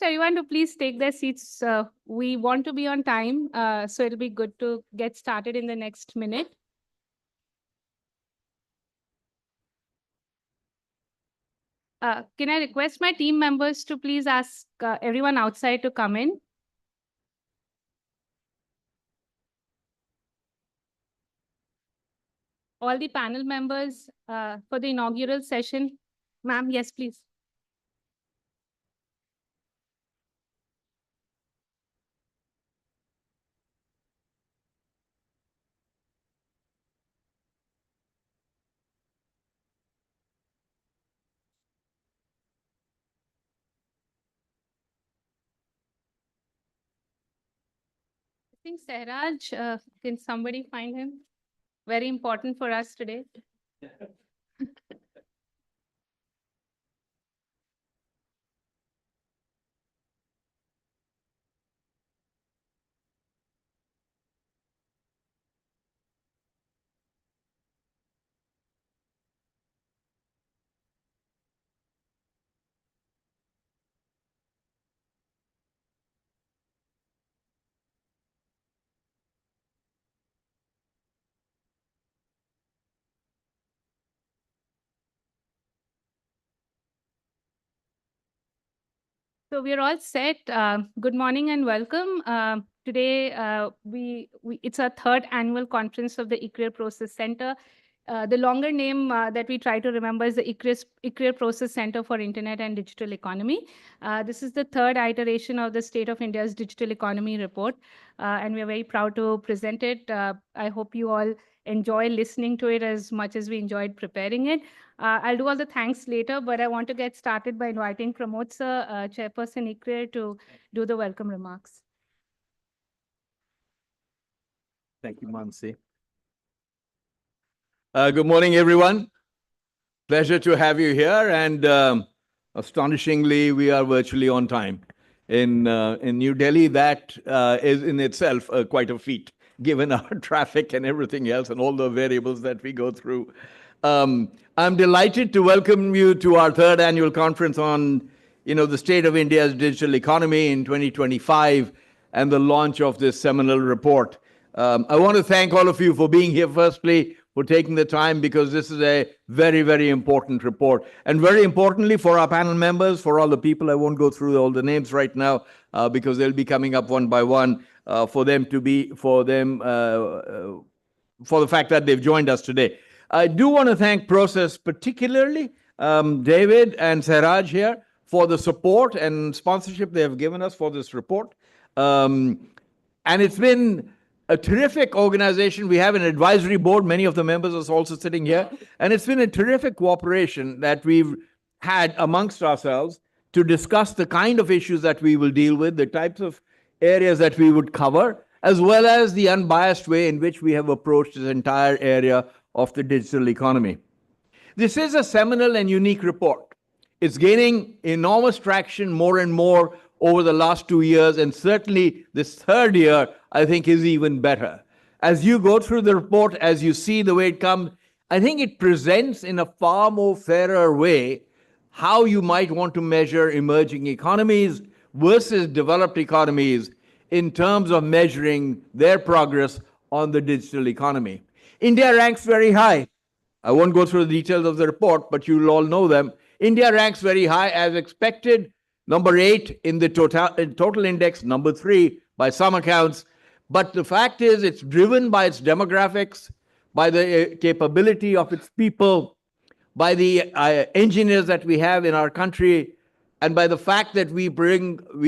Everyone to please take their seats. We want to be on time, so it'll be good to get started in the next minute. Can I request my team members to please ask everyone outside to come in? All the panel members for the inaugural session. Ma'am, yes, please. I think Sairaj, can somebody find him? Very important for us today. So we are all set. Good morning and welcome. Today, it's our third annual conference of the ICRIER Process Center. The longer name that we try to remember is the ICRIER Process Center for Internet and Digital Economy. This is the third iteration of the State of India's Digital Economy Report, and we are very proud to present it. I hope you all enjoy listening to it as much as we enjoyed preparing it. I'll do all the thanks later, but I want to get started by inviting Pramod sir, Chairperson ICRIER, to do the welcome remarks. Thank you, Mansi. Good morning, everyone. Pleasure to have you here, and astonishingly, we are virtually on time. In New Delhi, that is in itself quite a feat, given our traffic and everything else and all the variables that we go through. I'm delighted to welcome you to our third annual conference on, the state of India's digital economy in 2025 and the launch of this seminal report. I want to thank all of you for being here, firstly, for taking the time, because this is a very, very important report. And very importantly, for our panel members, for all the people, I won't go through all the names right now, because they'll be coming up one by one, for the fact that they've joined us today. I do want to thank Process, particularly David and Sairaj here, for the support and sponsorship they have given us for this report. And it's been a terrific organization. We have an advisory board. Many of the members are also sitting here. And it's been a terrific cooperation that we've had amongst ourselves to discuss the kind of issues that we will deal with, the types of areas that we would cover, as well as the unbiased way in which we have approached this entire area of the digital economy. This is a seminal and unique report. It's gaining enormous traction more and more over the last 2 years, and certainly this third year, I think, is even better. As you go through the report, as you see the way it comes, I think it presents in a far more fairer way how you might want to measure emerging economies versus developed economies in terms of measuring their progress on the digital economy. India ranks very high. I won't go through the details of the report, but you'll all know them. India ranks very high as expected, number 8 in the total index, number 3 by some accounts. But the fact is, it's driven by its demographics, by the capability of its people, by the engineers that we have in our country, and by the fact that we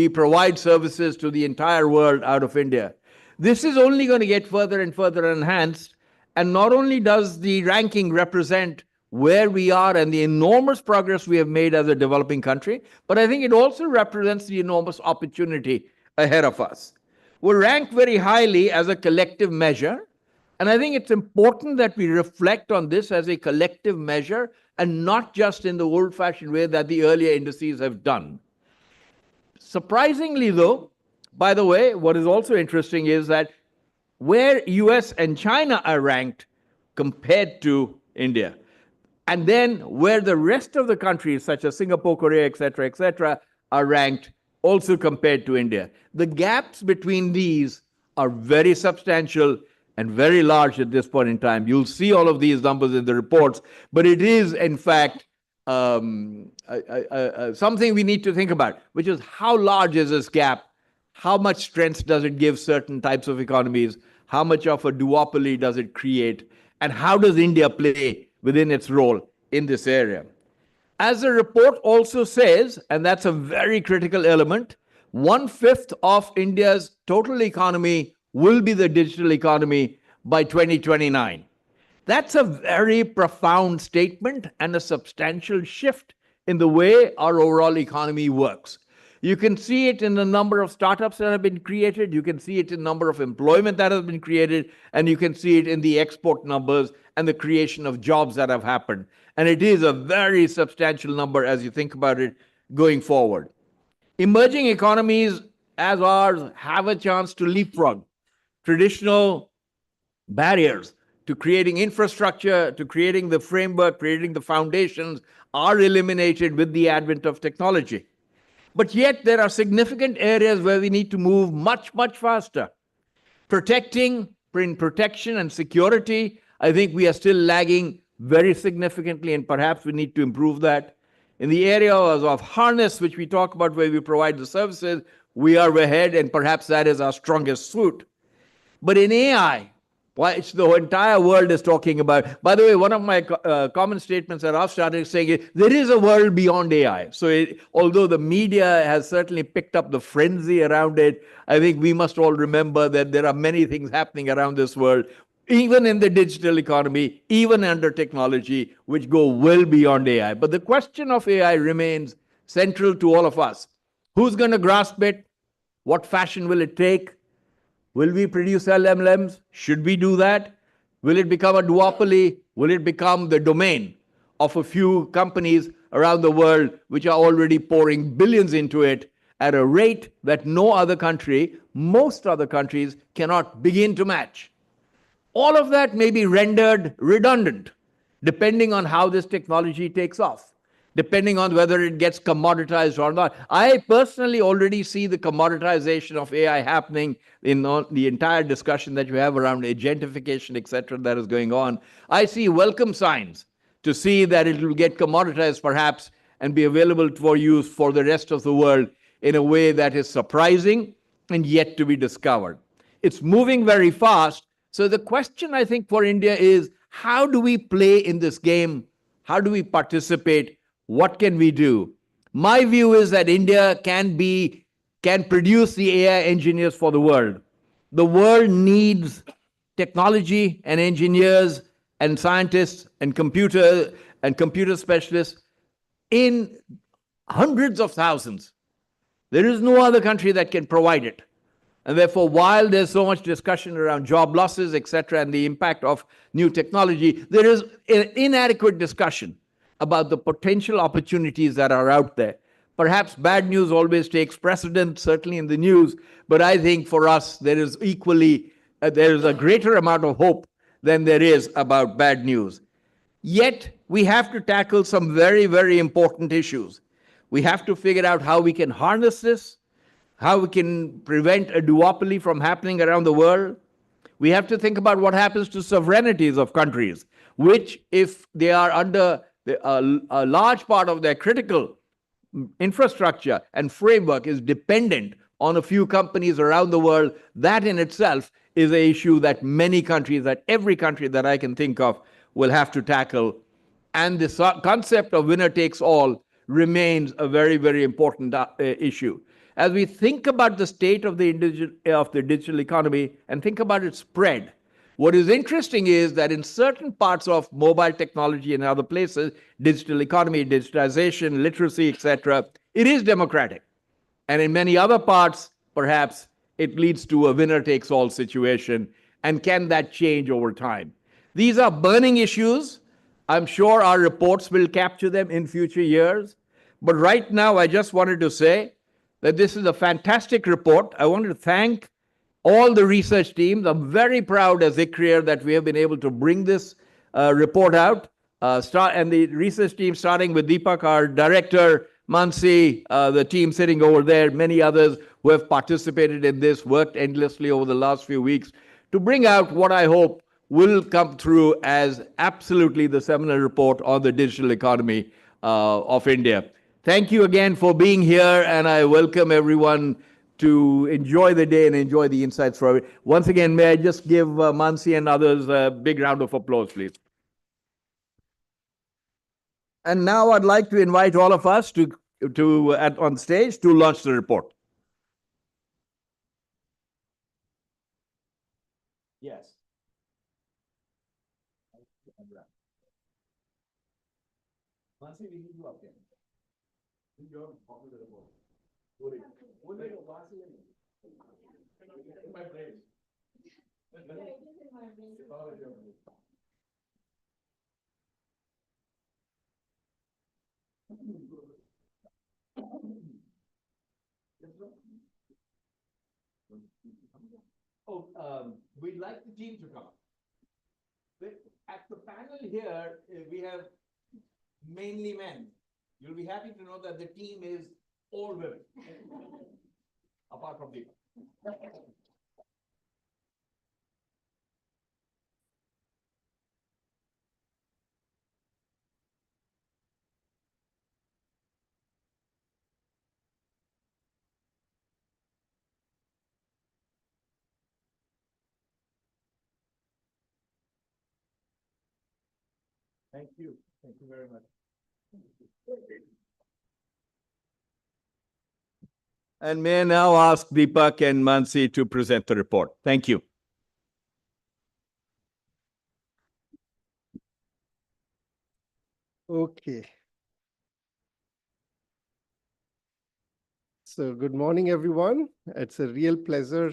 provide services to the entire world out of India. This is only going to get further and further enhanced. And not only does the ranking represent where we are and the enormous progress we have made as a developing country, but I think it also represents the enormous opportunity ahead of us. We're ranked very highly as a collective measure, and I think it's important that we reflect on this as a collective measure and not just in the old-fashioned way that the earlier indices have done. Surprisingly, though, by the way, what is also interesting is that where US and China are ranked compared to India, and then where the rest of the countries, such as Singapore, Korea, etc., are ranked, also compared to India. The gaps between these are very substantial and very large at this point in time. You'll see all of these numbers in the reports, but it is, in fact, something we need to think about, which is how large is this gap? How much strength does it give certain types of economies? How much of a duopoly does it create? And how does India play within its role in this area? As the report also says, and that's a very critical element, 1/5 of India's total economy will be the digital economy by 2029. That's a very profound statement and a substantial shift in the way our overall economy works. You can see it in the number of startups that have been created. You can see it in the number of employment that has been created. And you can see it in the export numbers and the creation of jobs that have happened. And it is a very substantial number as you think about it going forward. Emerging economies as ours have a chance to leapfrog traditional barriers to creating infrastructure, to creating the framework, creating the foundations are eliminated with the advent of technology. But yet there are significant areas where we need to move much, much faster. Protection and security, I think we are still lagging very significantly, and perhaps we need to improve that. In the areas of harness, which we talk about where we provide the services, we are ahead, and perhaps that is our strongest suit. But in AI, which the entire world is talking about. By the way, one of my common statements that I've started saying is there is a world beyond AI. So although the media has certainly picked up the frenzy around it, I think we must all remember that there are many things happening around this world, even in the digital economy, even under technology, which go well beyond AI. But the question of AI remains central to all of us. Who's going to grasp it? What fashion will it take? Will we produce LLMs? Should we do that? Will it become a duopoly? Will it become the domain of a few companies around the world which are already pouring billions into it at a rate that no other country, most other countries, cannot begin to match? All of that may be rendered redundant depending on how this technology takes off, depending on whether it gets commoditized or not. I personally already see the commoditization of AI happening in the entire discussion that you have around agentification, etc., that is going on. I see welcome signs to see that it will get commoditized perhaps and be available for use for the rest of the world in a way that is surprising and yet to be discovered. It's moving very fast. So the question, I think, for India is, how do we play in this game? How do we participate? What can we do? My view is that India can produce the AI engineers for the world. The world needs technology and engineers and scientists and computer specialists in hundreds of thousands. There is no other country that can provide it. And therefore, while there's so much discussion around job losses, etc., and the impact of new technology, there is an inadequate discussion about the potential opportunities that are out there. Perhaps bad news always takes precedence, certainly in the news, but I think for us there is a greater amount of hope than there is about bad news. Yet, we have to tackle some very, very important issues. We have to figure out how we can harness this, how we can prevent a duopoly from happening around the world. We have to think about what happens to sovereignties of countries, which, if they are under a large part of their critical infrastructure and framework is dependent on a few companies around the world, that in itself is an issue that many countries, that every country that I can think of, will have to tackle. And this concept of winner takes all remains a very, very important issue. As we think about the state of the digital economy and think about its spread, what is interesting is that in certain parts of mobile technology and other places, digital economy, digitization, literacy, etc., it is democratic. And in many other parts, perhaps it leads to a winner-takes-all situation. And can that change over time? These are burning issues. I'm sure our reports will capture them in future years. But right now, I just wanted to say that this is a fantastic report. I want to thank all the research teams. I'm very proud as ICRIER that we have been able to bring this report out. And the research team, starting with Deepak, our director, Mansi, the team sitting over there, many others who have participated in this, worked endlessly over the last few weeks to bring out what I hope will come through as absolutely the seminal report on the digital economy of India. Thank you again for being here, and I welcome everyone to enjoy the day and enjoy the insights from it. Once again, may I just give Mansi and others a big round of applause, please. And now I'd like to invite all of us on stage to launch the report. Yes. Mansi, we need you up there. We'd like the team to come. At the panel here, we have mainly men. You'll be happy to know that the team is all women, apart from Deepa. Thank you. Thank you very much. And may I now ask Deepak and Mansi to present the report. Thank you. Okay. So good morning, everyone. It's a real pleasure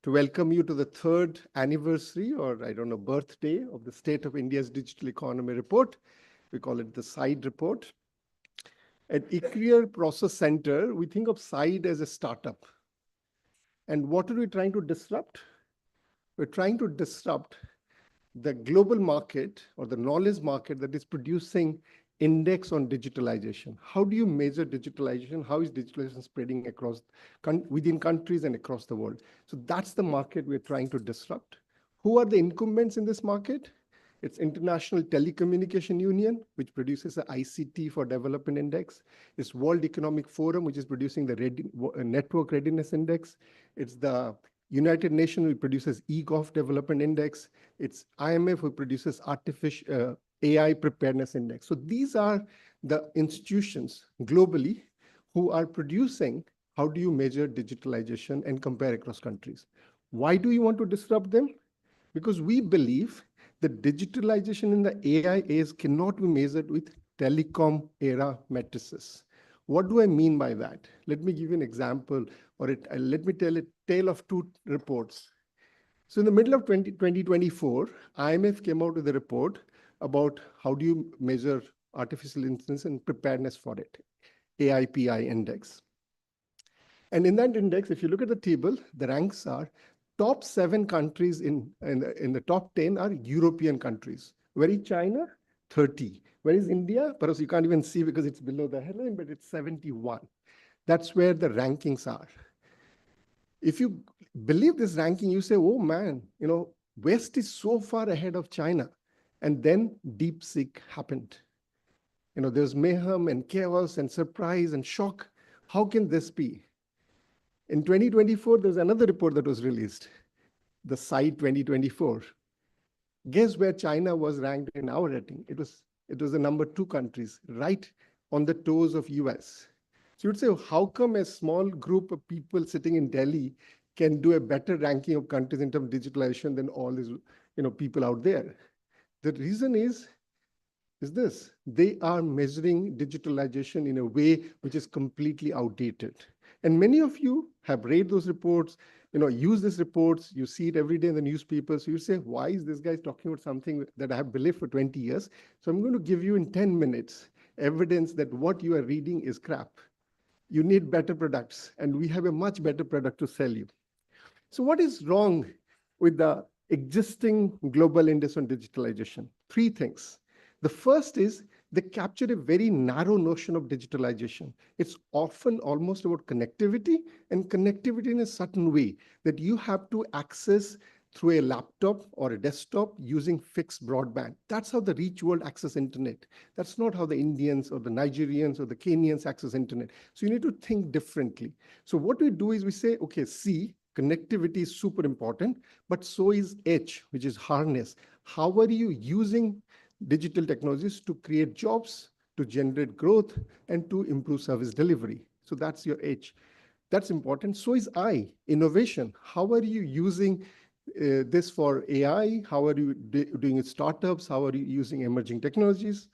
to welcome you to the third anniversary, or I don't know, birthday of the State of India's Digital Economy Report. We call it the SIDE report. At ICRIER Process Center, we think of SIDE as a startup. And what are we trying to disrupt? We're trying to disrupt the global market or the knowledge market that is producing index on digitalization. How do you measure digitalization? How is digitalization spreading across within countries and across the world? So that's the market we're trying to disrupt. Who are the incumbents in this market? It's International Telecommunication Union, which produces the ICT for Development Index. It's World Economic Forum, which is producing the Network Readiness Index. It's the United Nations, which produces eGov Development Index. It's IMF, who produces Artificial AI Preparedness Index. So these are the institutions globally who are producing how do you measure digitalization and compare across countries. Why do you want to disrupt them? Because we believe that digitalization in the AI age cannot be measured with telecom era matrices. What do I mean by that? Let me give you an example, or let me tell a tale of two reports. So in the middle of 2024, IMF came out with a report about how do you measure artificial intelligence and preparedness for it, AIPI index. And in that index, if you look at the table, the ranks are top 7 countries in the top 10 are European countries. Where is China? 30. Where is India? Perhaps you can't even see because it's below the headline, but it's 71. That's where the rankings are. If you believe this ranking, you say, oh man, West is so far ahead of China. And then DeepSeek happened. There's mayhem and chaos and surprise and shock. How can this be? In 2024, there's another report that was released, the SIDE 2024. Guess where China was ranked in our rating? It was the number 2 countries, right on the toes of US. So you'd say, how come a small group of people sitting in Delhi can do a better ranking of countries in terms of digitalization than all these people out there? The reason is this: they are measuring digitalization in a way which is completely outdated. And many of you have read those reports, use these reports, you see it every day in the newspapers. So you say, why is this guy talking about something that I have believed for 20 years? So I'm going to give you in 10 minutes evidence that what you are reading is crap. You need better products, and we have a much better product to sell you. So what is wrong with the existing global index on digitalization? 3 things. The first is they capture a very narrow notion of digitalization. It's often almost about connectivity, and connectivity in a certain way that you have to access through a laptop or a desktop using fixed broadband. That's how the rich world access internet. That's not how the Indians or the Nigerians or the Kenyans access internet. So you need to think differently. So what we do is we say, okay, C, connectivity is super important, but so is H, which is harness. How are you using digital technologies to create jobs, to generate growth, and to improve service delivery? So that's your H. That's important. So is I, innovation. How are you using this for AI? How are you doing it startups? How are you using emerging technologies?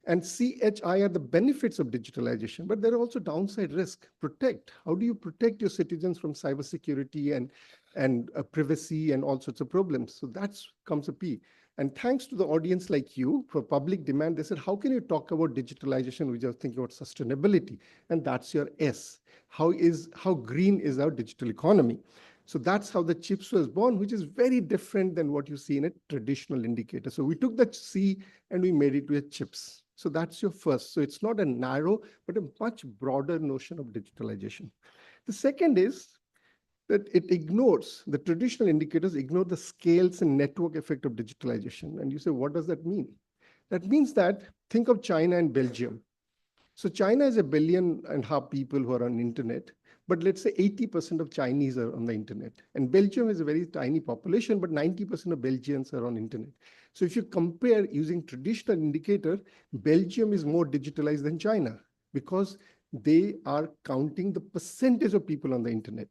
And CHI are the benefits of digitalization, but there are also downside risks. Protect. How do you protect your citizens from cybersecurity and privacy and all sorts of problems? So that comes a P. And thanks to the audience like you, for public demand, they said, how can you talk about digitalization without thinking about sustainability? And that's your S. How green is our digital economy? So that's how the CHIPS was born, which is very different than what you see in a traditional indicator. So we took the C and we made it to a CHIPS. So that's your first. So it's not a narrow, but a much broader notion of digitalization. The second is that it ignores, the traditional indicators ignore the scales and network effect of digitalization. And you say, what does that mean? That means that, think of China and Belgium. So China is 1.5 billion people who are on internet, but let's say 80% of Chinese are on the internet. And Belgium is a very tiny population, but 90% of Belgians are on internet. So if you compare using traditional indicator, Belgium is more digitalized than China because they are counting the percentage of people on the internet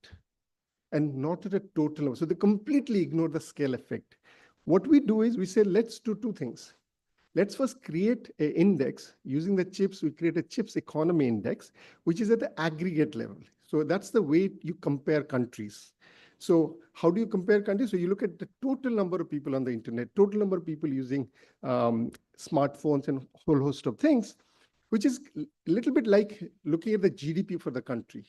and not at a total level. So they completely ignore the scale effect. What we do is we say, let's do two things. Let's first create an index. Using the CHIPS, we create a CHIPS economy index, which is at the aggregate level. So that's the way you compare countries. So how do you compare countries? So you look at the total number of people on the internet, total number of people using smartphones and a whole host of things, which is a little bit like looking at the GDP for the country.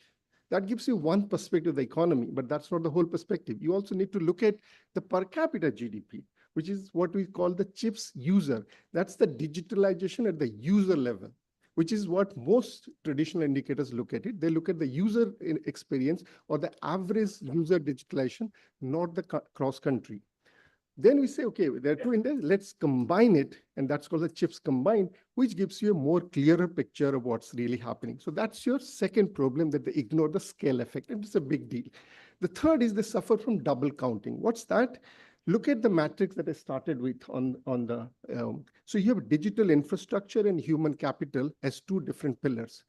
That gives you one perspective of the economy, but that's not the whole perspective. You also need to look at the per capita GDP, which is what we call the CHIPS user. That's the digitalization at the user level, which is what most traditional indicators look at it. They look at the user experience or the average user digitalization, not the cross-country. Then we say, okay, there are two indexes, let's combine it, and that's called the CHIPS combined, which gives you a more clearer picture of what's really happening. So that's your second problem, that they ignore the scale effect, and it's a big deal. The third is they suffer from double counting. What's that? Look at the matrix that I started with on the, so you have digital infrastructure and human capital as two different pillars.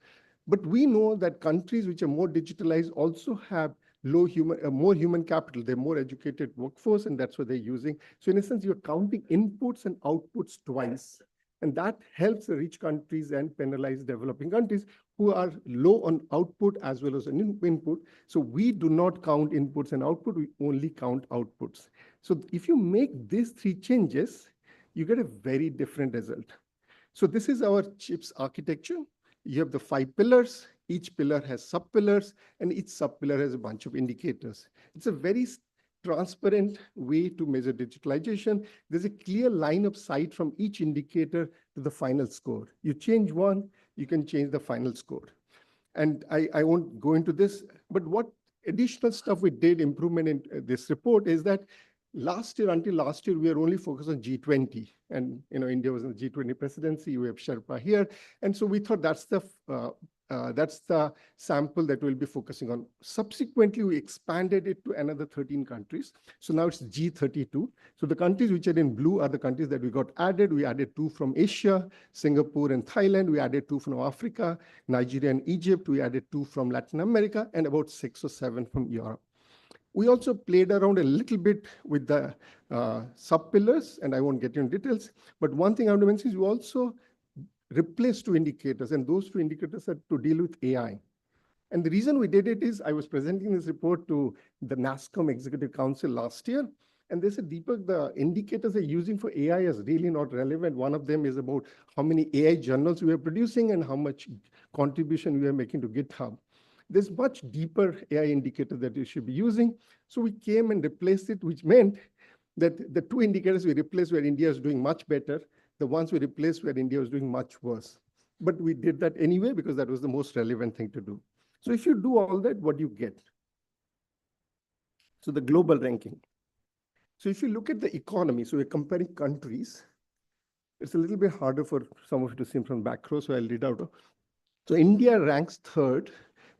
But we know that countries which are more digitalized also have more human capital. They're more educated workforce, and that's what they're using. So in a sense, you're counting inputs and outputs twice. And that helps the rich countries and penalize developing countries who are low on output as well as on input. So we do not count inputs and output, we only count outputs. So if you make these three changes, you get a very different result. So this is our CHIPS architecture. You have the 5 pillars. Each pillar has sub-pillars, and each sub-pillar has a bunch of indicators. It's a very transparent way to measure digitalization. There's a clear line of sight from each indicator to the final score. You change one, you can change the final score. And I won't go into this, but what additional stuff we did improvement in this report is that until last year, we were only focused on G20. And India was in the G20 presidency, we have Sherpa here. And so we thought that's the sample that we'll be focusing on. Subsequently, we expanded it to another 13 countries. So now it's G32. So the countries which are in blue are the countries that we got added. We added 2 from Asia, Singapore and Thailand. We added 2 from Africa, Nigeria and Egypt. We added 2 from Latin America, and about 6 or 7 from Europe. We also played around a little bit with the sub-pillars, and I won't get into details. But one thing I want to mention is we also replaced 2 indicators, and those 2 indicators are to deal with AI. And the reason we did it is I was presenting this report to the NASSCOM Executive Council last year, and they said, Deepak, the indicators they're using for AI is really not relevant. One of them is about how many AI journals we are producing and how much contribution we are making to GitHub. There's much deeper AI indicator that you should be using. So we came and replaced it, which meant that the 2 indicators we replaced where India is doing much better. the ones we replaced where India was doing much worse. But we did that anyway because that was the most relevant thing to do. So if you do all that, what do you get? So the global ranking. So if you look at the economy, so we're comparing countries, it's a little bit harder for some of you to see from back row, so I'll read out. So India ranks third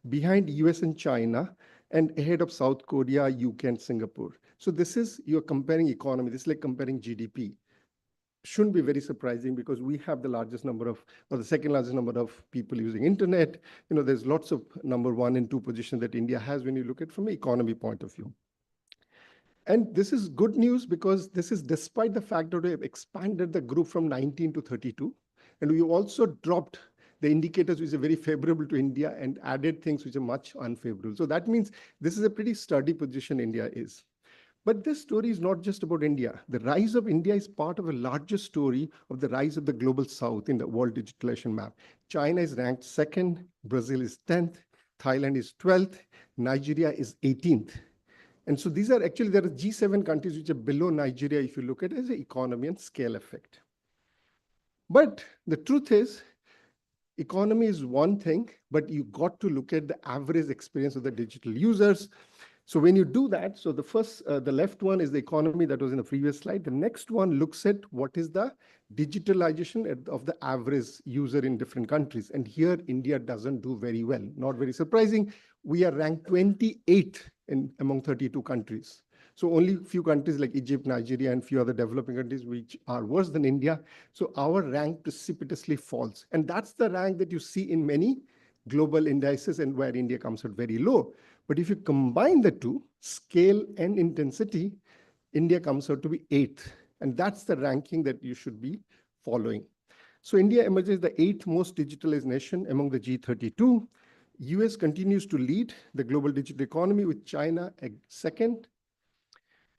behind US and China and ahead of South Korea, UK, and Singapore. So this is, you're comparing economy. This is like comparing GDP. Shouldn't be very surprising because we have the largest number of, or the second largest number of people using internet. You know, there's lots of number 1 and 2 positions that India has when you look at it from an economy point of view. And this is good news because this is despite the fact that we have expanded the group from 19 to 32. And we also dropped the indicators which are very favorable to India and added things which are much unfavorable. So that means this is a pretty sturdy position India is. But this story is not just about India. The rise of India is part of a larger story of the rise of the global south in the world digitalization map. China is ranked 2nd, Brazil is 10th, Thailand is 12th, Nigeria is 18th. And so these are actually, there are G7 countries which are below Nigeria if you look at it as an economy and scale effect. But the truth is, economy is one thing, but you got to look at the average experience of the digital users. So when you do that, so the first, the left one is the economy that was in the previous slide. The next one looks at what is the digitalization of the average user in different countries. And here, India doesn't do very well. Not very surprising. We are ranked 28 among 32 countries. So only a few countries like Egypt, Nigeria, and a few other developing countries which are worse than India. So our rank precipitously falls. And that's the rank that you see in many global indices and where India comes out very low. But if you combine the two, scale and intensity, India comes out to be 8th. And that's the ranking that you should be following. So India emerges the 8th most digitalized nation among the G32. US continues to lead the global digital economy with China 2nd.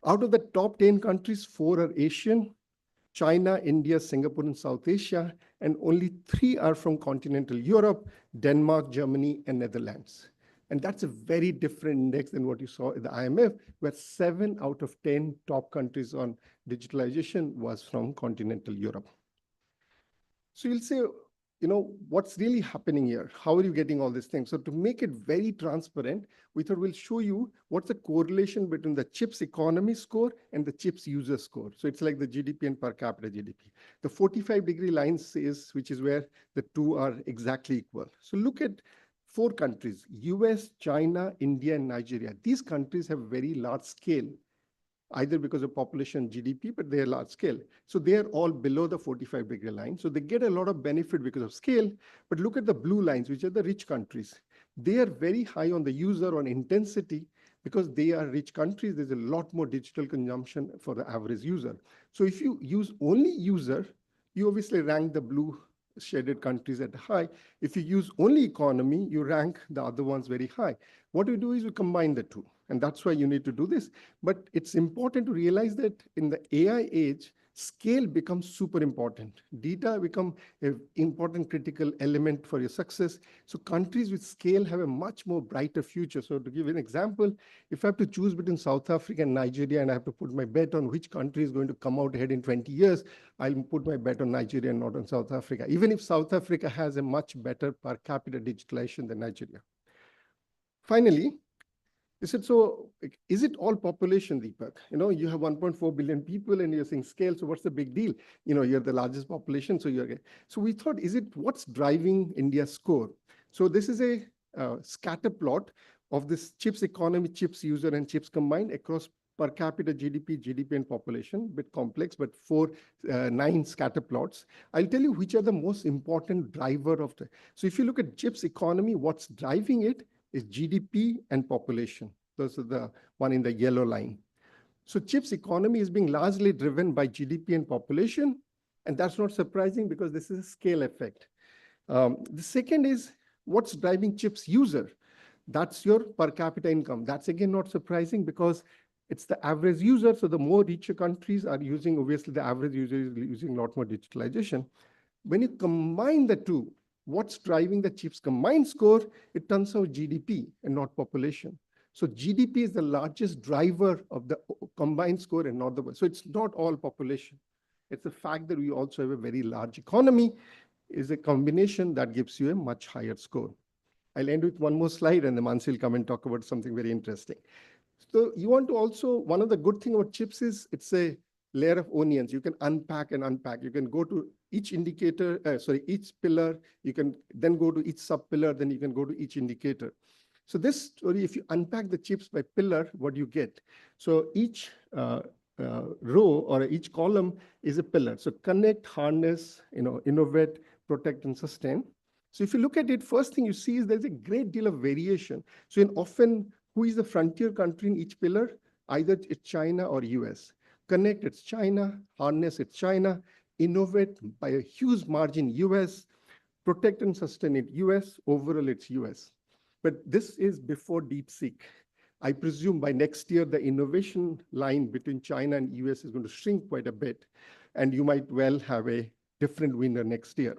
Out of the top 10 countries, 4 are Asian: China, India, Singapore, and South Asia, and only 3 are from continental Europe: Denmark, Germany, and Netherlands. And that's a very different index than what you saw in the IMF, where 7 out of 10 top countries on digitalization was from continental Europe. So you'll say, you know, what's really happening here? How are you getting all these things? So to make it very transparent, we thought we'll show you what's the correlation between the CHIPS economy score and the CHIPS user score. So it's like the GDP and per capita GDP. The 45-degree line says, which is where the two are exactly equal. So look at 4 countries: US, China, India, and Nigeria. These countries have very large scale, either because of population GDP, but they are large scale. So they are all below the 45-degree line. So they get a lot of benefit because of scale. But look at the blue lines, which are the rich countries. They are very high on the user, on intensity, because they are rich countries. There's a lot more digital consumption for the average user. So if you use only user, you obviously rank the blue shaded countries at high. If you use only economy, you rank the other ones very high. What we do is we combine the two. And that's why you need to do this. But it's important to realize that in the AI age, scale becomes super important. Data become an important critical element for your success. So countries with scale have a much more brighter future. So to give an example, if I have to choose between South Africa and Nigeria, and I have to put my bet on which country is going to come out ahead in 20 years, I'll put my bet on Nigeria and not on South Africa, even if South Africa has a much better per capita digitalization than Nigeria. Finally, they said, so is it all population, Deepak? You know, you have 1.4 billion people and you're saying scale, so what's the big deal? You know, you're the largest population, so you're... So we thought, is it what's driving India's score? So this is a scatter plot of this CHIPS economy, CHIPS user, and CHIPS combined across per capita GDP, GDP, and population. Bit complex, but 9 scatter plots. I'll tell you which are the most important driver of the... So if you look at CHIPS economy, what's driving it is GDP and population. Those are the one in the yellow line. So CHIPS economy is being largely driven by GDP and population, and that's not surprising because this is a scale effect. The second is what's driving CHIPS user. That's your per capita income. That's again not surprising because it's the average user. So the more richer countries are using, obviously the average user is using a lot more digitalization. When you combine the two, what's driving the CHIPS combined score? It turns out GDP and not population. So GDP is the largest driver of the combined score and not the... So it's not all population. It's the fact that we also have a very large economy is a combination that gives you a much higher score. I'll end with one more slide and then Mansi will come and talk about something very interesting. So you want to also, one of the good thing about chips is it's a layer of onions. You can unpack and unpack. You can go to each indicator, each pillar. You can then go to each sub-pillar, then you can go to each indicator. So this story, if you unpack the chips by pillar, what do you get? So each row or each column is a pillar. So connect, harness, innovate, protect, and sustain. So if you look at it, first thing you see is there's a great deal of variation. So in often, who is the frontier country in each pillar? Either it's China or US. Connect, it's China. Harness, it's China. Innovate by a huge margin, US. Protect and sustain it, US. Overall, it's US. But this is before DeepSeek. I presume by next year, the innovation line between China and US is going to shrink quite a bit. And you might well have a different winner next year.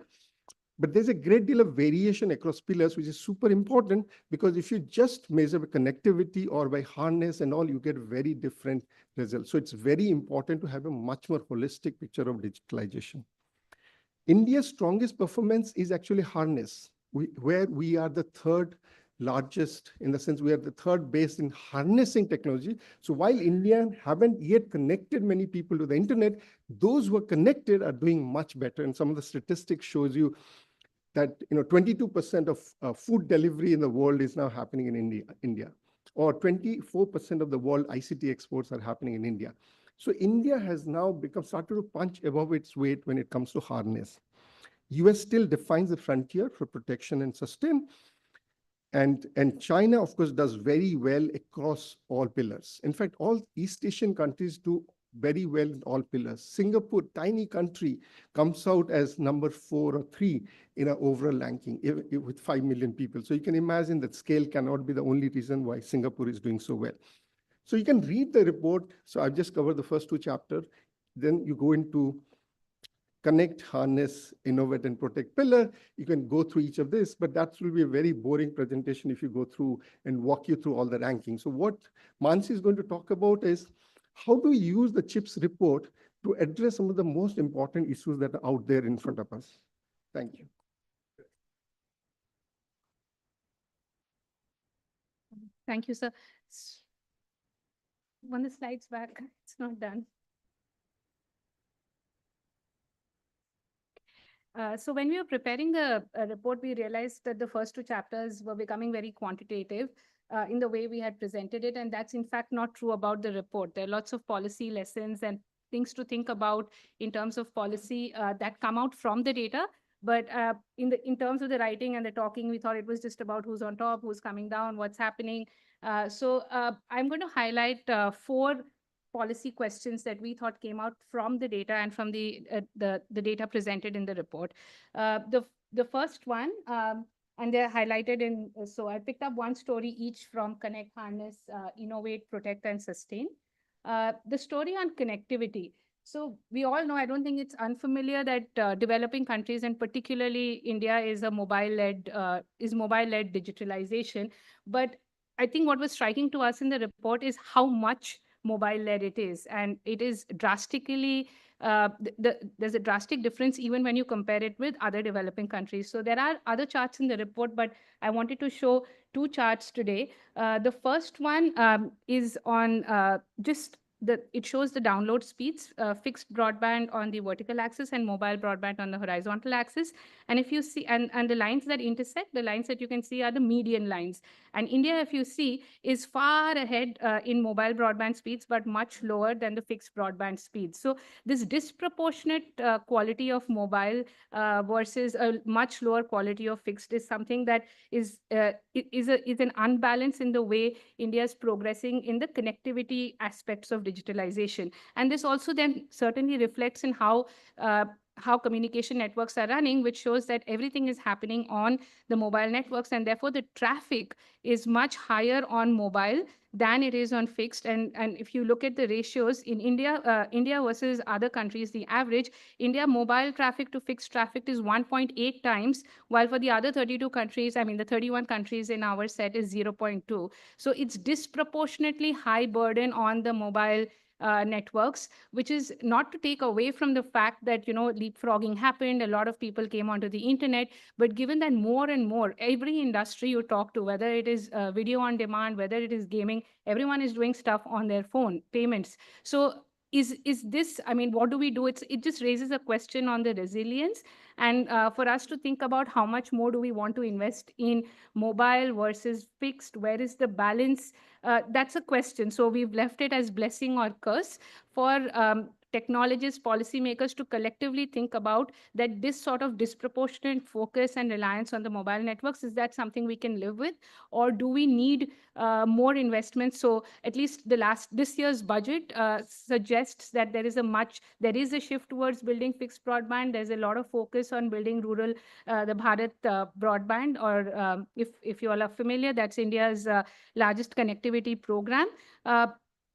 But there's a great deal of variation across pillars, which is super important because if you just measure by connectivity or by harness and all, you get very different results. So it's very important to have a much more holistic picture of digitalization. India's strongest performance is actually harness, where we are the third largest, in the sense we are the third base in harnessing technology. So while India haven't yet connected many people to the internet, those who are connected are doing much better. And some of the statistics shows you that 22% of food delivery in the world is now happening in India, or 24% of the world ICT exports are happening in India. So India has now started to punch above its weight when it comes to harness. US still defines the frontier for protection and sustain. And China, of course, does very well across all pillars. In fact, all East Asian countries do very well in all pillars. Singapore, tiny country, comes out as number 4 or 3 in our overall ranking with 5 million people. So you can imagine that scale cannot be the only reason why Singapore is doing so well. So you can read the report. So I've just covered the first 2 chapters. Then you go into connect, harness, innovate, and protect pillar. You can go through each of this, but that will be a very boring presentation if you go through and walk you through all the rankings. So what Mansi is going to talk about is how do we use the CHIPS report to address some of the most important issues that are out there in front of us. Thank you. Thank you, sir. One of the slides back, it's not done. So when we were preparing the report, we realized that the first 2 chapters were becoming very quantitative in the way we had presented it. And that's in fact not true about the report. There are lots of policy lessons and things to think about in terms of policy that come out from the data. But in terms of the writing and the talking, we thought it was just about who's on top, who's coming down, what's happening. So I'm going to highlight 4 policy questions that we thought came out from the data and from the data presented in the report. The first one, and they're highlighted in, so I picked up 1 story each from Connect, Harness, Innovate, Protect, and Sustain. The story on connectivity. So we all know, I don't think it's unfamiliar that developing countries, and particularly India, is a mobile-led digitalization. But I think what was striking to us in the report is how much mobile-led it is, and it is drastically there's a drastic difference even when you compare it with other developing countries. So there are other charts in the report, but I wanted to show 2 charts today. The first one is on it shows the download speeds, fixed broadband on the vertical axis and mobile broadband on the horizontal axis. And if you see, and the lines that intersect, the lines that you can see are the median lines. And India, if you see, is far ahead in mobile broadband speeds, but much lower than the fixed broadband speeds. So this disproportionate quality of mobile versus a much lower quality of fixed is something that is an unbalance in the way India is progressing in the connectivity aspects of digitalization. And this also then certainly reflects in how communication networks are running, which shows that everything is happening on the mobile networks, and therefore the traffic is much higher on mobile than it is on fixed. And if you look at the ratios in India, India versus other countries, the average, India mobile traffic to fixed traffic is 1.8 times, while for the other 32 countries, I mean the 31 countries in our set is 0.2. So it's disproportionately high burden on the mobile networks, which is not to take away from the fact that, leapfrogging happened, a lot of people came onto the internet, but given that more and more, every industry you talk to, whether it is video on demand, whether it is gaming, everyone is doing stuff on their phone, payments. So is this, I mean, what do we do? It just raises a question on the resilience, and for us to think about how much more do we want to invest in mobile versus fixed, where is the balance? That's a question. So we've left it as blessing or curse for technologists, policymakers to collectively think about that this sort of disproportionate focus and reliance on the mobile networks, is that something we can live with? Or do we need more investments? So at least this year's budget suggests that there is a shift towards building fixed broadband. There's a lot of focus on building rural, the Bharat broadband, or if you all are familiar, that's India's largest connectivity program.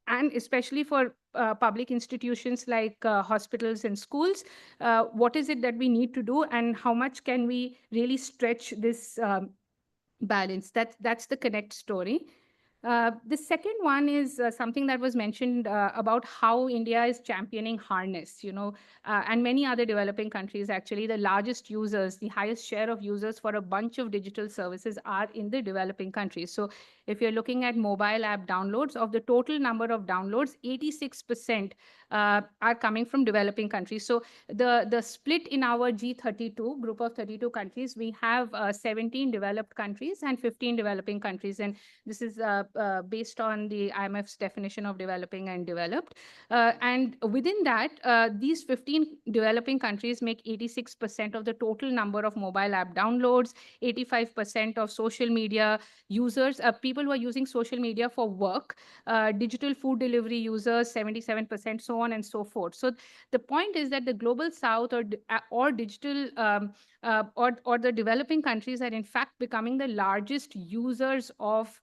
And especially for public institutions like hospitals and schools, what is it that we need to do, and how much can we really stretch this balance? That's the Connect story. The second one is something that was mentioned about how India is championing harness, and many other developing countries, actually, the largest users, the highest share of users for a bunch of digital services are in the developing countries. So if you're looking at mobile app downloads, of the total number of downloads, 86% are coming from developing countries. So the split in our G32, group of 32 countries, we have 17 developed countries and 15 developing countries. And this is based on the IMF's definition of developing and developed. And within that, these 15 developing countries make 86% of the total number of mobile app downloads, 85% of social media users, people who are using social media for work, digital food delivery users, 77%, so on and so forth. So the point is that the global south or digital or the developing countries are in fact becoming the largest users of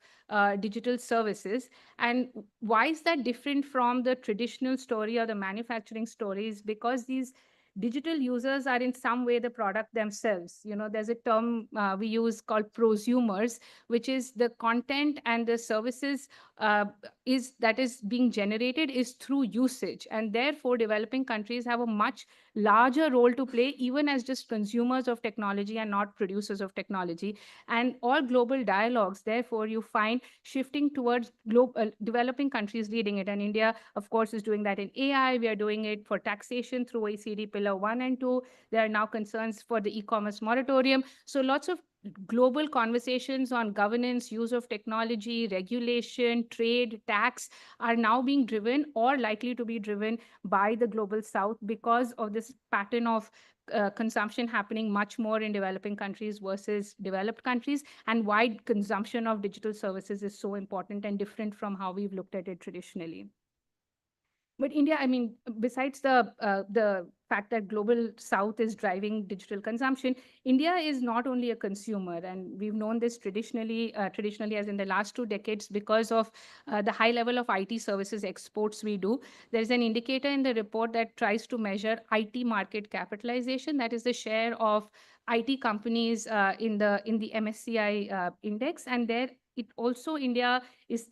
digital services. And why is that different from the traditional story or the manufacturing stories? Because these digital users are in some way the product themselves. There's a term we use called prosumers, which is the content and the services that is being generated is through usage. And therefore, developing countries have a much larger role to play, even as just consumers of technology and not producers of technology. And all global dialogues, therefore, you find shifting towards developing countries leading it. And India, of course, is doing that in AI. We are doing it for taxation through OECD Pillar 1 and 2. There are now concerns for the e-commerce moratorium. So lots of global conversations on governance, use of technology, regulation, trade, tax are now being driven or likely to be driven by the global south because of this pattern of consumption happening much more in developing countries versus developed countries, and why consumption of digital services is so important and different from how we've looked at it traditionally. But India, I mean, besides the fact that global south is driving digital consumption, India is not only a consumer, and we've known this traditionally as in the last 2 decades because of the high level of IT services exports we do. There's an indicator in the report that tries to measure IT market capitalization, that is the share of IT companies in the MSCI index, and there it also India is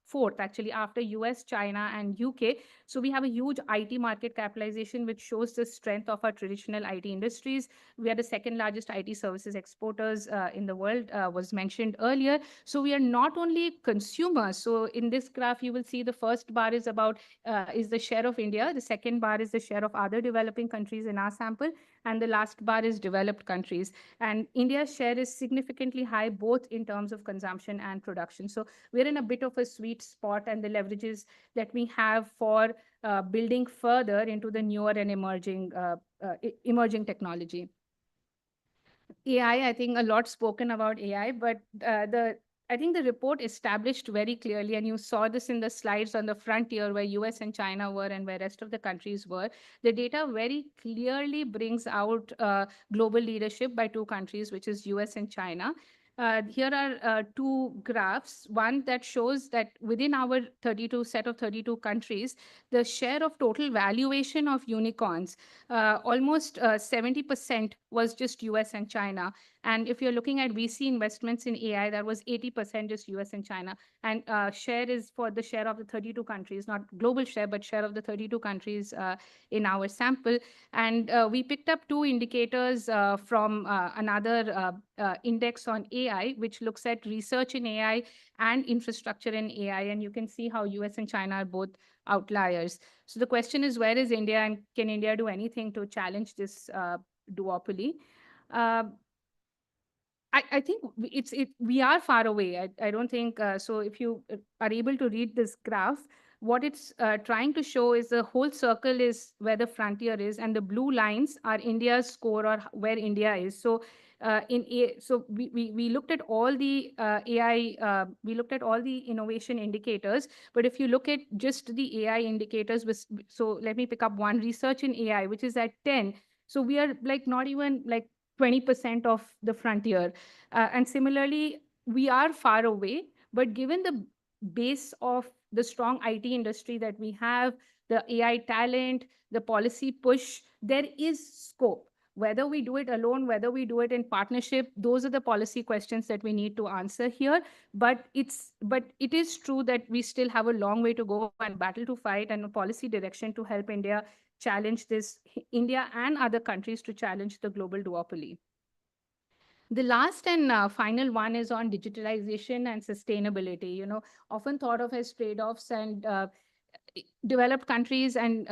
fourth actually after US, China, and UK. So we have a huge IT market capitalization, which shows the strength of our traditional IT industries. We are the second largest IT services exporters in the world, was mentioned earlier. So we are not only consumers. So in this graph, you will see the first bar is the share of India. The second bar is the share of other developing countries in our sample. And the last bar is developed countries. And India's share is significantly high, both in terms of consumption and production. So we're in a bit of a sweet spot, and the leverages that we have for building further into the newer and emerging technology. AI, I think a lot spoken about AI, but I think the report established very clearly, and you saw this in the slides on the frontier where US and China were and where rest of the countries were. The data very clearly brings out global leadership by 2 countries, which is US and China. Here are two graphs. One that shows that within our 32 set of 32 countries, the share of total valuation of unicorns, almost 70% was just US and China. And if you're looking at VC investments in AI, that was 80% just US and China. And share is for the share of the 32 countries, not global share, but share of the 32 countries in our sample. And we picked up two indicators from another index on AI, which looks at research in AI and infrastructure in AI. And you can see how US and China are both outliers. So the question is, where is India, and can India do anything to challenge this duopoly? I think we are far away. I don't think so. If you are able to read this graph, what it's trying to show is the whole circle is where the frontier is, and the blue lines are India's score or where India is. So we looked at all the AI, we looked at all the innovation indicators. But if you look at just the AI indicators, so let me pick up one, research in AI, which is at 10. So we are like not even like 20% of the frontier. And similarly, we are far away, but given the base of the strong IT industry that we have, the AI talent, the policy push, there is scope. Whether we do it alone, whether we do it in partnership, those are the policy questions that we need to answer here. But it is true that we still have a long way to go and battle to fight and a policy direction to help India challenge this, India and other countries to challenge the global duopoly. The last and final one is on digitalization and sustainability, often thought of as trade-offs, and developed countries and,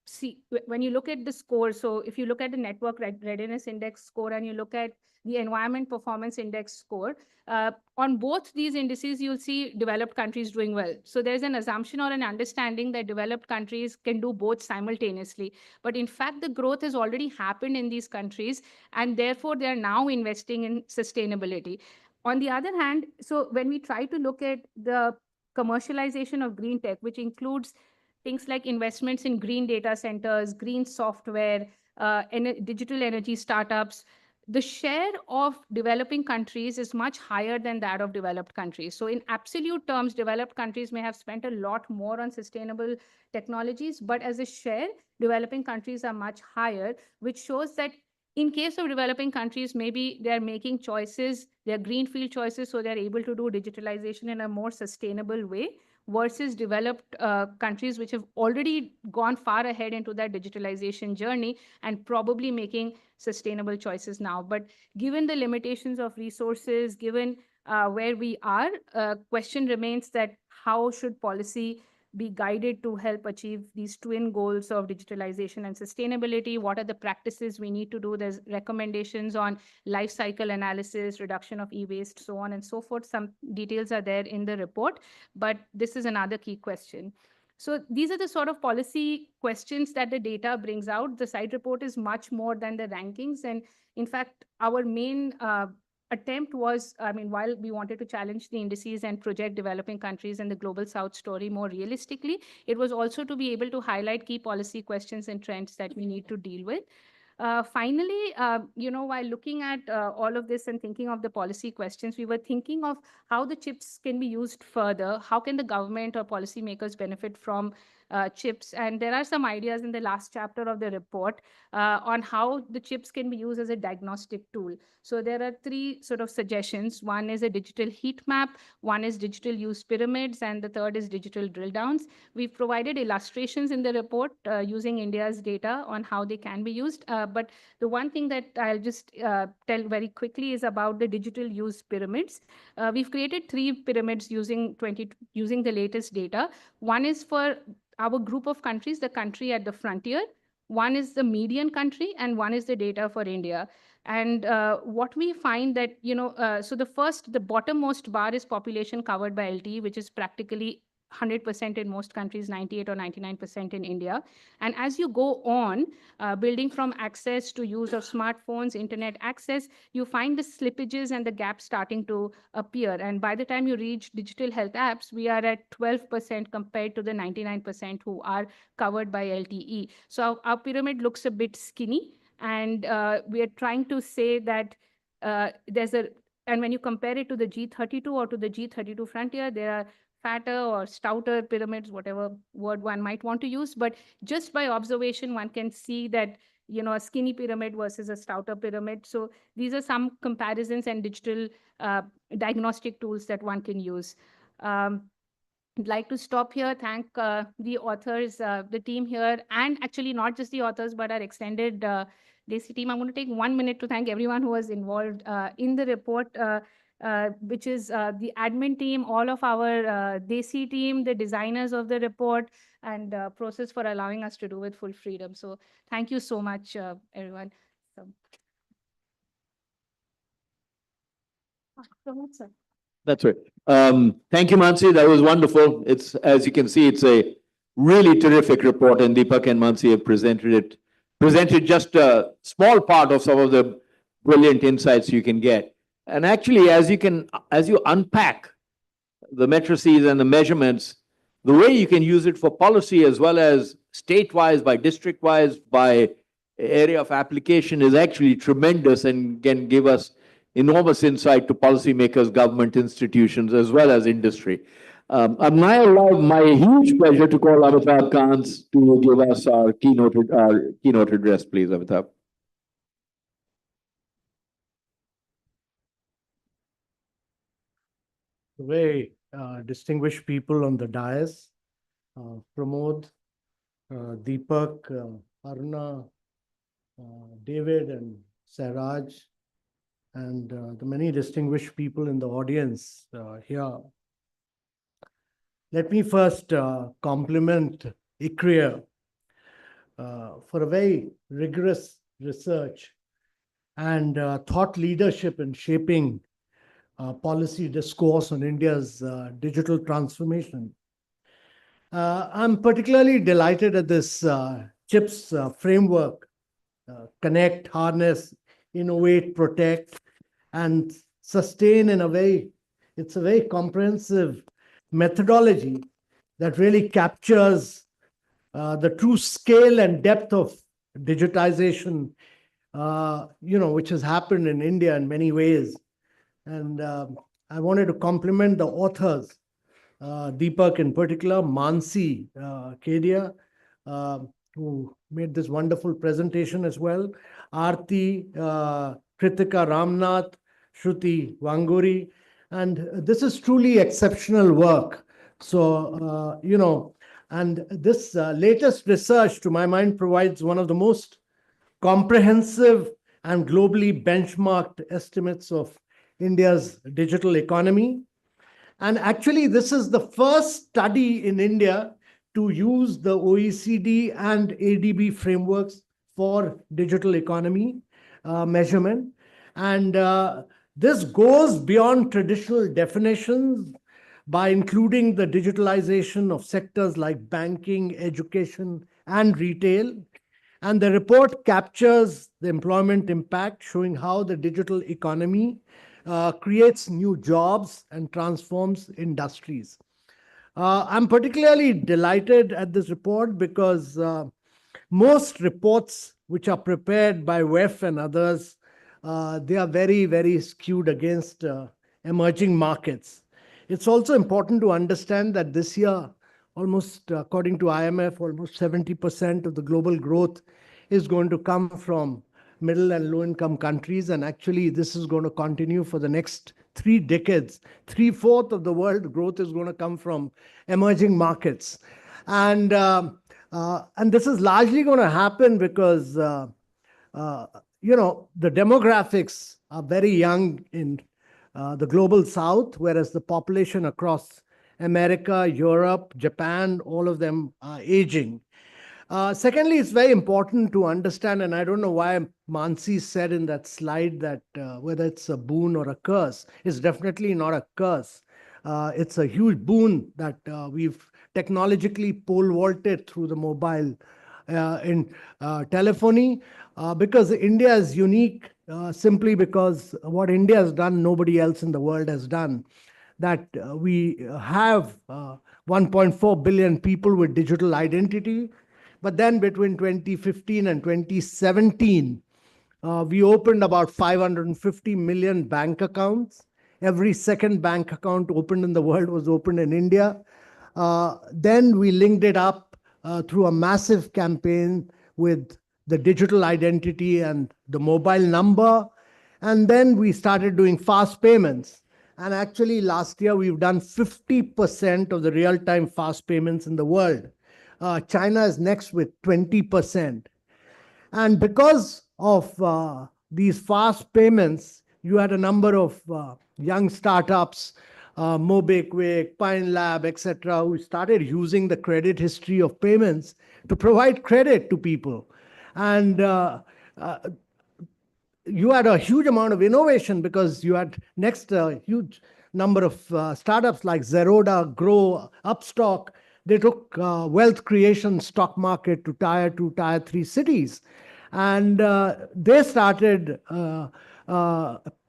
see, when you look at the score, so if you look at the network readiness index score and you look at the environment performance index score, on both these indices, you'll see developed countries doing well. So there's an assumption or an understanding that developed countries can do both simultaneously. But in fact, the growth has already happened in these countries, and therefore they are now investing in sustainability. On the other hand, so when we try to look at the commercialization of green tech, which includes things like investments in green data centers, green software, digital energy startups, the share of developing countries is much higher than that of developed countries. So in absolute terms, developed countries may have spent a lot more on sustainable technologies, but as a share, developing countries are much higher, which shows that in case of developing countries, maybe they're making choices, they're greenfield choices, so they're able to do digitalization in a more sustainable way, versus developed countries which have already gone far ahead into that digitalization journey and probably making sustainable choices now. But given the limitations of resources, given where we are, question remains that how should policy be guided to help achieve these twin goals of digitalization and sustainability? What are the practices we need to do? There's recommendations on life cycle analysis, reduction of e-waste, so on and so forth. Some details are there in the report, but this is another key question. So these are the sort of policy questions that the data brings out. The side report is much more than the rankings. And in fact, our main attempt was, while we wanted to challenge the indices and project developing countries and the global South story more realistically, it was also to be able to highlight key policy questions and trends that we need to deal with. Finally, while looking at all of this and thinking of the policy questions, we were thinking of how the chips can be used further. How can the government or policymakers benefit from chips? And there are some ideas in the last chapter of the report on how the chips can be used as a diagnostic tool. So there are three sort of suggestions. One is a digital heat map, one is digital use pyramids, and the third is digital drill downs. We've provided illustrations in the report using India's data on how they can be used. But the one thing that I'll just tell very quickly is about the digital use pyramids. We've created three pyramids using the latest data. One is for our group of countries, the country at the frontier. One is the median country, and one is the data for India. And what we find that, so the bottommost bar is population covered by LTE, which is practically 100% in most countries, 98 or 99% in India. And as you go on, building from access to use of smartphones, internet access, you find the slippages and the gaps starting to appear. And by the time you reach digital health apps, we are at 12% compared to the 99% who are covered by LTE. So our pyramid looks a bit skinny. And we are trying to say that there's a And when you compare it to the G32 or to the G32 frontier, there are fatter or stouter pyramids, whatever word one might want to use. But just by observation, one can see that, a skinny pyramid versus a stouter pyramid. So these are some comparisons and digital diagnostic tools that one can use. I'd like to stop here, thank the authors, the team here, and actually not just the authors, but our extended DESI team. I'm going to take 1 minute to thank everyone who was involved in the report, which is the admin team, all of our DESI team, the designers of the report, and Process for allowing us to do with full freedom. So thank you so much, everyone. Sir. That's right. Thank you, Mansi. That was wonderful. It's, as you can see, it's a really terrific report, and Deepak and Mansi have presented just a small part of some of the brilliant insights you can get. And actually, as you unpack the matrices and the measurements, the way you can use it for policy as well as state-wise, by district-wise, by area of application is actually tremendous and can give us enormous insight to policymakers, government institutions, as well as industry. I'm now allowed my huge pleasure to call Amitabh Kant to give us our keynote address, please, Amitabh. Very distinguished people on the dais, Pramod, Deepak, Aruna, David, and Sairaj, and the many distinguished people in the audience here. Let me first compliment ICRIER for a very rigorous research and thought leadership in shaping policy discourse on India's digital transformation. I'm particularly delighted at this CHIPS framework, connect, harness, innovate, protect, and sustain in a way. It's a very comprehensive methodology that really captures the true scale and depth of digitization, which has happened in India in many ways. And I wanted to compliment the authors, Deepak in particular, Mansi Kedia, who made this wonderful presentation as well, Aarti, Kritika Ramnath, Shruti Wanguri, and this is truly exceptional work. So, and this latest research, to my mind, provides one of the most comprehensive and globally benchmarked estimates of India's digital economy. And actually, this is the first study in India to use the OECD and ADB frameworks for digital economy measurement. And this goes beyond traditional definitions by including the digitalization of sectors like banking, education, and retail. And the report captures the employment impact, showing how the digital economy creates new jobs and transforms industries. I'm particularly delighted at this report because most reports which are prepared by WEF and others, they are very, very skewed against emerging markets. It's also important to understand that this year, almost according to IMF, almost 70% of the global growth is going to come from middle and low income countries. And actually, this is going to continue for the next 3 decades. 3/4 of the world growth is going to come from emerging markets. And this is largely going to happen because, the demographics are very young in the global south, whereas the population across America, Europe, Japan, all of them are aging. Secondly, it's very important to understand, and I don't know why Mansi said in that slide that whether it's a boon or a curse. It's definitely not a curse. It's a huge boon that we've technologically pole vaulted through the mobile in telephony, because India is unique simply because what India has done, nobody else in the world has done. That we have 1.4 billion people with digital identity. But then between 2015 and 2017, We opened about 550 million bank accounts. Every second bank account opened in the world was opened in India. Then we linked it up through a massive campaign with the digital identity and the mobile number. And then we started doing fast payments. And actually, last year, we've done 50% of the real-time fast payments in the world. China is next with 20%. And because of these fast payments, you had a number of young startups, MobiKwik, Pine Lab, etc., who started using the credit history of payments to provide credit to people. And you had a huge amount of innovation because you had next a huge number of startups like Zerodha, Grow, Upstock. They took wealth creation stock market to tier 2, tier 3 cities. And they started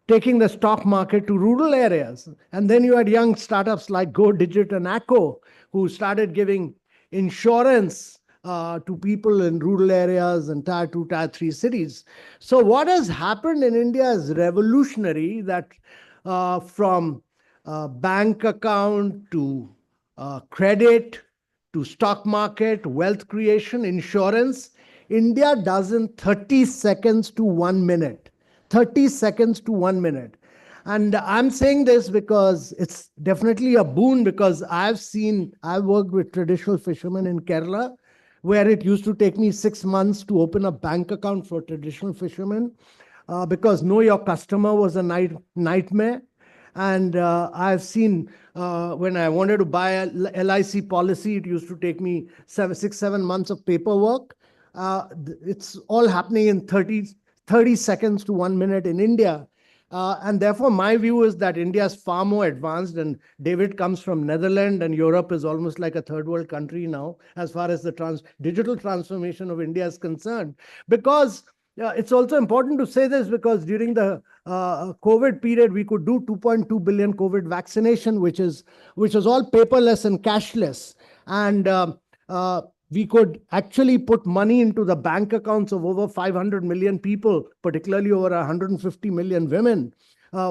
taking the stock market to rural areas. And then you had young startups like GoDigit and Acko, who started giving insurance to people in rural areas and tier 2, tier 3 cities. So what has happened in India is revolutionary, that from bank account to credit to stock market, wealth creation, insurance, India does in 30 seconds to 1 minute. 30 seconds to 1 minute. And I'm saying this because it's definitely a boon, because I've worked with traditional fishermen in Kerala, where it used to take me 6 months to open a bank account for traditional fishermen, because know your customer was a nightmare. And I've seen when I wanted to buy a LIC policy, it used to take me 6, 7 months of paperwork. It's all happening in 30 seconds to 1 minute in India. And therefore, my view is that India is far more advanced, and David comes from Netherlands, and Europe is almost like a third world country now, as far as the digital transformation of India is concerned. Because it's also important to say this, because during the COVID period, we could do 2.2 billion COVID vaccination, which was all paperless and cashless. And we could actually put money into the bank accounts of over 500 million people, particularly over 150 million women,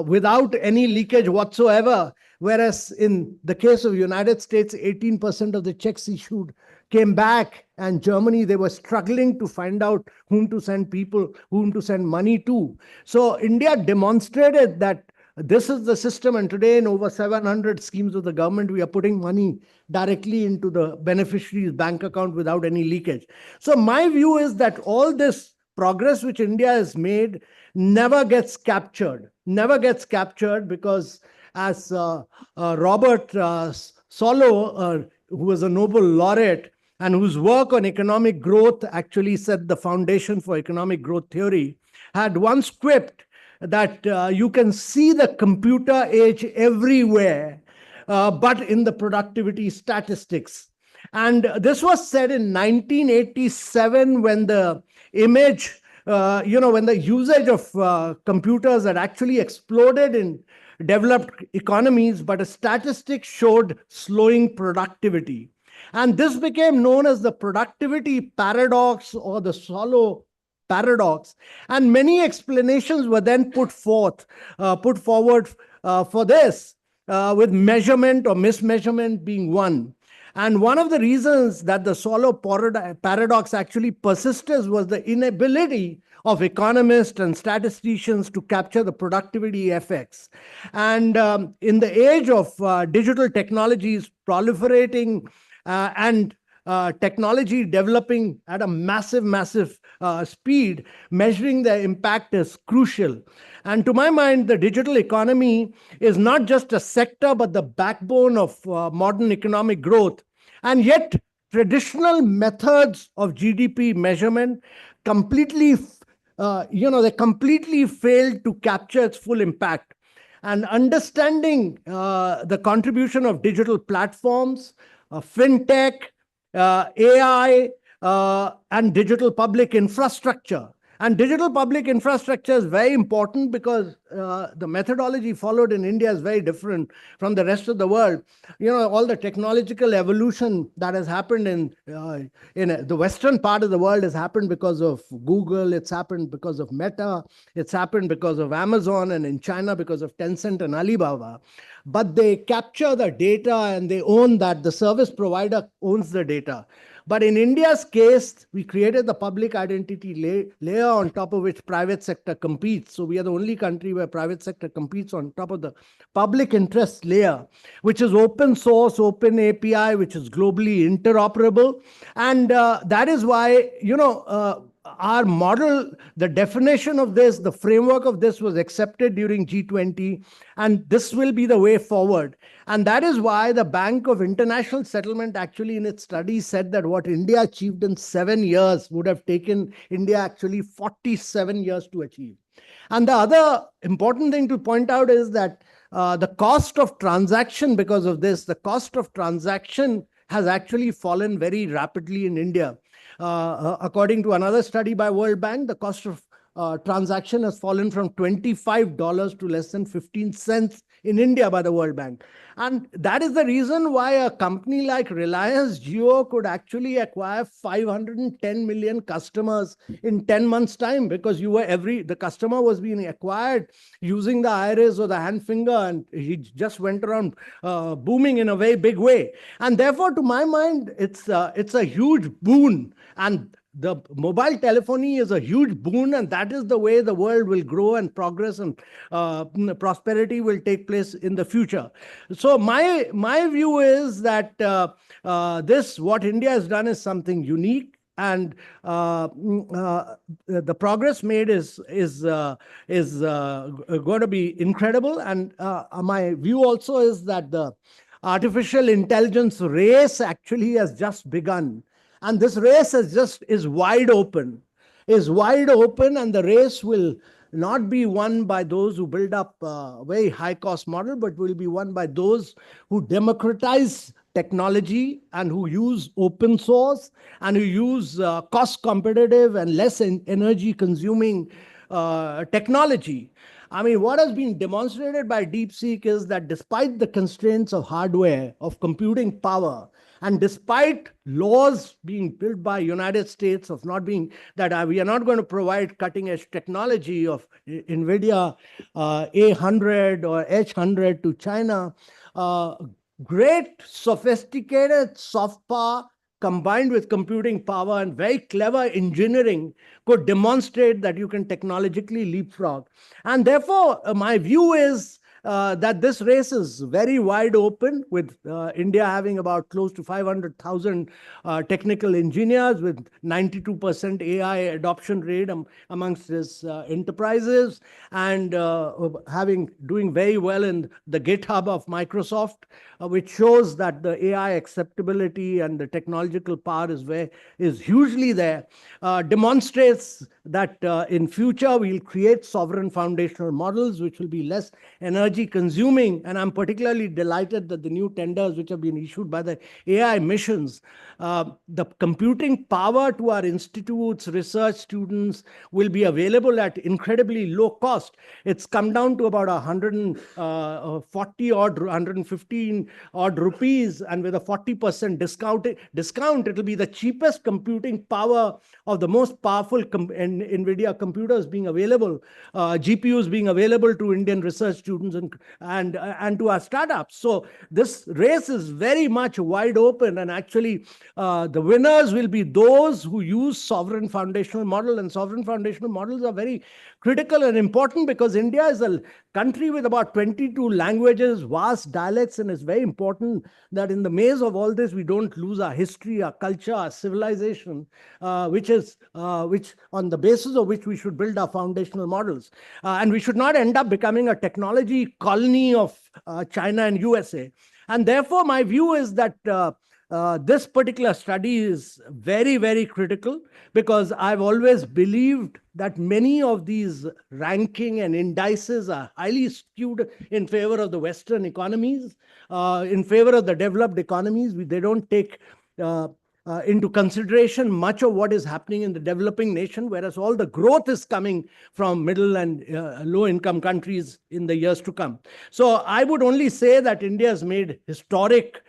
without any leakage whatsoever. Whereas in the case of United States, 18% of the checks issued came back, and Germany, they were struggling to find out whom to send money to. So India demonstrated that this is the system, and today in over 700 schemes of the government, we are putting money directly into the beneficiary's bank account without any leakage. So my view is that all this progress which India has made never gets captured, because as Robert Solow, who was a Nobel laureate and whose work on economic growth actually set the foundation for economic growth theory, had once quipped that you can see the computer age everywhere, but in the productivity statistics. And this was said in 1987, when the image, when the usage of computers had actually exploded in developed economies, but a statistic showed slowing productivity. And this became known as the productivity paradox, or the Solow paradox. And many explanations were then put forward for this, with measurement or mismeasurement being one. And one of the reasons that the Solow paradox actually persisted was the inability of economists and statisticians to capture the productivity effects. And in the age of digital technologies proliferating and technology developing at a massive speed, measuring the impact is crucial. And to my mind, the digital economy is not just a sector, but the backbone of modern economic growth. And yet, traditional methods of GDP measurement completely failed to capture its full impact. And understanding the contribution of digital platforms, fintech, AI, and digital public infrastructure, And digital public infrastructure is very important because the methodology followed in India is very different from the rest of the world. You know, all the technological evolution that has happened in the Western part of the world has happened because of Google, it's happened because of Meta, it's happened because of Amazon, and in China because of Tencent and Alibaba. But they capture the data and they own that. The service provider owns the data. But in India's case, we created the public identity layer on top of which private sector competes. So we are the only country where private sector competes on top of the public interest layer, which is open source, open API, which is globally interoperable. And that is why, our model, the definition of this, the framework of this was accepted during G20, and this will be the way forward. And that is why the Bank of International Settlement actually in its study said that what India achieved in 7 years would have taken India actually 47 years to achieve. And the other important thing to point out is that the cost of transaction because of this, the cost of transaction has actually fallen very rapidly in India. According to another study by World Bank, the cost of transaction has fallen from $25 to less than 15 cents in India by the World Bank. And that is the reason why a company like Reliance Jio could actually acquire 510 million customers in 10 months' time, because the customer was being acquired using the iris or the hand finger, and he just went around booming in a very big way. And therefore, to my mind, it's a huge boon. And the mobile telephony is a huge boon, and that is the way the world will grow and progress, and prosperity will take place in the future. So my view is that what India has done is something unique, and the progress made is going to be incredible. And my view also is that the artificial intelligence race actually has just begun. And this race is wide open, and the race will not be won by those who build up a very high-cost model, but will be won by those who democratize technology and who use open source and who use cost-competitive and less energy-consuming technology. I mean, what has been demonstrated by DeepSeek is that despite the constraints of hardware, of computing power, and despite laws being built by United States of not being that we are not going to provide cutting edge technology of NVIDIA A100 or H100 to China, great sophisticated soft power combined with computing power and very clever engineering could demonstrate that you can technologically leapfrog. And therefore, my view is that this race is very wide open, with India having about close to 500,000 technical engineers, with 92% AI adoption rate amongst its enterprises, and doing very well in the GitHub of Microsoft, which shows that the AI acceptability and the technological power is hugely there, demonstrates that in future we'll create sovereign foundational models which will be less energy consuming. And I'm particularly delighted that the new tenders which have been issued by the AI missions, the computing power to our institutes, research students will be available at incredibly low cost. It's come down to about 140 odd, 115 odd rupees, and with a 40% discount, it'll be the cheapest computing power of the most powerful NVIDIA computers being available, GPUs being available to Indian research students and to our startups. So this race is very much wide open, and actually the winners will be those who use sovereign foundational model. And sovereign foundational models are very critical and important because India is a country with about 22 languages, vast dialects, and it's very important that in the maze of all this, we don't lose our history, our culture, our civilization, which on the basis of which we should build our foundational models. And we should not end up becoming a technology colony of China and USA. And therefore, my view is that this particular study is very, very critical, because I've always believed that many of these ranking and indices are highly skewed in favor of the Western economies, in favor of the developed economies. They don't take into consideration much of what is happening in the developing nation, whereas all the growth is coming from middle and low-income countries in the years to come. So I would only say that India has made historic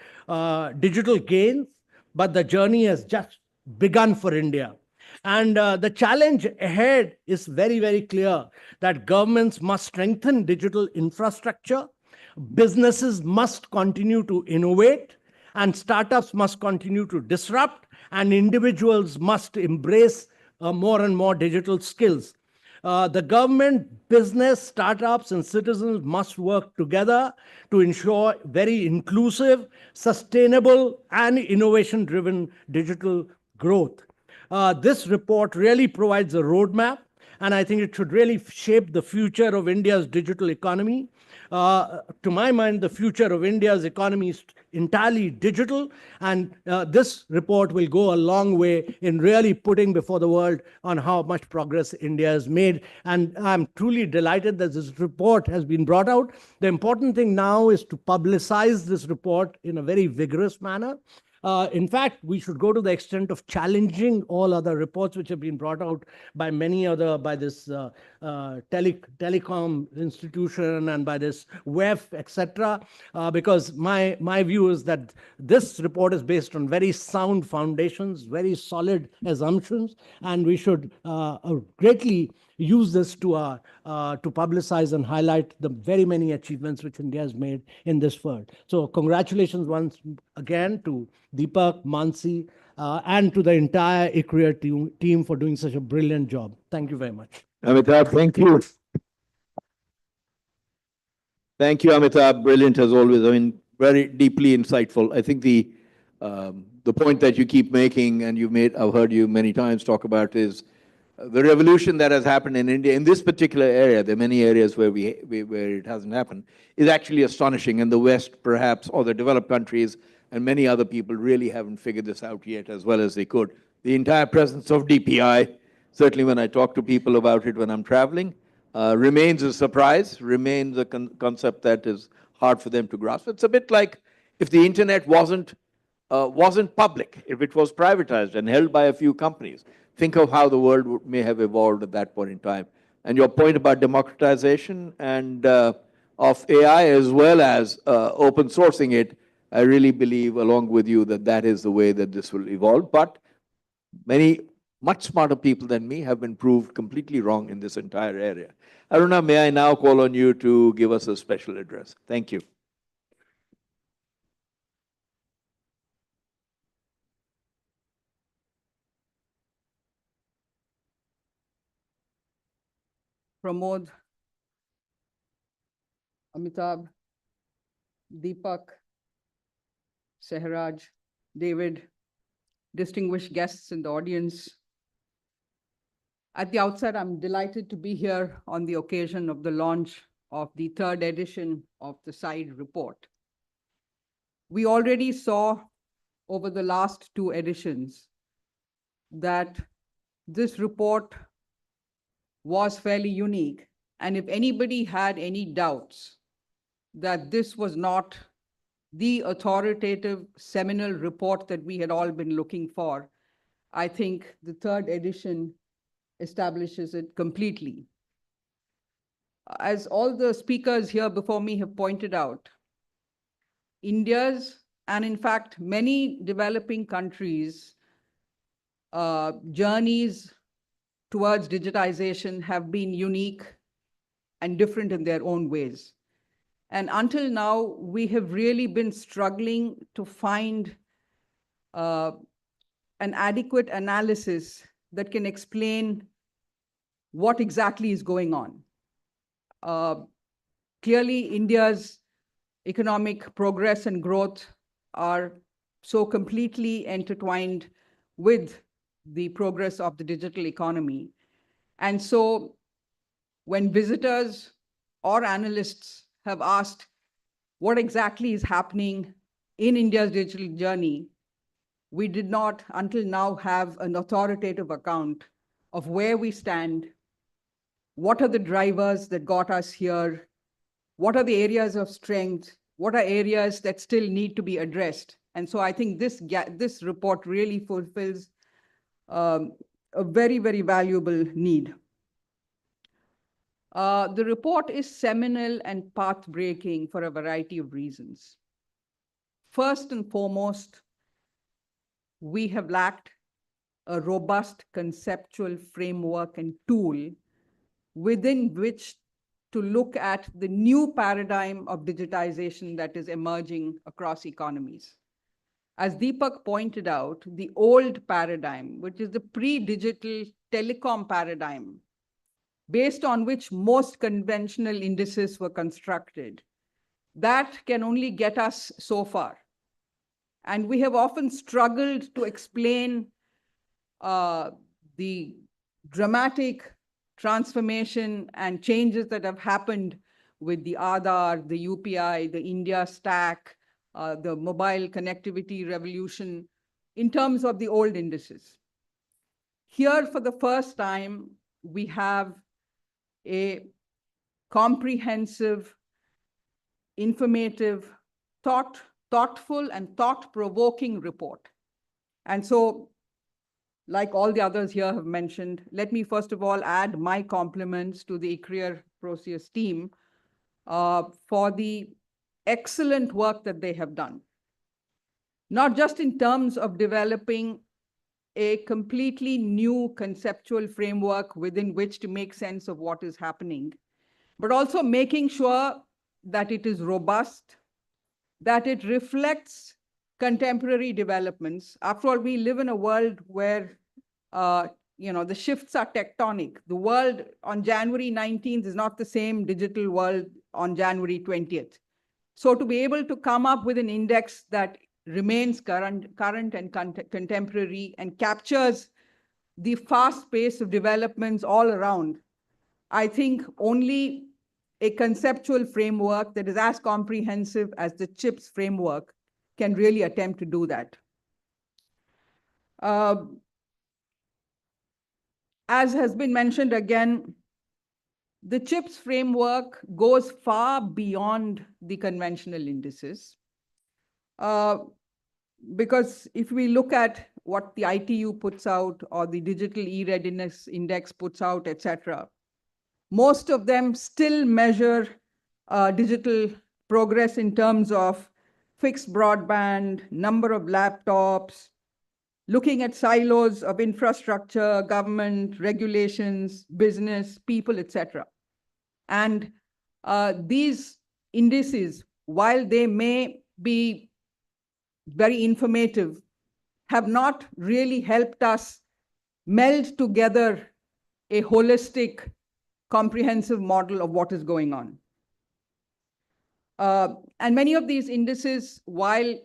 digital gains, but the journey has just begun for India. And the challenge ahead is very, very clear that governments must strengthen digital infrastructure, businesses must continue to innovate, and startups must continue to disrupt, and individuals must embrace more and more digital skills. The government, business, startups, and citizens must work together to ensure very inclusive, sustainable, and innovation-driven digital growth. This report really provides a roadmap, and I think it should really shape the future of India's digital economy. To my mind, the future of India's economy is entirely digital, and this report will go a long way in really putting before the world on how much progress India has made. And I'm truly delighted that this report has been brought out. The important thing now is to publicize this report in a very vigorous manner. In fact, we should go to the extent of challenging all other reports which have been brought out by many other, by this telecom institution and by this WEF, etc. Because my view is that this report is based on very sound foundations, very solid assumptions, and we should greatly use this to publicize and highlight the very many achievements which India has made in this field. So congratulations once again to Deepak, Mansi, and to the entire ICRIER team for doing such a brilliant job. Thank you very much. Amitabh, thank you. Thank you, Amitabh. Brilliant as always. I mean, very deeply insightful. I think the point that you keep making, and I've heard you many times talk about, is the revolution that has happened in India in this particular area. There are many areas where where it hasn't happened, is actually astonishing. And the West, perhaps, or the developed countries, and many other people really haven't figured this out yet as well as they could. The entire presence of DPI, certainly when I talk to people about it when I'm traveling, remains a surprise, remains a concept that is hard for them to grasp. It's a bit like if the internet wasn't public, if it was privatized and held by a few companies. Think of how the world may have evolved at that point in time. And your point about democratization and of AI as well as open sourcing it, I really believe, along with you, that that is the way that this will evolve. But many much smarter people than me have been proved completely wrong in this entire area. Aruna, may I now call on you to give us a special address? Thank you. Pramod, Amitabh, Deepak, Sehraj, David, distinguished guests in the audience. At the outset, I'm delighted to be here on the occasion of the launch of the third edition of the SIDE report. We already saw over the last two editions that this report was fairly unique. And if anybody had any doubts that this was not the authoritative seminal report that we had all been looking for, I think the third edition establishes it completely. As all the speakers here before me have pointed out, India's, and in fact, many developing countries' journeys towards digitization have been unique and different in their own ways. And until now, we have really been struggling to find an adequate analysis that can explain what exactly is going on. Clearly, India's economic progress and growth are so completely intertwined with the progress of the digital economy. And so when visitors or analysts have asked what exactly is happening in India's digital journey, we did not until now have an authoritative account of where we stand, what are the drivers that got us here, what are the areas of strength, what are areas that still need to be addressed. And so I think this report really fulfills a very, very valuable need. The report is seminal and path-breaking for a variety of reasons. First and foremost, we have lacked a robust conceptual framework and tool within which to look at the new paradigm of digitization that is emerging across economies. As Deepak pointed out, the old paradigm, which is the pre-digital telecom paradigm, based on which most conventional indices were constructed, that can only get us so far. And we have often struggled to explain the dramatic transformation and changes that have happened with the Aadhaar, the UPI, the India stack, the mobile connectivity revolution in terms of the old indices. Here, for the first time, we have a comprehensive, informative, thoughtful and thought-provoking report. And so, like all the others here have mentioned, let me first of all add my compliments to the ICRIER Proceus team for the excellent work that they have done. Not just in terms of developing a completely new conceptual framework within which to make sense of what is happening, but also making sure that it is robust, that it reflects contemporary developments. After all, we live in a world where the shifts are tectonic. The world on January 19th is not the same digital world on January 20th. So to be able to come up with an index that remains current and contemporary and captures the fast pace of developments all around, I think only a conceptual framework that is as comprehensive as the CHIPS framework can really attempt to do that. As has been mentioned again, the CHIPS framework goes far beyond the conventional indices. Because if we look at what the ITU puts out or the Digital E-Readiness Index puts out, etc., most of them still measure digital progress in terms of fixed broadband, number of laptops, looking at silos of infrastructure, government, regulations, business, people, etc. And these indices, while they may be very informative, have not really helped us meld together a holistic, comprehensive model of what is going on. And many of these indices, while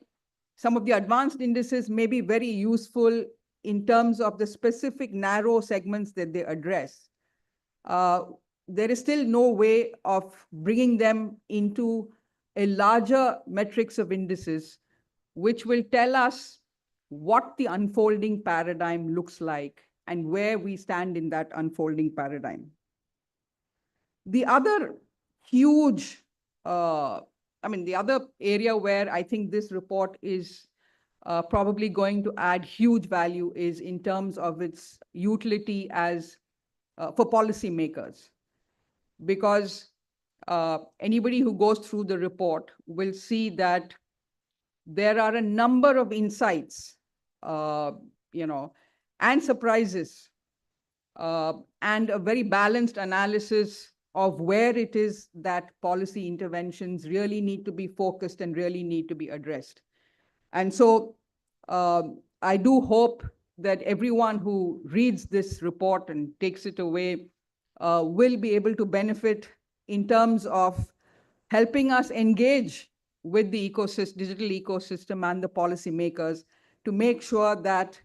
some of the advanced indices may be very useful in terms of the specific narrow segments that they address, there is still no way of bringing them into a larger matrix of indices, which will tell us what the unfolding paradigm looks like and where we stand in that unfolding paradigm. The other huge, the other area where I think this report is probably going to add huge value is in terms of its utility as for policymakers. Because anybody who goes through the report will see that there are a number of insights, and surprises, and a very balanced analysis of where it is that policy interventions really need to be focused and really need to be addressed. And so I do hope that everyone who reads this report and takes it away will be able to benefit in terms of helping us engage with the digital ecosystem and the policymakers to make sure that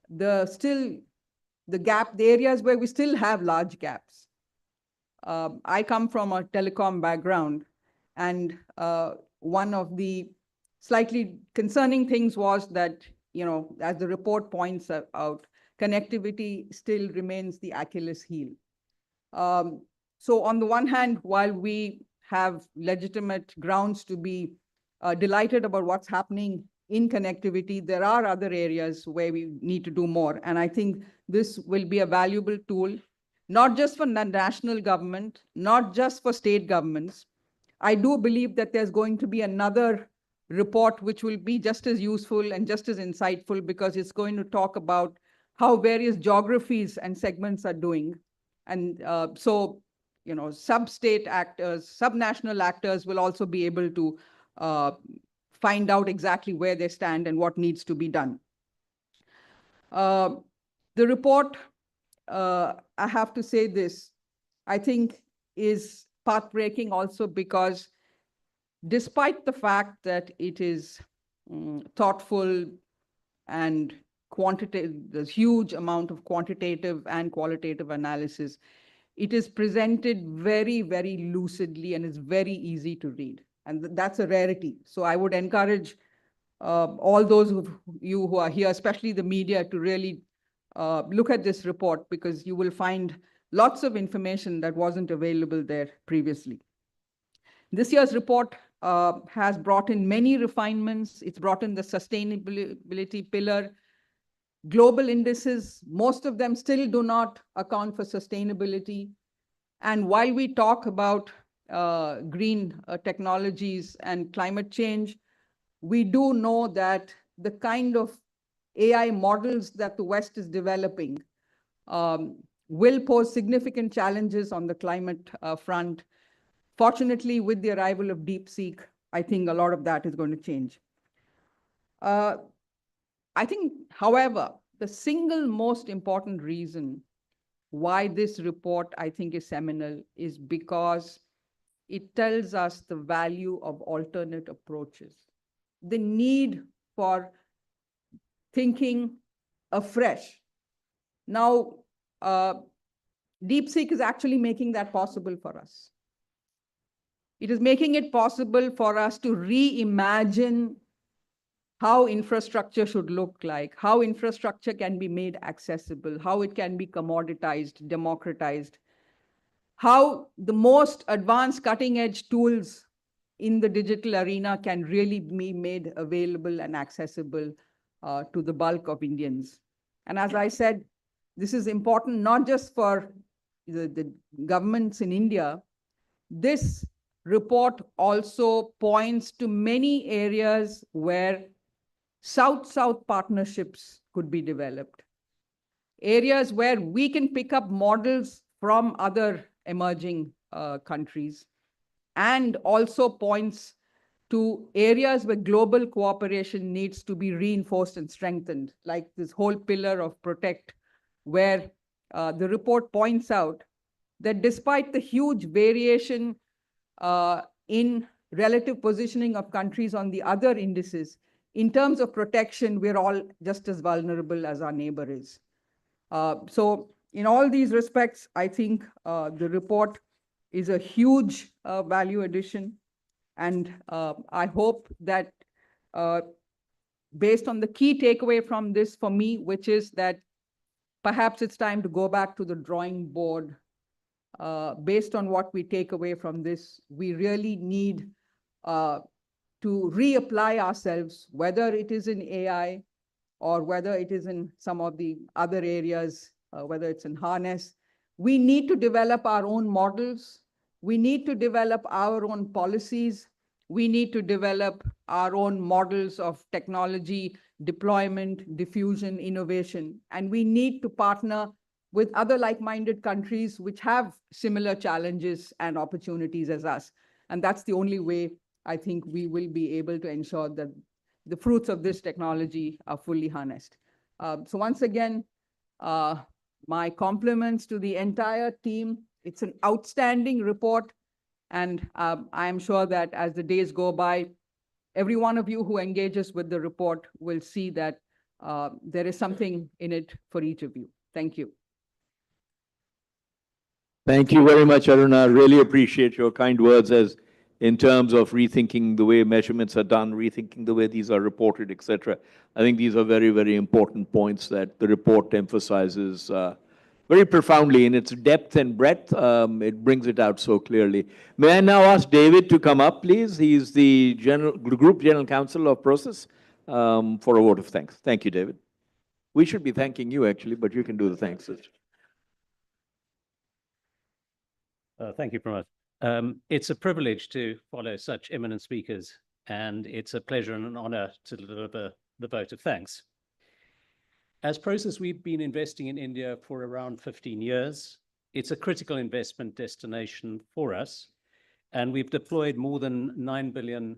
the areas where we still have large gaps. I come from a telecom background, and one of the slightly concerning things was that, as the report points out, connectivity still remains the Achilles heel. So on the one hand, while we have legitimate grounds to be delighted about what's happening in connectivity. There are other areas where we need to do more. And I think this will be a valuable tool, not just for the national government, not just for state governments. I do believe that there's going to be another report which will be just as useful and just as insightful, because it's going to talk about how various geographies and segments are doing. And so, you know, sub-state actors, sub-national actors will also be able to find out exactly where they stand and what needs to be done. The report, I have to say this, I think is path-breaking also because despite the fact that it is thoughtful and quantitative, there's huge amount of quantitative and qualitative analysis, it is presented very, very lucidly and is very easy to read. And that's a rarity. So I would encourage all those of you who are here, especially the media, to really look at this report, because you will find lots of information that wasn't available there previously. This year's report has brought in many refinements. It's brought in the sustainability pillar. Global indices, most of them still do not account for sustainability. And while we talk about green technologies and climate change, we do know that the kind of AI models that the West is developing will pose significant challenges on the climate front. Fortunately, with the arrival of DeepSeek, I think a lot of that is going to change. I think, however, the single most important reason why this report, I think, is seminal is because it tells us the value of alternate approaches, the need for thinking afresh. Now, DeepSeek is actually making that possible for us. It is making it possible for us to reimagine how infrastructure should look like, how infrastructure can be made accessible, how it can be commoditized, democratized, how the most advanced cutting-edge tools in the digital arena can really be made available and accessible to the bulk of Indians. And as I said, this is important not just for the governments in India. This report also points to many areas where South-South partnerships could be developed, areas where we can pick up models from other emerging countries, and also points to areas where global cooperation needs to be reinforced and strengthened, like this whole pillar of Protect, where the report points out that despite the huge variation in relative positioning of countries on the other indices, in terms of protection, we're all just as vulnerable as our neighbor is. So in all these respects, I think the report is a huge value addition. And I hope that based on the key takeaway from this for me, which is that perhaps it's time to go back to the drawing board. Based on what we take away from this, we really need to reapply ourselves, whether it is in AI or whether it is in some of the other areas, whether it's in harness. We need to develop our own models. We need to develop our own policies. We need to develop our own models of technology, deployment, diffusion, innovation. And we need to partner with other like-minded countries which have similar challenges and opportunities as us. And that's the only way I think we will be able to ensure that the fruits of this technology are fully harnessed. So once again, my compliments to the entire team. It's an outstanding report. And I am sure that as the days go by, every one of you who engages with the report will see that there is something in it for each of you. Thank you. Thank you very much, Aruna. Really appreciate your kind words as in terms of rethinking the way measurements are done, rethinking the way these are reported, etc. I think these are very, very important points that the report emphasizes very profoundly in its depth and breadth. It brings it out so clearly. May I now ask David to come up, please? He's the Group General Counsel of Prosus, for a vote of thanks. Thank you, David. We should be thanking you, actually, but you can do the thanks. Thank you, Pramod. It's a privilege to follow such eminent speakers, and it's a pleasure and an honor to deliver the vote of thanks. As Prosus, we've been investing in India for around 15 years. It's a critical investment destination for us, and we've deployed more than $9 billion,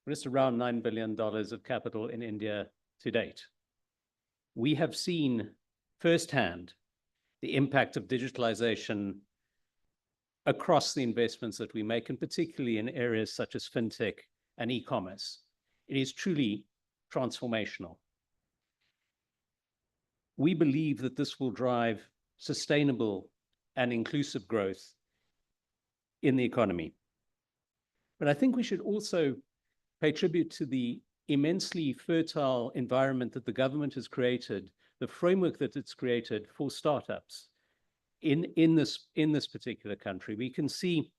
just around $9 billion of capital in India to date. We have seen firsthand the impact of digitalization across the investments that we make, and particularly in areas such as fintech and e-commerce. It is truly transformational. We believe that this will drive sustainable and inclusive growth in the economy. But I think we should also pay tribute to the immensely fertile environment that the government has created, the framework that it's created for startups in this particular country. We can see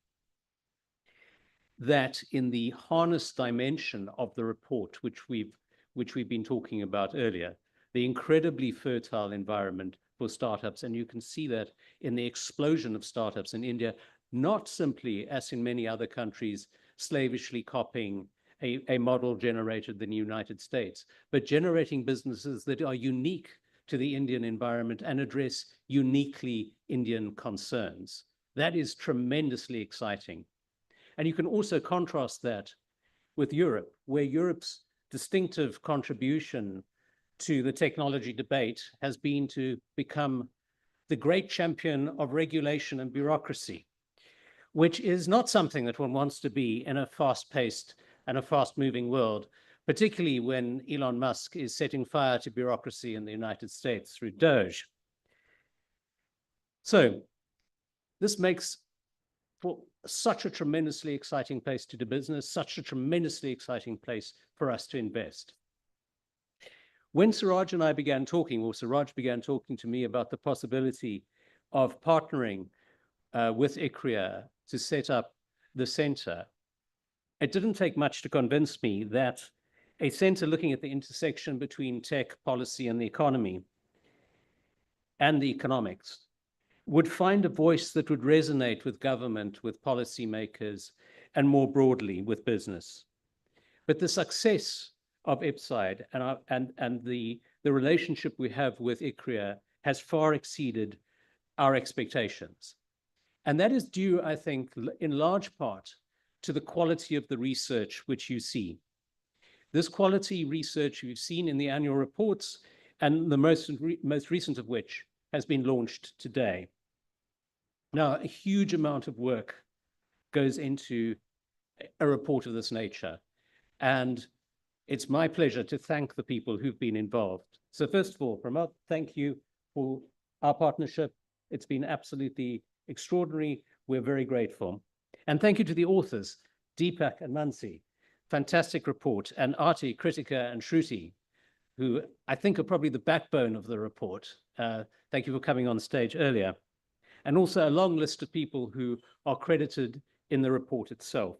that in the harness dimension of the report, which we've been talking about earlier, the incredibly fertile environment for startups. And you can see that in the explosion of startups in India, not simply, as in many other countries, slavishly copying a model generated in the United States, but generating businesses that are unique to the Indian environment and address uniquely Indian concerns. That is tremendously exciting. And you can also contrast that with Europe, where Europe's distinctive contribution to the technology debate has been to become the great champion of regulation and bureaucracy, which is not something that one wants to be in a fast-paced and a fast-moving world, particularly when Elon Musk is setting fire to bureaucracy in the United States through DOGE. So this makes for such a tremendously exciting place to do business, such a tremendously exciting place for us to invest. When Siraj and I began talking, or Siraj began talking to me about the possibility of partnering with ICRIER to set up the center, it didn't take much to convince me that a center looking at the intersection between tech, policy, and the economy, and the economics, would find a voice that would resonate with government, with policymakers, and more broadly with business. But the success of IPSIDE and the relationship we have with ICRIER has far exceeded our expectations. And that is due, I think, in large part to the quality of the research which you see. This quality research you've seen in the annual reports, and the most recent of which has been launched today. Now, a huge amount of work goes into a report of this nature, and it's my pleasure to thank the people who've been involved. So first of all, Pramod, thank you for our partnership. It's been absolutely extraordinary. We're very grateful. And thank you to the authors, Deepak and Mansi. Fantastic report. And Arti, Kritika, and Shruti, who I think are probably the backbone of the report. Thank you for coming on stage earlier. And also a long list of people who are credited in the report itself.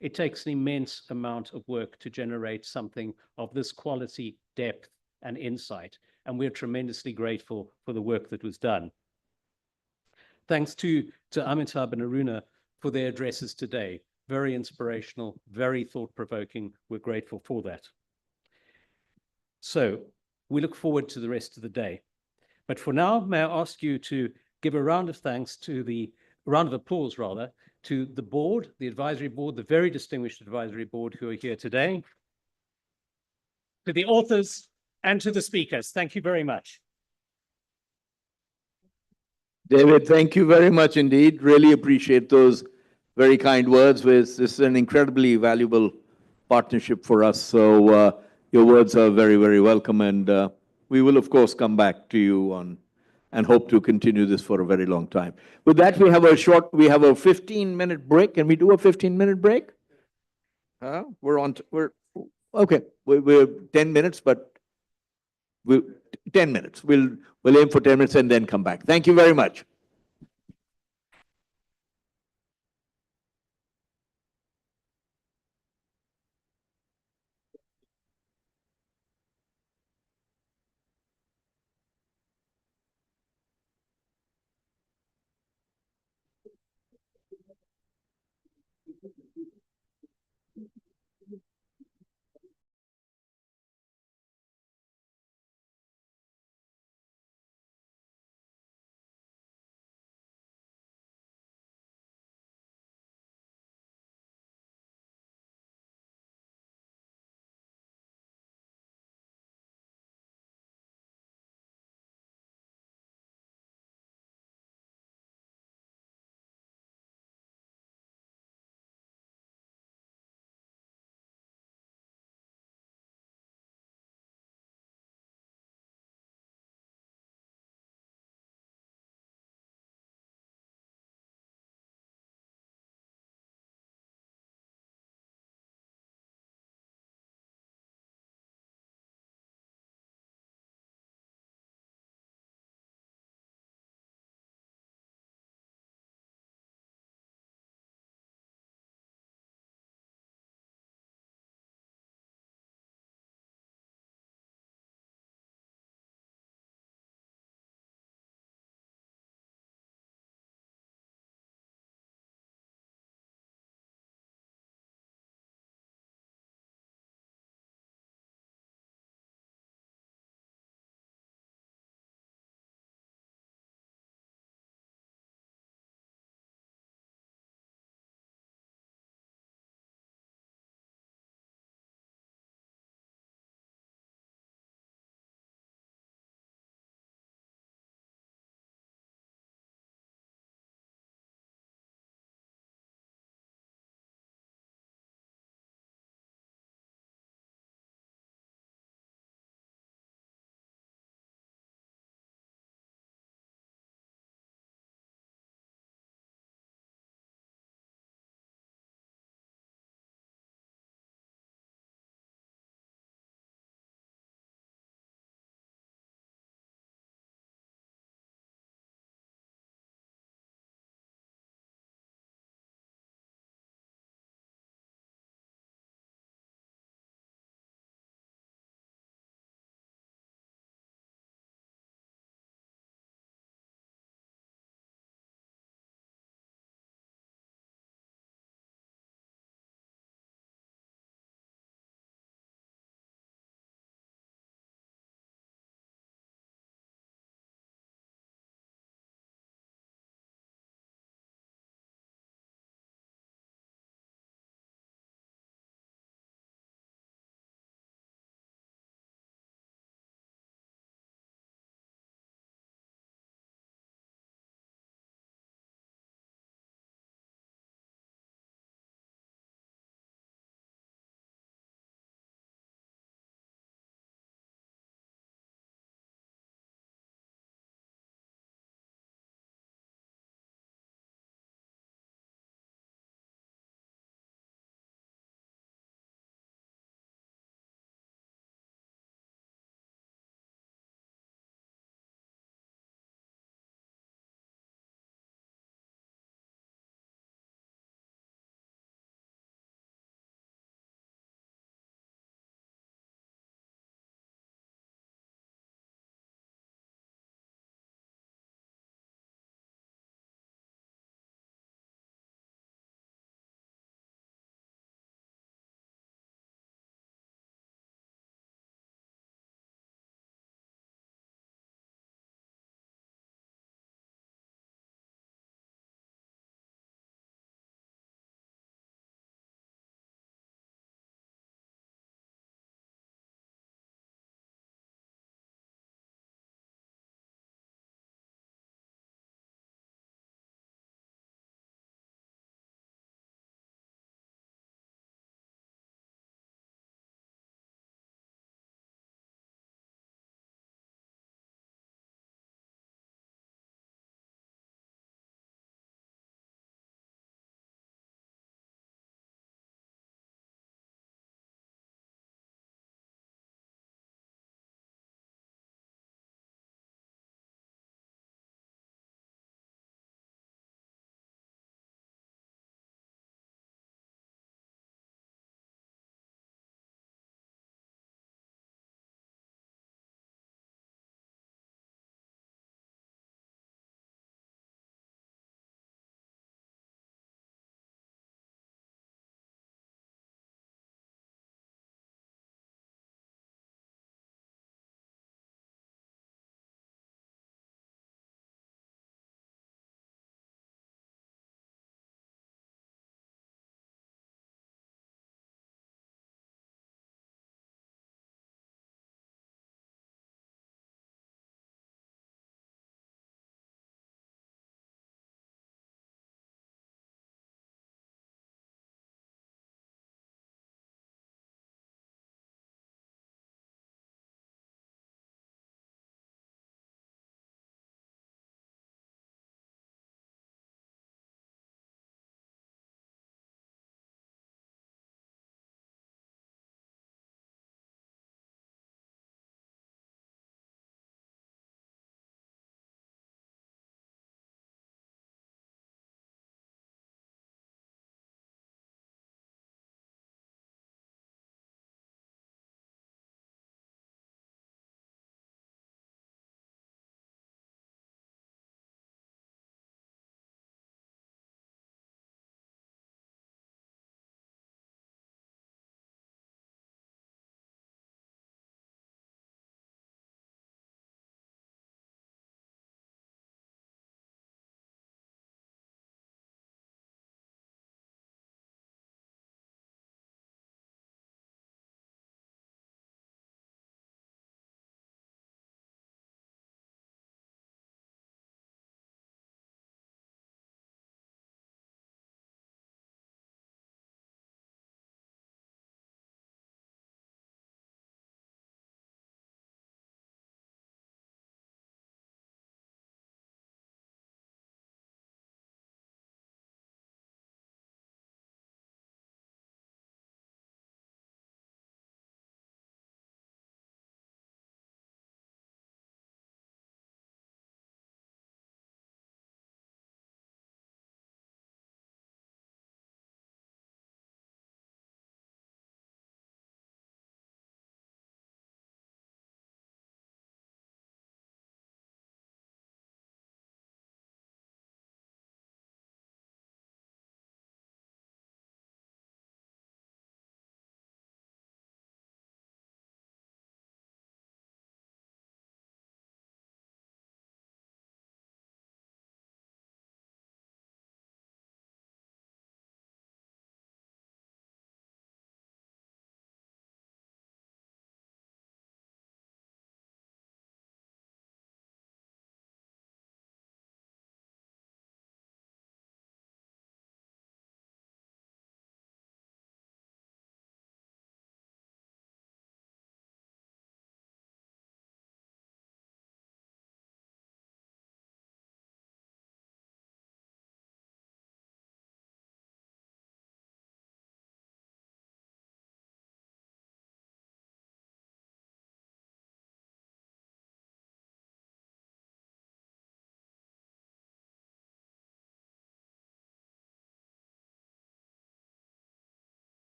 It takes an immense amount of work to generate something of this quality, depth, and insight. And we're tremendously grateful for the work that was done. Thanks to Amitabh and Aruna for their addresses today. Very inspirational, very thought-provoking. We're grateful for that. So we look forward to the rest of the day. But for now, may I ask you to give a round of applause rather, to the board, the advisory board, the very distinguished advisory board who are here today, to the authors, and to the speakers. Thank you very much. David, thank you very much indeed. Really appreciate those very kind words. This is an incredibly valuable partnership for us. So your words are very, very welcome. And we will, of course, come back to you on and hope to continue this for a very long time. With that, we have a 15-minute break. Can we do a 15-minute break? We're okay. We're 10 minutes, but we'll, 10 minutes. We'll aim for 10 minutes and then come back. Thank you very much.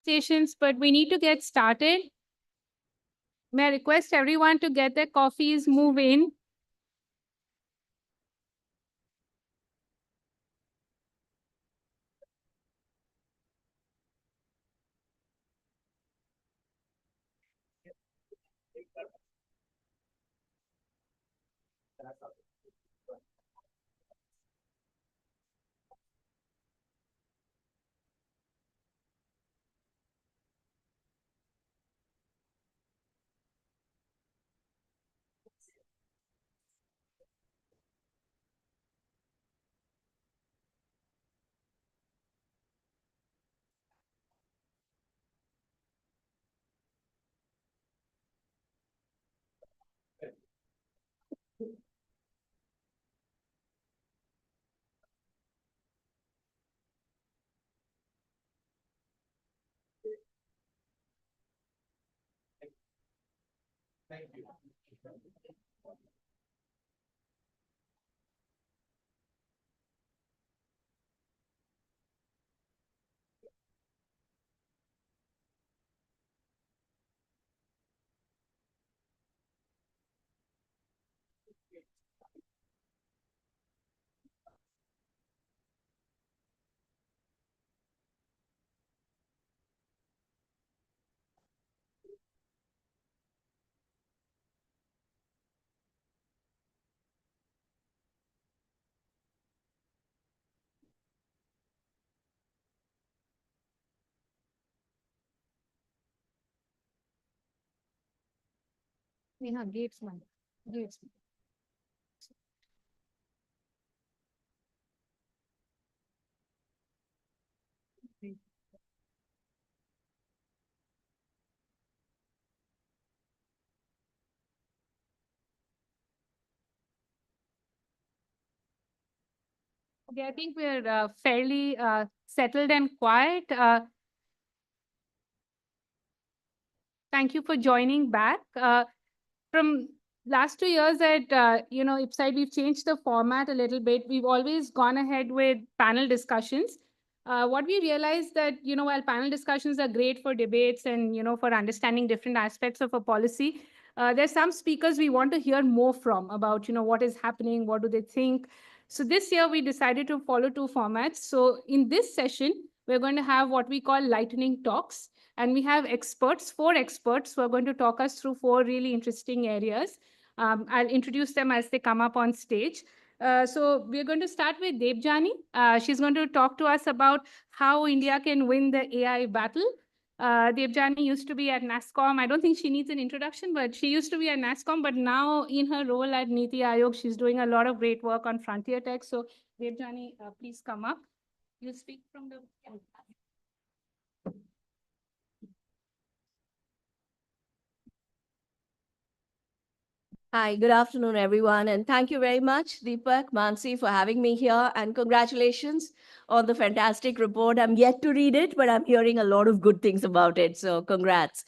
Stations, but we need to get started. May I request everyone to get their coffees, move in. Neha, gates man. Gates. Okay, I think we're fairly settled and quiet. Thank you for joining back. From last 2 years at IPSIDE, we've changed the format a little bit. We've always gone ahead with panel discussions. What we realized that while panel discussions are great for debates and for understanding different aspects of a policy, there's some speakers we want to hear more from about what is happening, what do they think. So this year we decided to follow two formats. So in this session, we're going to have what we call lightning talks. And we have experts, 4 experts, who are going to talk us through 4 really interesting areas. I'll introduce them as they come up on stage. So we're going to start with Debjani. She's going to talk to us about how India can win the AI battle. Debjani used to be at NASSCOM. I don't think she needs an introduction, but she used to be at NASSCOM, but now in her role at Niti Aayog, she's doing a lot of great work on frontier tech. So Debjani, please come up. You speak from the... Hi, good afternoon, everyone. And thank you very much, Deepak, Mansi, for having me here. And congratulations on the fantastic report. I'm yet to read it, but I'm hearing a lot of good things about it. So congrats.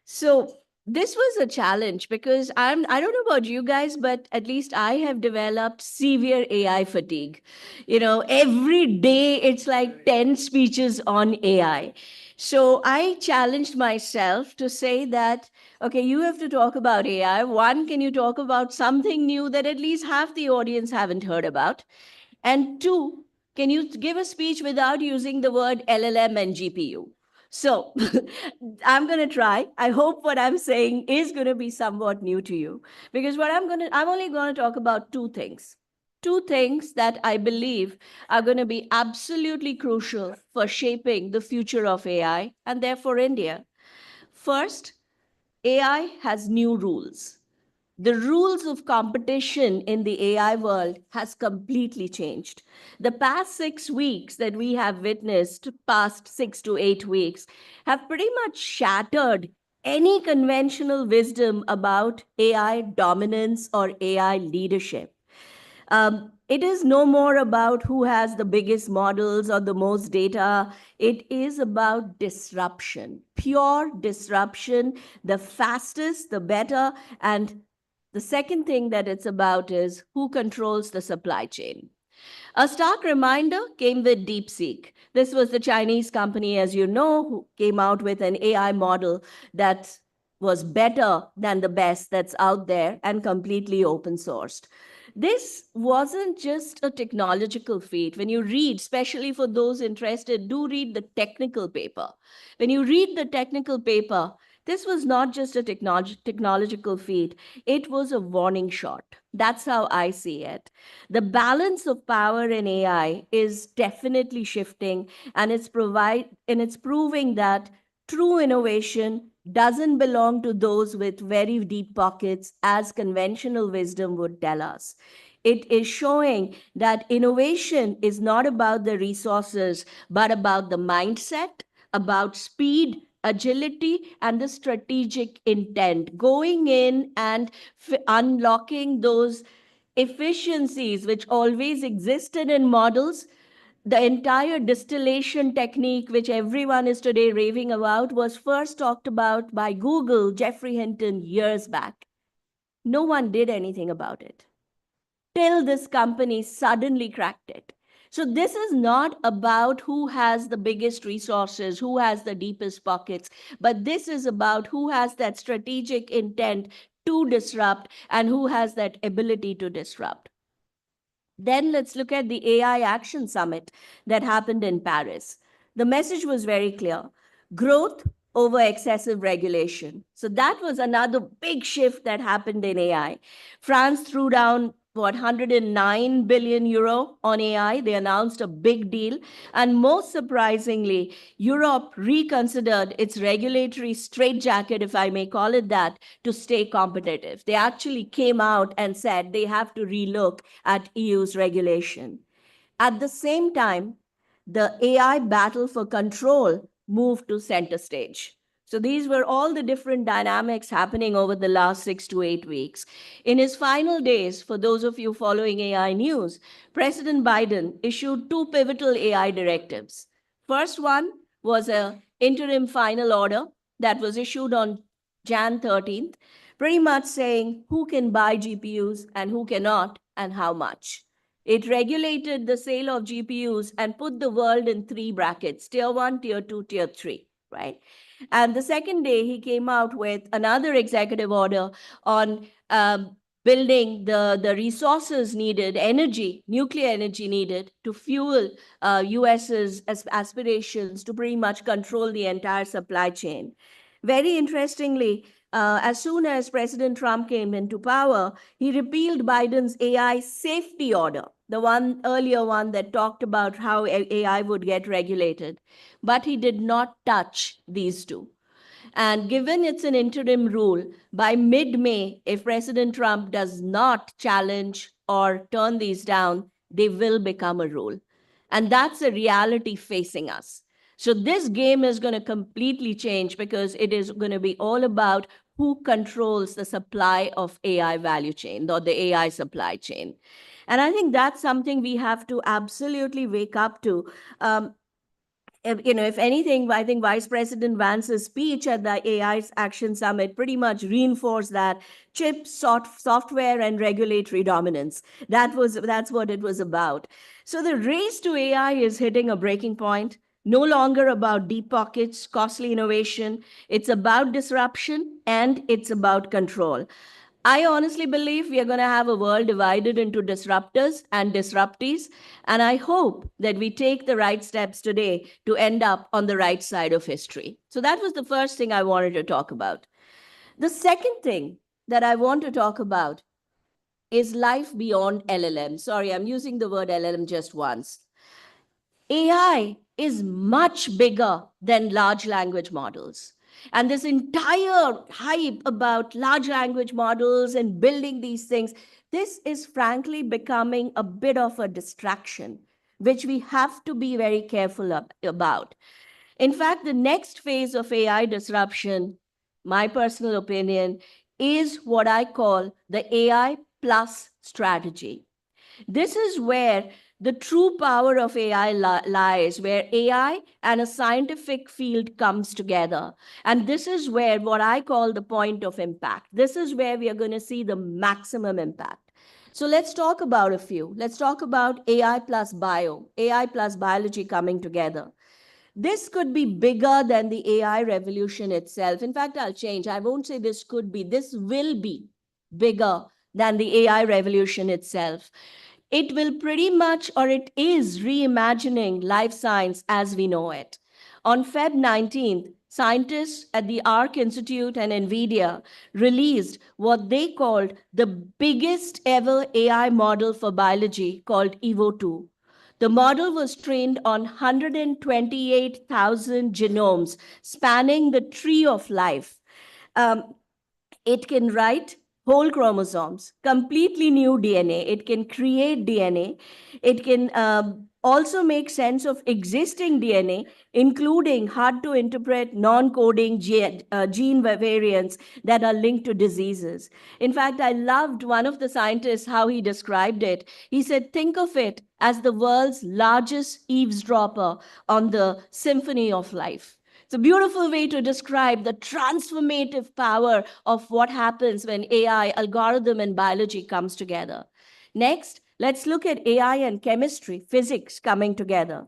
So this was a challenge because I don't know about you guys, but at least I have developed severe AI fatigue. Every day it's like 10 speeches on AI. So I challenged myself to say that, okay, you have to talk about AI. One, can you talk about something new that at least half the audience haven't heard about? And 2, can you give a speech without using the word LLM and GPU? So I'm going to try. I hope what I'm saying is going to be somewhat new to you, because I'm only going to talk about 2 things. 2 things that I believe are going to be absolutely crucial for shaping the future of AI and therefore India. First, AI has new rules. The rules of competition in the AI world has completely changed. The past 6 weeks that we have witnessed, past 6 to 8 weeks, have pretty much shattered any conventional wisdom about AI dominance or AI leadership. It is no more about who has the biggest models or the most data. It is about disruption, pure disruption, the fastest, the better. And the second thing that it's about is who controls the supply chain. A stark reminder came with DeepSeek. This was the Chinese company, as you know, who came out with an AI model that was better than the best that's out there and completely open sourced. This wasn't just a technological feat. When you read, especially for those interested, do read the technical paper. When you read the technical paper, this was not just a technological feat, it was a warning shot. That's how I see it. The balance of power in AI is definitely shifting, and it's proving that true innovation doesn't belong to those with very deep pockets, as conventional wisdom would tell us. It is showing that innovation is not about the resources, but about the mindset, about speed, agility, and the strategic intent, going in and unlocking those efficiencies which always existed in models. The entire distillation technique, which everyone is today raving about, was first talked about by Google, Geoffrey Hinton, years back. No one did anything about it till this company suddenly cracked it. So this is not about who has the biggest resources, who has the deepest pockets, but this is about who has that strategic intent to disrupt and who has that ability to disrupt. Then let's look at the AI Action Summit that happened in Paris. The message was very clear: growth over excessive regulation. So that was another big shift that happened in AI. France threw down 109 billion euro on AI. They announced a big deal. And most surprisingly, Europe reconsidered its regulatory straitjacket, if I may call it that, to stay competitive. They actually came out and said they have to relook at EU's regulation. At the same time, the AI battle for control moved to center stage. So these were all the different dynamics happening over the last 6 to 8 weeks. In his final days, for those of you following AI news, President Biden issued 2 pivotal AI directives. First one was an interim final order that was issued on Jan 13th, pretty much saying who can buy GPUs and who cannot and how much. It regulated the sale of GPUs and put the world in 3 brackets: tier 1, tier 2, tier 3, right? And the second day, he came out with another executive order on building the resources needed, energy, nuclear energy needed to fuel US's aspirations to pretty much control the entire supply chain. Very interestingly, as soon as President Trump came into power, he repealed Biden's AI safety order, the earlier one that talked about how AI would get regulated. But he did not touch these two. And given it's an interim rule, by mid-May, if President Trump does not challenge or turn these down, they will become a rule. And that's a reality facing us. So this game is going to completely change, because it is going to be all about who controls the supply of AI value chain, or the AI supply chain. And I think that's something we have to absolutely wake up to. If anything, I think Vice President Vance's speech at the AI Action Summit pretty much reinforced that chip, software, and regulatory dominance. That's what it was about. So the race to AI is hitting a breaking point. No longer about deep pockets, costly innovation. It's about disruption, and it's about control. I honestly believe we are going to have a world divided into disruptors and disruptees. And I hope that we take the right steps today to end up on the right side of history. So that was the first thing I wanted to talk about. The second thing that I want to talk about is life beyond LLM. Sorry, I'm using the word LLM just once. AI is much bigger than large language models. And this entire hype about large language models and building these things, this is frankly becoming a bit of a distraction, which we have to be very careful about. In fact, the next phase of AI disruption, my personal opinion, is what I call the AI plus strategy. This is where the true power of AI lies, where AI and a scientific field comes together. And this is where what I call the point of impact. This is where we are going to see the maximum impact. So let's talk about a few. Let's talk about AI plus bio, AI plus biology coming together. This could be bigger than the AI revolution itself. In fact, I'll change. I won't say this could be. This will be bigger than the AI revolution itself. It will pretty much, or it is reimagining life science as we know it. On Feb 19th, scientists at the Arc Institute and NVIDIA released what they called the biggest ever AI model for biology called EVO2. The model was trained on 128,000 genomes spanning the tree of life. It can write whole chromosomes, completely new DNA. It can create DNA. It can also make sense of existing DNA, including hard to interpret non-coding gene variants that are linked to diseases. In fact, I loved one of the scientists, how he described it. He said, think of it as the world's largest eavesdropper on the symphony of life. It's a beautiful way to describe the transformative power of what happens when AI, algorithm, and biology comes together. Next, let's look at AI and chemistry, physics coming together.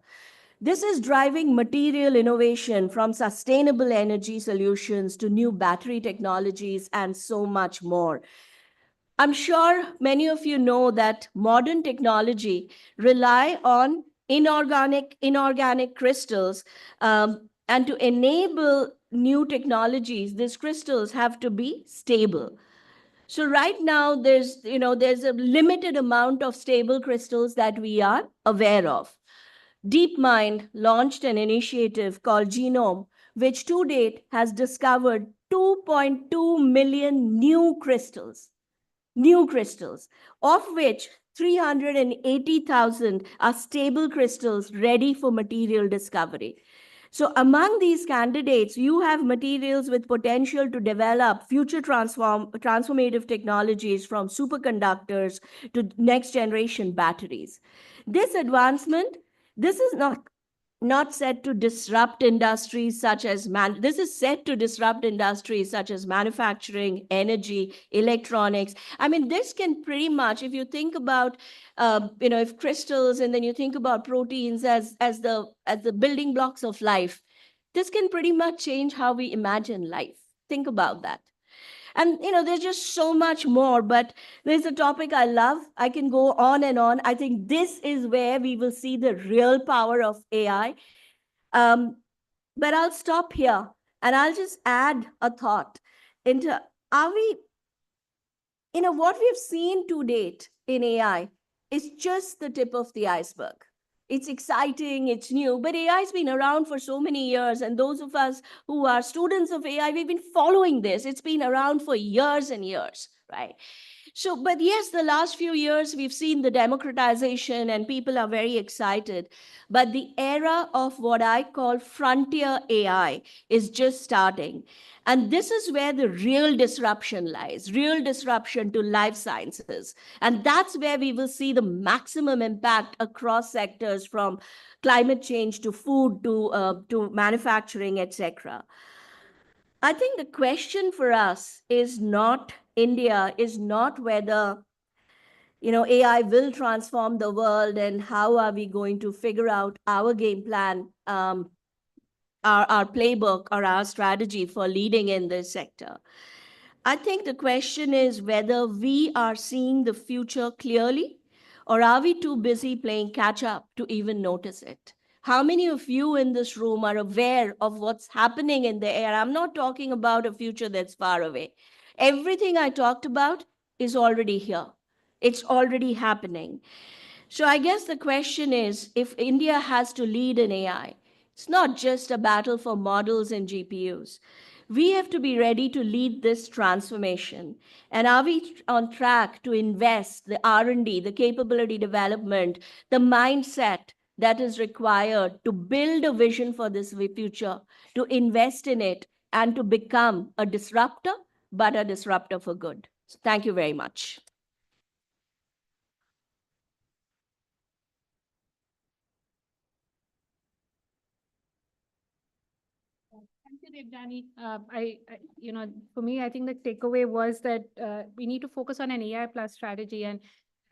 This is driving material innovation from sustainable energy solutions to new battery technologies and so much more. I'm sure many of you know that modern technology rely on inorganic crystals, and to enable new technologies, these crystals have to be stable. So right now, there's a limited amount of stable crystals that we are aware of. DeepMind launched an initiative called Genome, which to date has discovered 2.2 million new crystals, of which 380,000 are stable crystals ready for material discovery. So among these candidates, you have materials with potential to develop future transformative technologies from superconductors to next generation batteries. This advancement, this is not set to disrupt industries such as this is set to disrupt industries such as manufacturing, energy, electronics. I mean, this can pretty much, if you think about if crystals, and then you think about proteins as the building blocks of life, this can pretty much change how we imagine life. Think about that. And there's just so much more, but there's a topic I love. I can go on and on. I think this is where we will see the real power of AI. But I'll stop here and I'll just add a thought into, are we, what we've seen to date in AI is just the tip of the iceberg. It's exciting, it's new, but AI has been around for so many years. And those of us who are students of AI, we've been following this. It's been around for years and years, right? So, but yes, the last few years, we've seen the democratization and people are very excited. But the era of what I call frontier AI is just starting. And this is where the real disruption lies, real disruption to life sciences. And that's where we will see the maximum impact across sectors, from climate change to food to manufacturing, etc. I think the question for us is not, India, is not whether AI will transform the world and how are we going to figure out our game plan, our playbook or our strategy for leading in this sector. I think the question is whether we are seeing the future clearly, or are we too busy playing catch up to even notice it? How many of you in this room are aware of what's happening in the air? I'm not talking about a future that's far away. Everything I talked about is already here. It's already happening. So I guess the question is, if India has to lead in AI, it's not just a battle for models and GPUs. We have to be ready to lead this transformation. And are we on track to invest the R&D, the capability development, the mindset that is required to build a vision for this future, to invest in it, and to become a disruptor, but a disruptor for good? So thank you very much. Thank you, Devdani. For me, I think the takeaway was that we need to focus on an AI plus strategy. And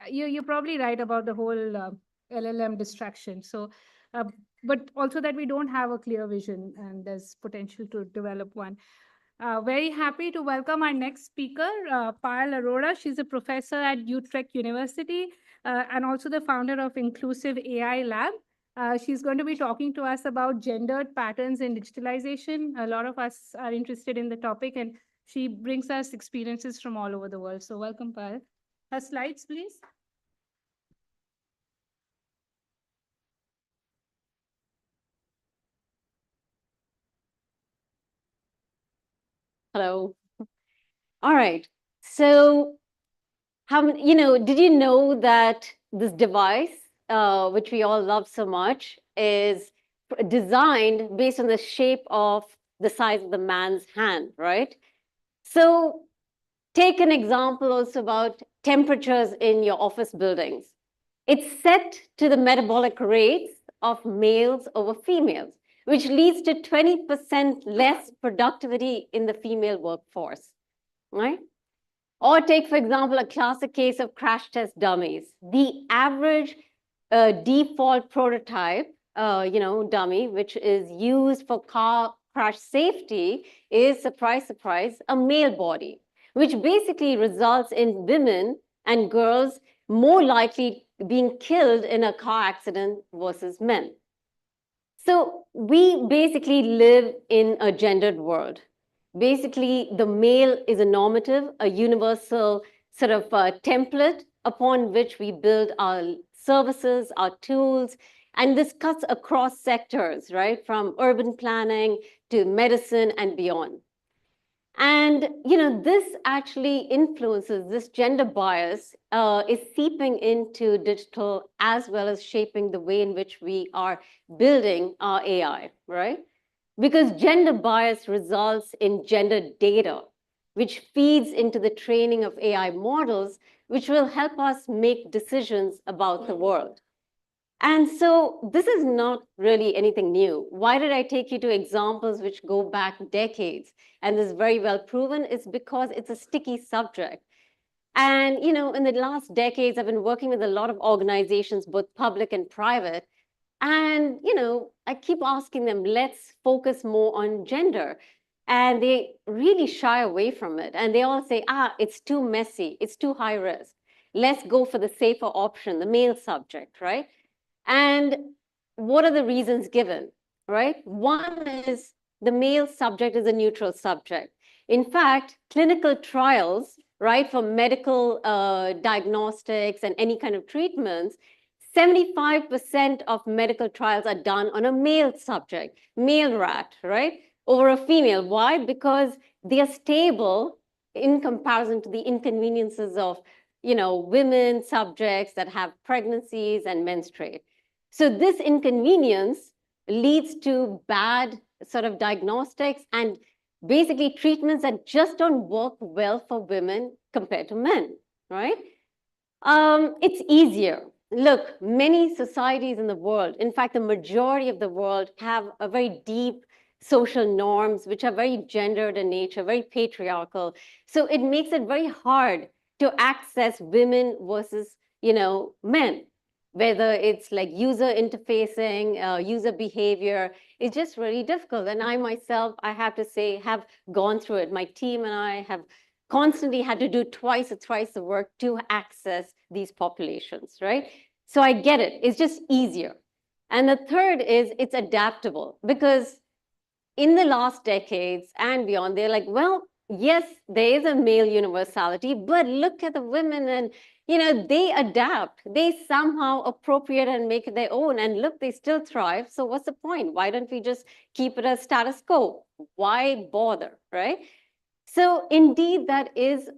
you're probably right about the whole LLM distraction. So, but also that we don't have a clear vision and there's potential to develop one. Very happy to welcome our next speaker, Payal Arora. She's a professor at Utrecht University and also the founder of Inclusive AI Lab. She's going to be talking to us about gendered patterns in digitalization. A lot of us are interested in the topic, and she brings us experiences from all over the world. So welcome, Payal. Her slides, please. Hello. All right. So, did you know that this device, which we all love so much, is designed based on the shape of the size of the man's hand, right? So, take an example also about temperatures in your office buildings. It's set to the metabolic rates of males over females, which leads to 20% less productivity in the female workforce, right? Or take, for example, a classic case of crash test dummies. The average default prototype, dummy, which is used for car crash safety is, surprise, surprise, a male body, which basically results in women and girls more likely being killed in a car accident versus men. So we basically live in a gendered world. Basically, the male is a normative, a universal sort of template upon which we build our services, our tools, and this cuts across sectors, right? From urban planning to medicine and beyond. And this actually influences, this gender bias is seeping into digital as well as shaping the way in which we are building our AI, right? Because gender bias results in gender data, which feeds into the training of AI models, which will help us make decisions about the world. And so this is not really anything new. Why did I take you to examples which go back decades? And this is very well proven. It's because it's a sticky subject. And in the last decades, I've been working with a lot of organizations, both public and private. And I keep asking them, let's focus more on gender. And they really shy away from it. And they all say, it's too messy. It's too high risk. Let's go for the safer option, the male subject, right? And what are the reasons given, right? One is the male subject is a neutral subject. In fact, clinical trials, right, for medical diagnostics and any kind of treatments, 75% of medical trials are done on a male subject, male rat, right, over a female. Why? Because they are stable in comparison to the inconveniences of, women subjects that have pregnancies and menstruate. So this inconvenience leads to bad sort of diagnostics and basically treatments that just don't work well for women compared to men, right? It's easier. Look, many societies in the world, in fact, the majority of the world have a very deep social norms, which are very gendered in nature, very patriarchal. So it makes it very hard to access women versus, men. Whether it's like user interfacing, user behavior, it's just really difficult. And I myself, I have to say, have gone through it. My team and I have constantly had to do twice or thrice the work to access these populations, right? So I get it. It's just easier. And the third is it's adaptable, because in the last decades and beyond, they're like, well, yes, there is a male universality, but look at the women and they adapt, they somehow appropriate and make it their own. And look, they still thrive. So what's the point? Why don't we just keep it as status quo? Why bother, right? So indeed, that is,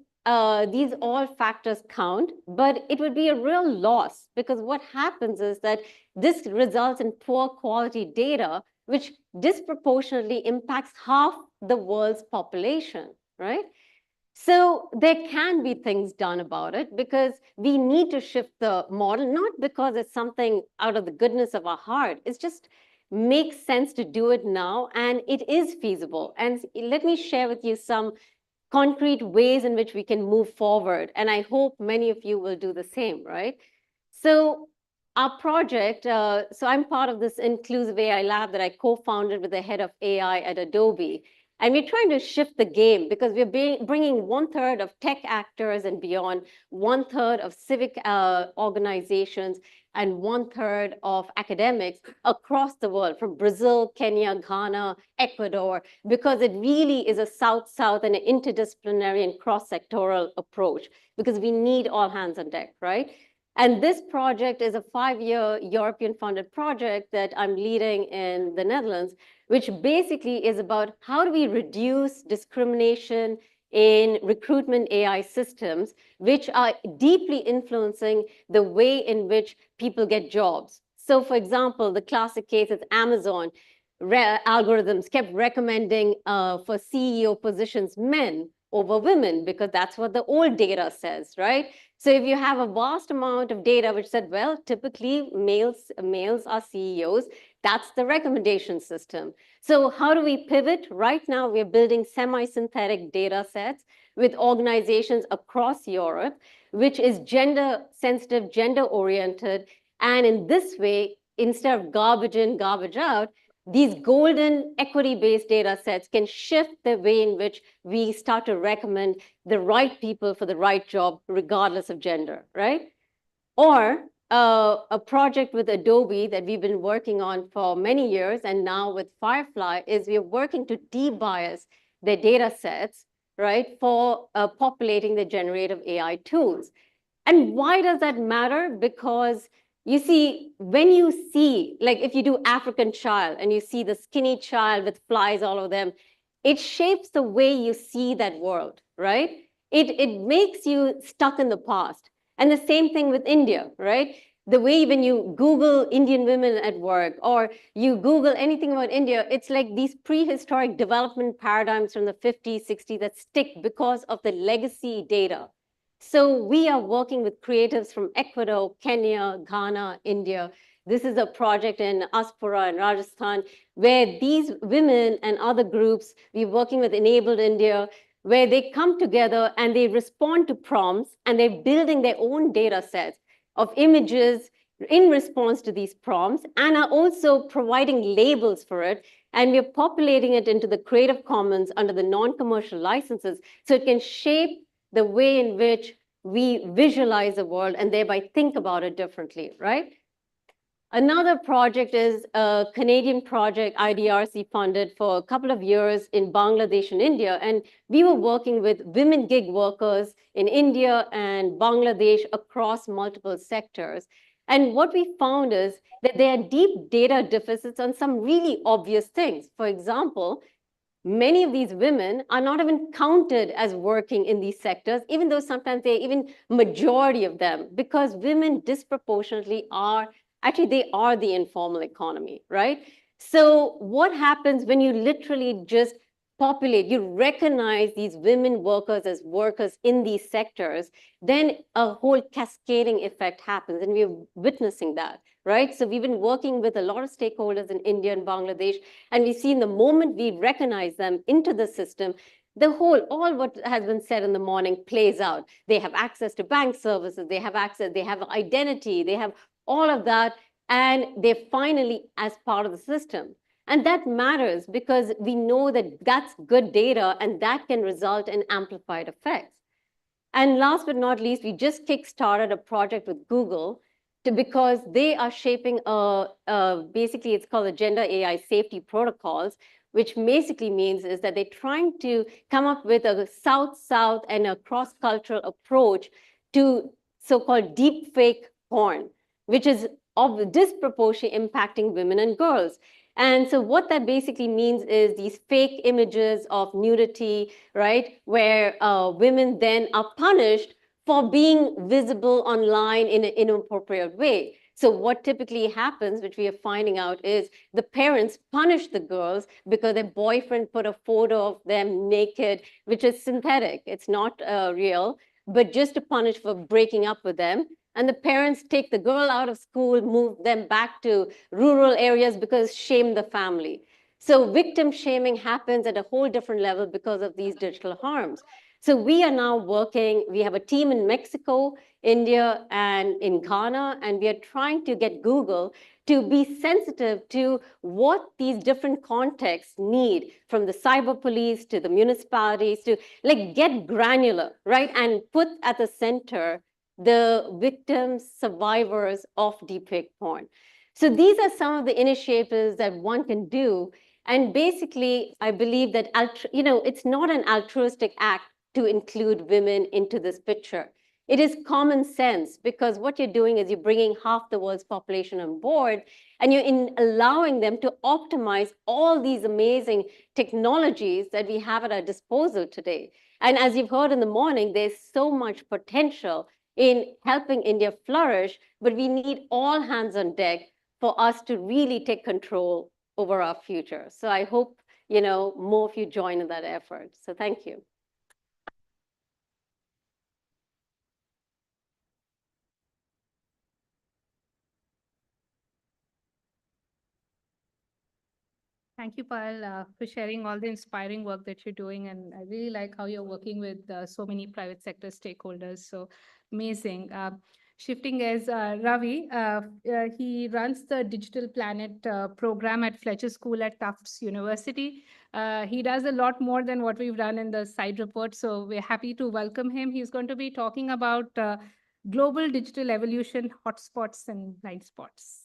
these all factors count, but it would be a real loss, because what happens is that this results in poor quality data, which disproportionately impacts half the world's population, right? So there can be things done about it, because we need to shift the model, not because it's something out of the goodness of our heart. It's just makes sense to do it now, and it is feasible. And let me share with you some concrete ways in which we can move forward. And I hope many of you will do the same, right? So our project, so I'm part of this Inclusive AI Lab that I co-founded with the head of AI at Adobe. And we're trying to shift the game because we're bringing 1/3 of tech actors and beyond, 1/3 of civic organizations, and 1/3 of academics across the world, from Brazil, Kenya, Ghana, Ecuador, because it really is a South-South and an interdisciplinary and cross-sectoral approach, because we need all hands on deck, right? And this project is a 5-year European-funded project that I'm leading in the Netherlands, which basically is about how do we reduce discrimination in recruitment AI systems, which are deeply influencing the way in which people get jobs. So for example, the classic case is Amazon algorithms kept recommending for CEO positions men over women, because that's what the old data says, right? So if you have a vast amount of data which said, well, typically males are CEOs, that's the recommendation system. So how do we pivot? Right now, we're building semi-synthetic data sets with organizations across Europe, which is gender sensitive, gender oriented. And in this way, instead of garbage in, garbage out, these golden equity-based data sets can shift the way in which we start to recommend the right people for the right job, regardless of gender, right? Or a project with Adobe that we've been working on for many years, and now with Firefly, is we're working to debias their data sets, right, for populating the generative AI tools. And why does that matter? Because you see, when you see, like if you do African child and you see the skinny child with flies all over them, it shapes the way you see that world, right? It makes you stuck in the past. And the same thing with India, right? The way when you Google Indian women at work, or you Google anything about India, it's like these prehistoric development paradigms from the 50s, 60s that stick because of the legacy data. So we are working with creatives from Ecuador, Kenya, Ghana, India. This is a project in Aspura in Rajasthan, where these women and other groups, we're working with Enabled India, where they come together and they respond to prompts, and they're building their own data sets of images in response to these prompts, and are also providing labels for it. And we're populating it into the Creative Commons under the non-commercial licenses, so it can shape the way in which we visualize the world and thereby think about it differently, right? Another project is a Canadian project, IDRC funded for a couple of years in Bangladesh and India. And we were working with women gig workers in India and Bangladesh across multiple sectors. And what we found is that there are deep data deficits on some really obvious things. For example, many of these women are not even counted as working in these sectors, even though sometimes they're even majority of them, because women disproportionately are, actually they are the informal economy, right? So what happens when you literally just populate, you recognize these women workers as workers in these sectors, then a whole cascading effect happens, and we're witnessing that. Right? So we've been working with a lot of stakeholders in India and Bangladesh, and we've seen the moment we recognize them into the system, the whole, all what has been said in the morning plays out. They have access to bank services, they have access, they have identity, they have all of that, and they're finally as part of the system. And that matters because we know that that's good data, and that can result in amplified effects. And last but not least, we just kickstarted a project with Google because they are shaping basically it's called the Gender AI Safety Protocols, which basically means is that they're trying to come up with a South-South and a cross-cultural approach to so-called deepfake porn, which is disproportionately impacting women and girls. And so what that basically means is these fake images of nudity, right, where women then are punished for being visible online in an inappropriate way. So what typically happens, which we are finding out, is the parents punish the girls because their boyfriend put a photo of them naked, which is synthetic. It's not real, but just to punish for breaking up with them. And the parents take the girl out of school, move them back to rural areas because shame the family. So victim shaming happens at a whole different level because of these digital harms. So we are now working, we have a team in Mexico, India, and in Ghana, and we are trying to get Google to be sensitive to what these different contexts need, from the cyber police to the municipalities, to like get granular, right? And put at the center the victims, survivors of deepfake porn. So these are some of the initiatives that one can do. And basically, I believe that, it's not an altruistic act to include women into this picture. It is common sense, because what you're doing is you're bringing half the world's population on board, and you're allowing them to optimize all these amazing technologies that we have at our disposal today. And as you've heard in the morning, there's so much potential in helping India flourish, but we need all hands on deck for us to really take control over our future. So I hope, more of you join in that effort. So thank you. Thank you, Payal, for sharing all the inspiring work that you're doing. And I really like how you're working with so many private sector stakeholders. So amazing. Shifting as Ravi, he runs the Digital Planet program at Fletcher School at Tufts University. He does a lot more than what we've done in the side report. So we're happy to welcome him. He's going to be talking about global digital evolution, hotspots and blind spots.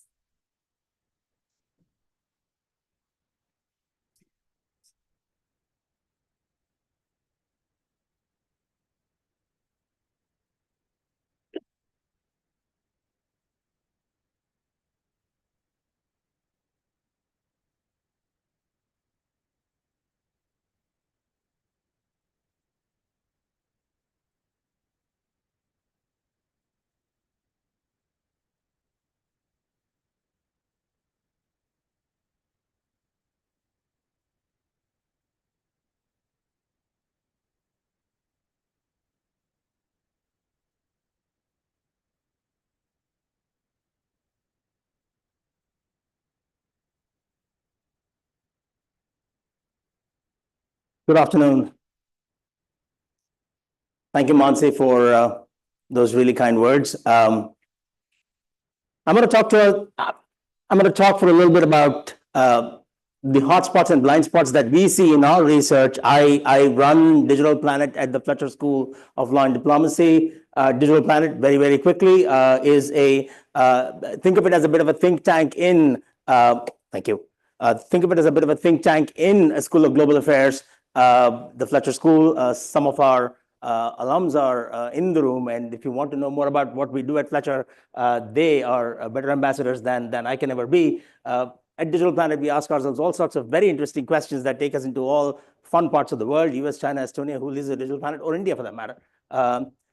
Good afternoon. Thank you, Mansi, for those really kind words. I'm going to talk for a little bit about the hotspots and blind spots that we see in our research. I run Digital Planet at the Fletcher School of Law and Diplomacy. Digital Planet, very, very quickly, is think of it as a bit of a think tank in, thank you. Think of it as a bit of a think tank in a School of Global Affairs. The Fletcher School, some of our alums are in the room, and if you want to know more about what we do at Fletcher, they are better ambassadors than I can ever be. At Digital Planet, we ask ourselves all sorts of very interesting questions that take us into all fun parts of the world: US, China, Estonia, who lives at Digital Planet, or India for that matter.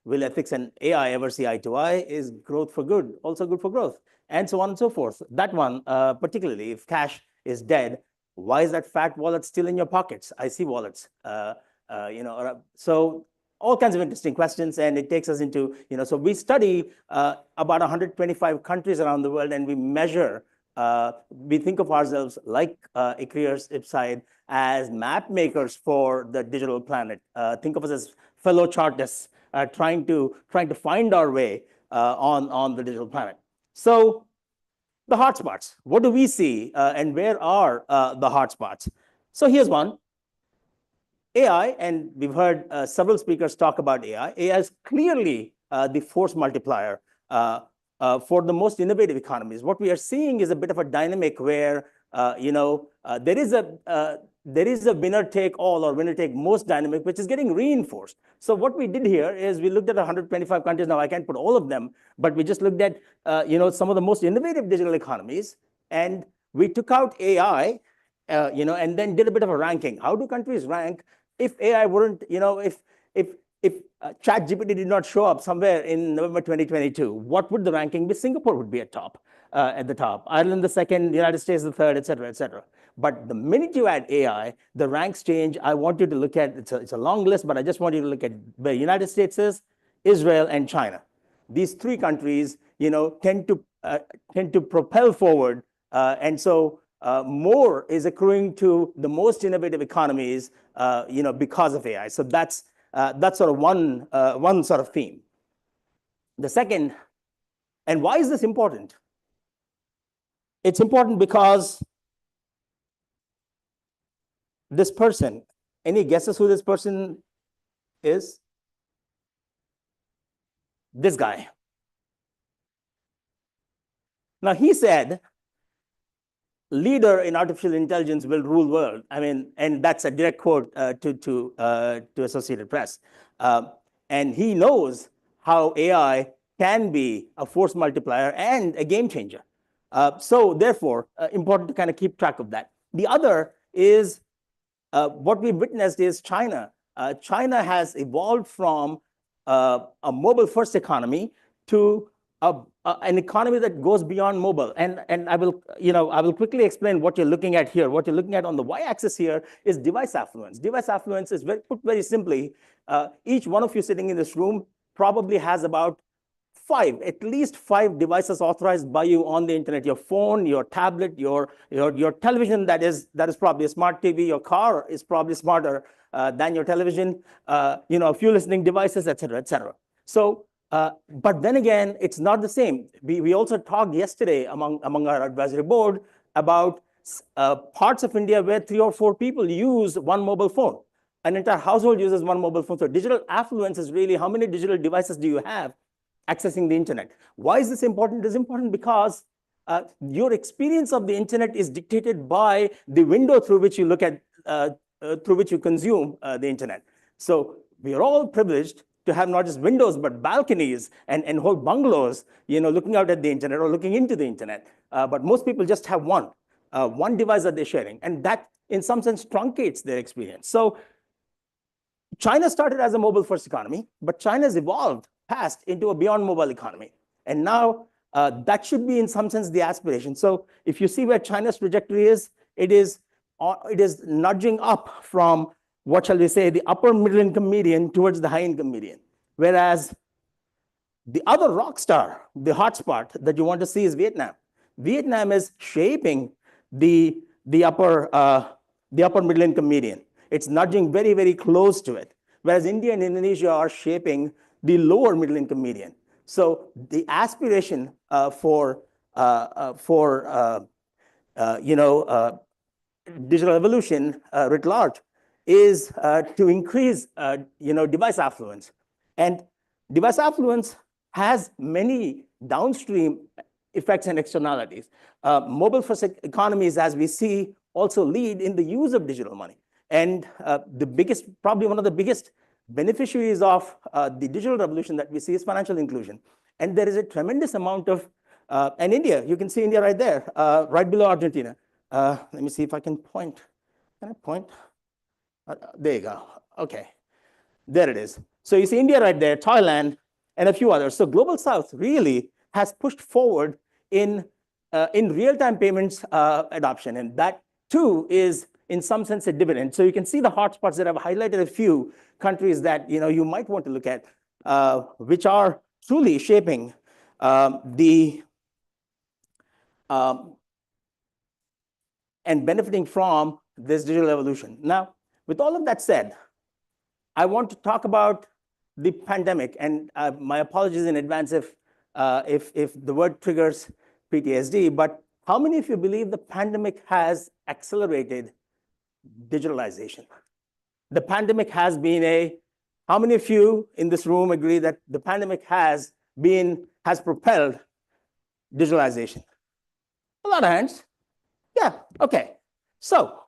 Will ethics and AI ever see eye to eye? Is growth for good also good for growth? And so on and so forth. That one, particularly, if cash is dead, why is that fat wallet still in your pockets? I see wallets. So all kinds of interesting questions, and it takes us into, so we study about 125 countries around the world, and we measure, we think of ourselves like ICRIER's IPSIDE as map makers for the Digital Planet. Think of us as fellow chartists trying to find our way on the Digital Planet. So the hotspots, what do we see and where are the hotspots? So here's one. AI, and we've heard several speakers talk about AI. AI is clearly the force multiplier for the most innovative economies. What we are seeing is a bit of a dynamic where there is a winner take all or winner take most dynamic, which is getting reinforced. So what we did here is we looked at 125 countries. Now I can't put all of them, but we just looked at some of the most innovative digital economies, and we took out AI, and then did a bit of a ranking. How do countries rank if AI weren't, if ChatGPT did not show up somewhere in November 2022? What would the ranking be? Singapore would be at the top. Ireland the second, United States the third, et cetera, et cetera. But the minute you add AI, the ranks change. I want you to look at, it's a long list, but I just want you to look at where United States is, Israel, and China. These three countries, tend to propel forward, and so more is accruing to the most innovative economies, because of AI. So that's That's sort of one sort of theme. The second, and why is this important? It's important because this person, any guesses who this person is? This guy. Now, he said, leader in artificial intelligence will rule world. I mean, and that's a direct quote to Associated Press. And he knows how AI can be a force multiplier and a game changer. So therefore, important to kind of keep track of that. The other is what we've witnessed is China. China has evolved from a mobile-first economy to an economy that goes beyond mobile. And I will quickly explain what you're looking at here. What you're looking at on the y-axis here is device affluence. Device affluence is put very simply, each one of you sitting in this room probably has about at least five devices authorized by you on the internet. Your phone, your tablet, your television that is probably a smart TV. Your car is probably smarter than your television. A few listening devices, et cetera, et cetera. So, but then again, it's not the same. We also talked yesterday among our advisory board about parts of India where 3 or 4 people use one mobile phone. An entire household uses one mobile phone. So digital affluence is really how many digital devices do you have accessing the internet. Why is this important? It is important because your experience of the internet is dictated by the window through which you look at, through which you consume the internet. So we are all privileged to have not just windows, but balconies and whole bungalows, looking out at the internet or looking into the internet. But most people just have one device that they're sharing. And that, in some sense, truncates their experience. So China started as a mobile-first economy, but China's evolved past into a beyond mobile economy. And now that should be in some sense the aspiration. So if you see where China's trajectory is, it is nudging up from, what shall we say, the upper middle income median towards the high income median. Whereas the other rock star, the hotspot that you want to see is Vietnam. Vietnam is shaping the upper middle income median. It's nudging very, very close to it. Whereas India and Indonesia are shaping the lower middle income median. So the aspiration for digital evolution writ large is to increase device affluence. And device affluence has many downstream effects and externalities. Mobile-first economies, as we see, also lead in the use of digital money. And probably one of the biggest beneficiaries of the digital revolution that we see is financial inclusion. And there is a tremendous amount of, and India, you can see India right there, right below Argentina. Let me see if I can point. Can I point? There you go. Okay, there it is. So you see India right there, Thailand, and a few others. So Global South really has pushed forward in real-time payments adoption. And that too is in some sense a dividend. So you can see the hotspots that I've highlighted a few countries that you might want to look at, which are truly shaping and benefiting from this digital evolution. Now, with all of that said, I want to talk about the pandemic, and my apologies in advance if the word triggers PTSD, but how many of you believe the pandemic has accelerated digitalization? The pandemic has been how many of you in this room agree that the pandemic has propelled digitalization? A lot of hands. Yeah, okay. So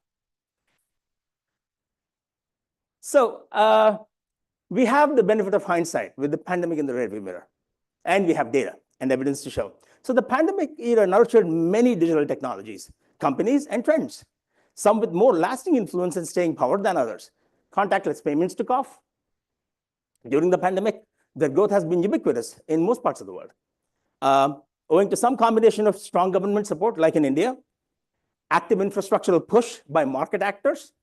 we have the benefit of hindsight with the pandemic in the rearview mirror, and we have data and evidence to show. So the pandemic era nurtured many digital technologies, companies, and trends, some with more lasting influence and staying power than others. Contactless payments took off. During the pandemic, their growth has been ubiquitous in most parts of the world. Owing to some combination of strong government support, like in India, active infrastructural push by market actors,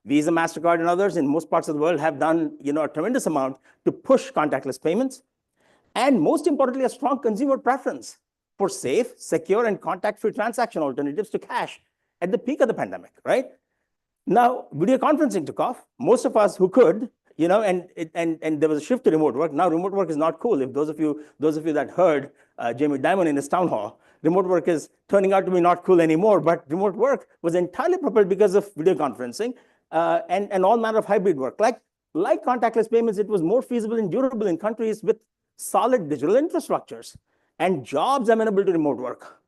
Visa, MasterCard, and others in most parts of the world have done a tremendous amount to push contactless payments. And most importantly, a strong consumer preference for safe, secure, and contact-free transaction alternatives to cash at the peak of the pandemic, right? Now, video conferencing took off. Most of us who could and there was a shift to remote work. Now remote work is not cool. If those of you that heard Jamie Dimon in his town hall, remote work is turning out to be not cool anymore, but remote work was entirely propelled because of video conferencing and all manner of hybrid work. Like contactless payments, it was more feasible and durable in countries with solid digital infrastructures and jobs amenable to remote work.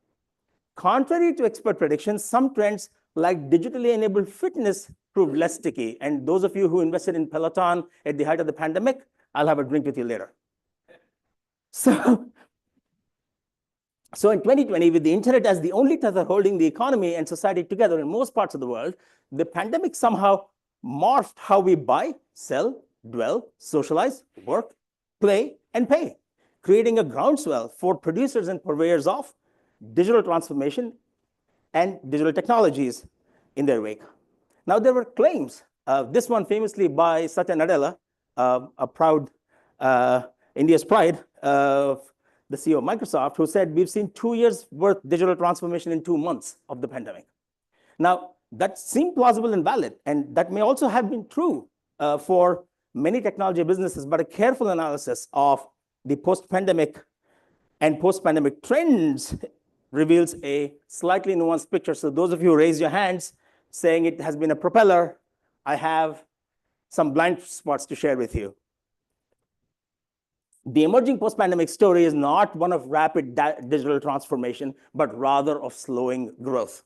Contrary to expert predictions, some trends like digitally enabled fitness proved less sticky. And those of you who invested in Peloton at the height of the pandemic, I'll have a drink with you later. So in 2020, with the internet as the only tether holding the economy and society together in most parts of the world, the pandemic somehow morphed how we buy, sell, dwell, socialize, work, play, and pay, creating a groundswell for producers and purveyors of digital transformation and digital technologies in their wake. Now, there were claims, this one famously by Satya Nadella, a proud India's pride, the CEO of Microsoft, who said, we've seen 2 years worth digital transformation in 2 months of the pandemic. Now, that seemed plausible and valid, and that may also have been true for many technology businesses, but a careful analysis of the post-pandemic and post-pandemic trends reveals a slightly nuanced picture. So those of you who raise your hands saying it has been a propeller, I have some blind spots to share with you. The emerging post-pandemic story is not one of rapid digital transformation, but rather of slowing growth.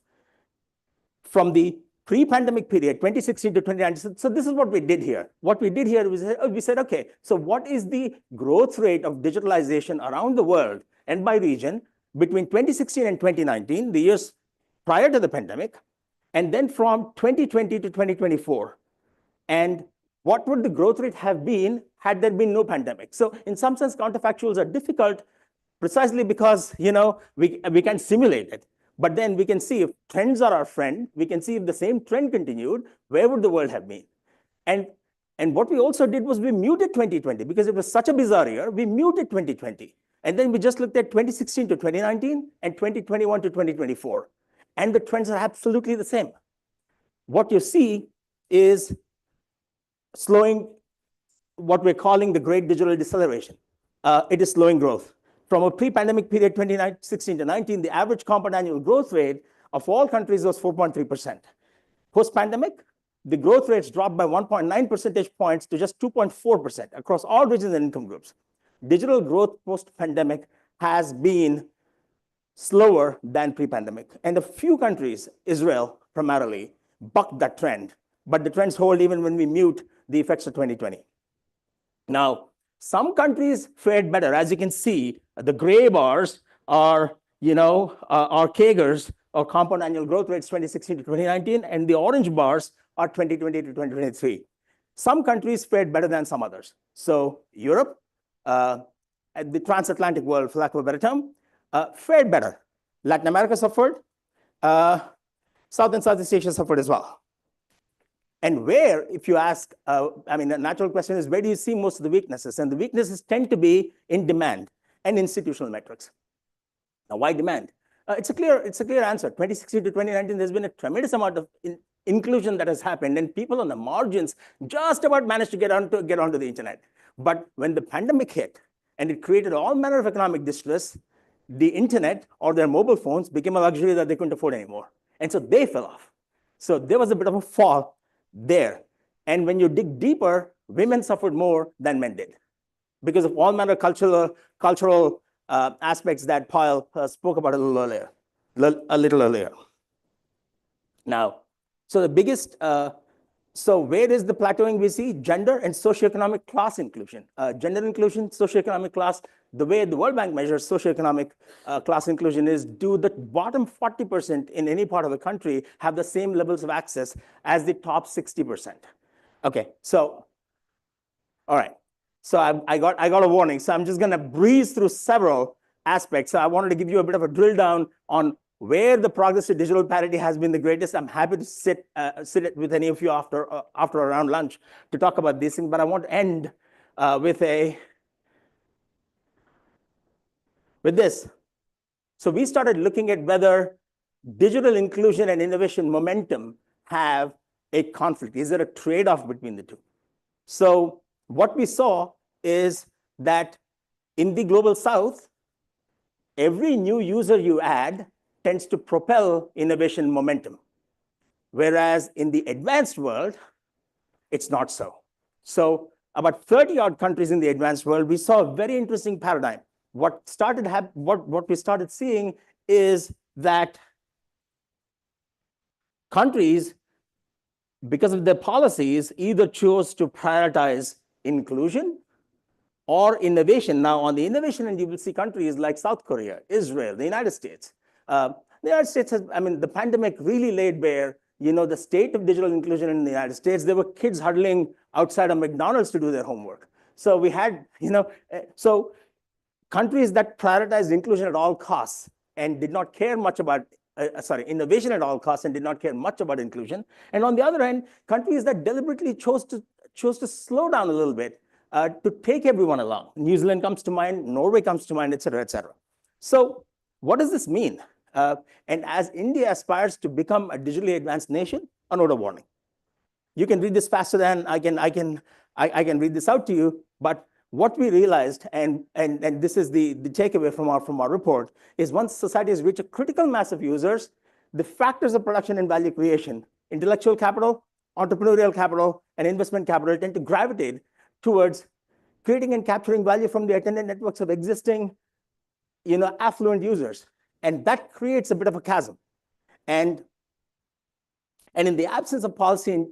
From the pre-pandemic period, 2016 to 2019, so this is what we did here. What we did here was we said, okay, so what is the growth rate of digitalization around the world and by region between 2016 and 2019, the years prior to the pandemic, and then from 2020 to 2024? And what would the growth rate have been had there been no pandemic? So in some sense, counterfactuals are difficult precisely because, we can simulate it. But then we can see if trends are our friend, we can see if the same trend continued, where would the world have been? And what we also did was we muted 2020 because it was such a bizarre year, we muted 2020. And then we just looked at 2016 to 2019 and 2021 to 2024. And the trends are absolutely the same. What you see is slowing, what we're calling the great digital deceleration. It is slowing growth. From a pre-pandemic period, 2016 to 19, the average compound annual growth rate of all countries was 4.3%. Post-pandemic, the growth rates dropped by 1.9 percentage points to just 2.4% across all regions and income groups. Digital growth post-pandemic has been slower than pre-pandemic. And a few countries, Israel primarily, bucked that trend. But the trends hold even when we mute the effects of 2020. Now, some countries fared better. As you can see, the gray bars are, are CAGRs, or compound annual growth rates, 2016 to 2019, and the orange bars are 2020 to 2023. Some countries fared better than some others. So Europe, the transatlantic world, for lack of a better term, fared better. Latin America suffered. South and Southeast Asia suffered as well. And where, if you ask, the natural question is, where do you see most of the weaknesses? And the weaknesses tend to be in demand and institutional metrics. Now, why demand? It's a clear answer. 2016 to 2019, there's been a tremendous amount of inclusion that has happened, and people on the margins just about managed to get onto the internet. But when the pandemic hit and it created all manner of economic distress, the internet or their mobile phones became a luxury that they couldn't afford anymore. And so they fell off. So there was a bit of a fall there. And when you dig deeper, women suffered more than men did because of all manner of cultural aspects that Paul spoke about a little earlier. Now, so the biggest, so where is the plateauing we see? Gender and socioeconomic class inclusion. Gender inclusion, socioeconomic class, the way the World Bank measures socioeconomic class inclusion is, do the bottom 40% in any part of the country have the same levels of access as the top 60%? Okay, so, all right. So I got a warning. So I'm just gonna breeze through several aspects. So I wanted to give you a bit of a drill down on where the progress to digital parity has been the greatest. I'm happy to sit with any of you after around lunch to talk about these things, but I want to end with this. So we started looking at whether digital inclusion and innovation momentum have a conflict. Is there a trade-off between the two? So what we saw is that in the global south, every new user you add tends to propel innovation momentum. Whereas in the advanced world, it's not so. So about 30-odd countries in the advanced world, we saw a very interesting paradigm. What we started seeing is that countries, because of their policies, either chose to prioritize inclusion or innovation. Now, on the innovation end, you will see countries like South Korea, Israel, the United States. The United States has, I mean, the pandemic really laid bare, the state of digital inclusion in the United States. There were kids huddling outside of McDonald's to do their homework. So we had, so countries that prioritized inclusion at all costs and did not care much about innovation at all costs and did not care much about inclusion. And on the other hand, countries that deliberately chose to slow down a little bit to take everyone along. New Zealand comes to mind, Norway comes to mind, et cetera, et cetera. So what does this mean? And as India aspires to become a digitally advanced nation, a note of warning. You can read this faster than I can read this out to you, but what we realized, and this is the takeaway from our report, is once society has reached a critical mass of users, the factors of production and value creation, intellectual capital, entrepreneurial capital, and investment capital tend to gravitate towards creating and capturing value from the attendant networks of existing, affluent users. And that creates a bit of a chasm. And in the absence of policy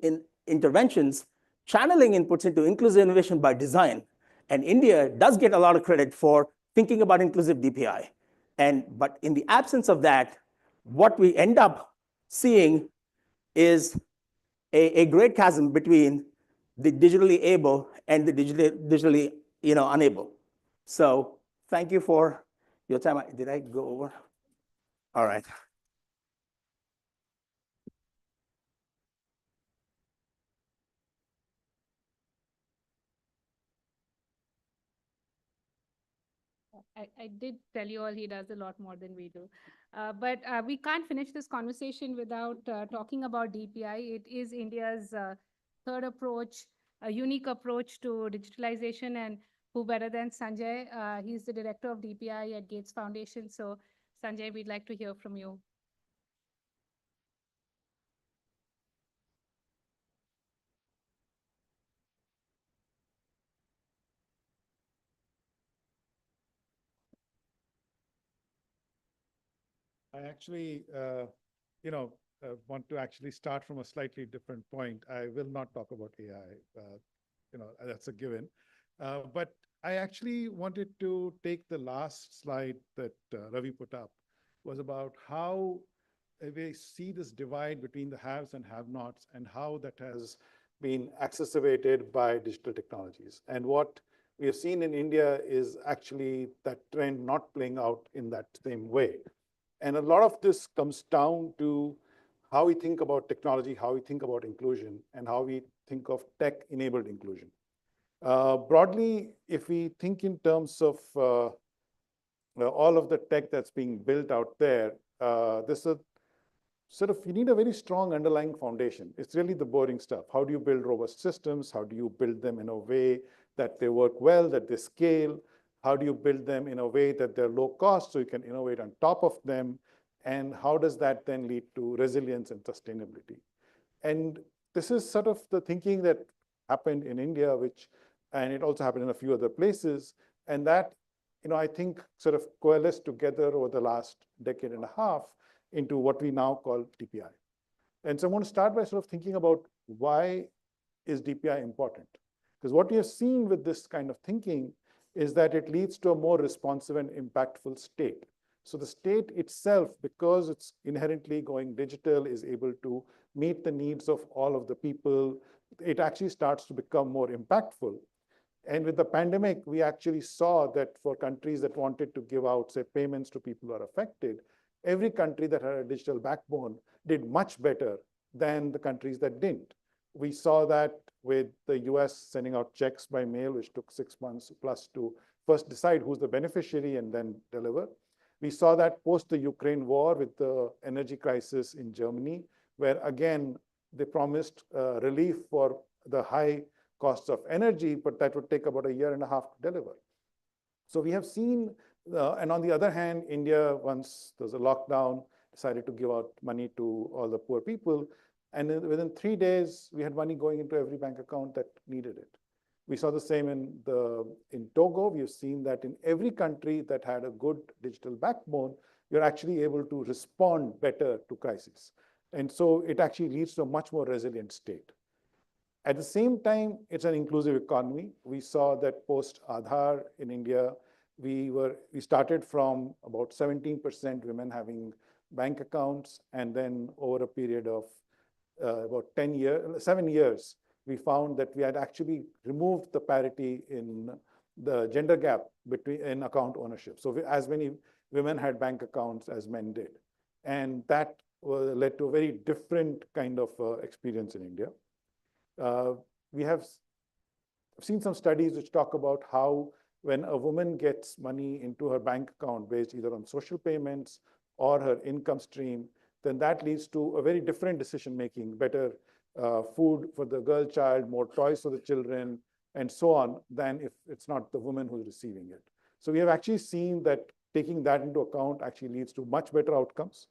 interventions, channeling inputs into inclusive innovation by design, and India does get a lot of credit for thinking about inclusive DPI. But in the absence of that, what we end up seeing is a great chasm between the digitally able and the digitally unable. So thank you for your time. Did I go over? All right. I did tell you all he does a lot more than we do. But we can't finish this conversation without talking about DPI. It is India's third approach, a unique approach to digitalization. And who better than Sanjay? He's the director of DPI at Gates Foundation. So Sanjay, we'd like to hear from you. I actually, want to actually start from a slightly different point. I will not talk about AI. That's a given. But I actually wanted to take the last slide that Ravi put up, was about how we see this divide between the haves and have-nots and how that has been exacerbated by digital technologies. And what we have seen in India is actually that trend not playing out in that same way. And a lot of this comes down to how we think about technology, how we think about inclusion, and how we think of tech-enabled inclusion. Broadly, if we think in terms of all of the tech that's being built out there, this is you need a very strong underlying foundation. It's really the boring stuff. How do you build robust systems? How do you build them in a way that they work well, that they scale? How do you build them in a way that they're low cost so you can innovate on top of them? And how does that then lead to resilience and sustainability? And this is sort of the thinking that happened in India, and it also happened in a few other places. And that, I think sort of coalesced together over the last decade and a half into what we now call DPI. And so I want to start by sort of thinking about why is DPI important? Because what we have seen with this kind of thinking is that it leads to a more responsive and impactful state. So the state itself, because it's inherently going digital, is able to meet the needs of all of the people. It actually starts to become more impactful. And with the pandemic, we actually saw that for countries that wanted to give out, say, payments to people who are affected, every country that had a digital backbone did much better than the countries that didn't. We saw that with the US sending out checks by mail, which took 6 months plus to first decide who's the beneficiary and then deliver. We saw that post the Ukraine war with the energy crisis in Germany, where again, they promised relief for the high costs of energy, but that would take about a year and a half to deliver. So we have seen, and on the other hand, India, once there was a lockdown, decided to give out money to all the poor people. And within 3 days, we had money going into every bank account that needed it. We saw the same in Togo. We've seen that in every country that had a good digital backbone, you're actually able to respond better to crises. And so it actually leads to a much more resilient state. At the same time, it's an inclusive economy. We saw that post-Aadhaar in India, we started from about 17% women having bank accounts, and then over a period of about 7 years, we found that we had actually removed the parity in the gender gap in account ownership. So as many women had bank accounts as men did. And that led to a very different kind of experience in India. We have seen some studies which talk about how when a woman gets money into her bank account based either on social payments or her income stream, then that leads to a very different decision-making, better food for the girl child, more toys for the children, and so on, than if it's not the woman who's receiving it. So we have actually seen that taking that into account actually leads to much better outcomes.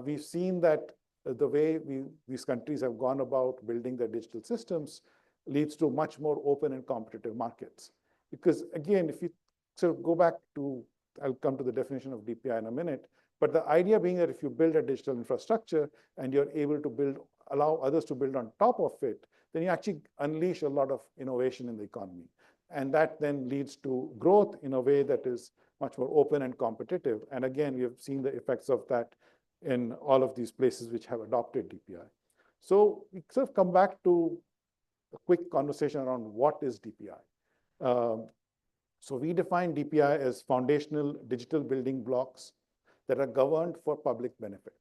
We've seen that the way these countries have gone about building their digital systems leads to much more open and competitive markets. Because again, if you sort of go back to, I'll come to the definition of DPI in a minute, but the idea being that if you build a digital infrastructure and you're able to allow others to build on top of it, then you actually unleash a lot of innovation in the economy. And that then leads to growth in a way that is much more open and competitive. And again, we have seen the effects of that in all of these places which have adopted DPI. So we sort of come back to a quick conversation around what is DPI. So we define DPI as foundational digital building blocks that are governed for public benefit.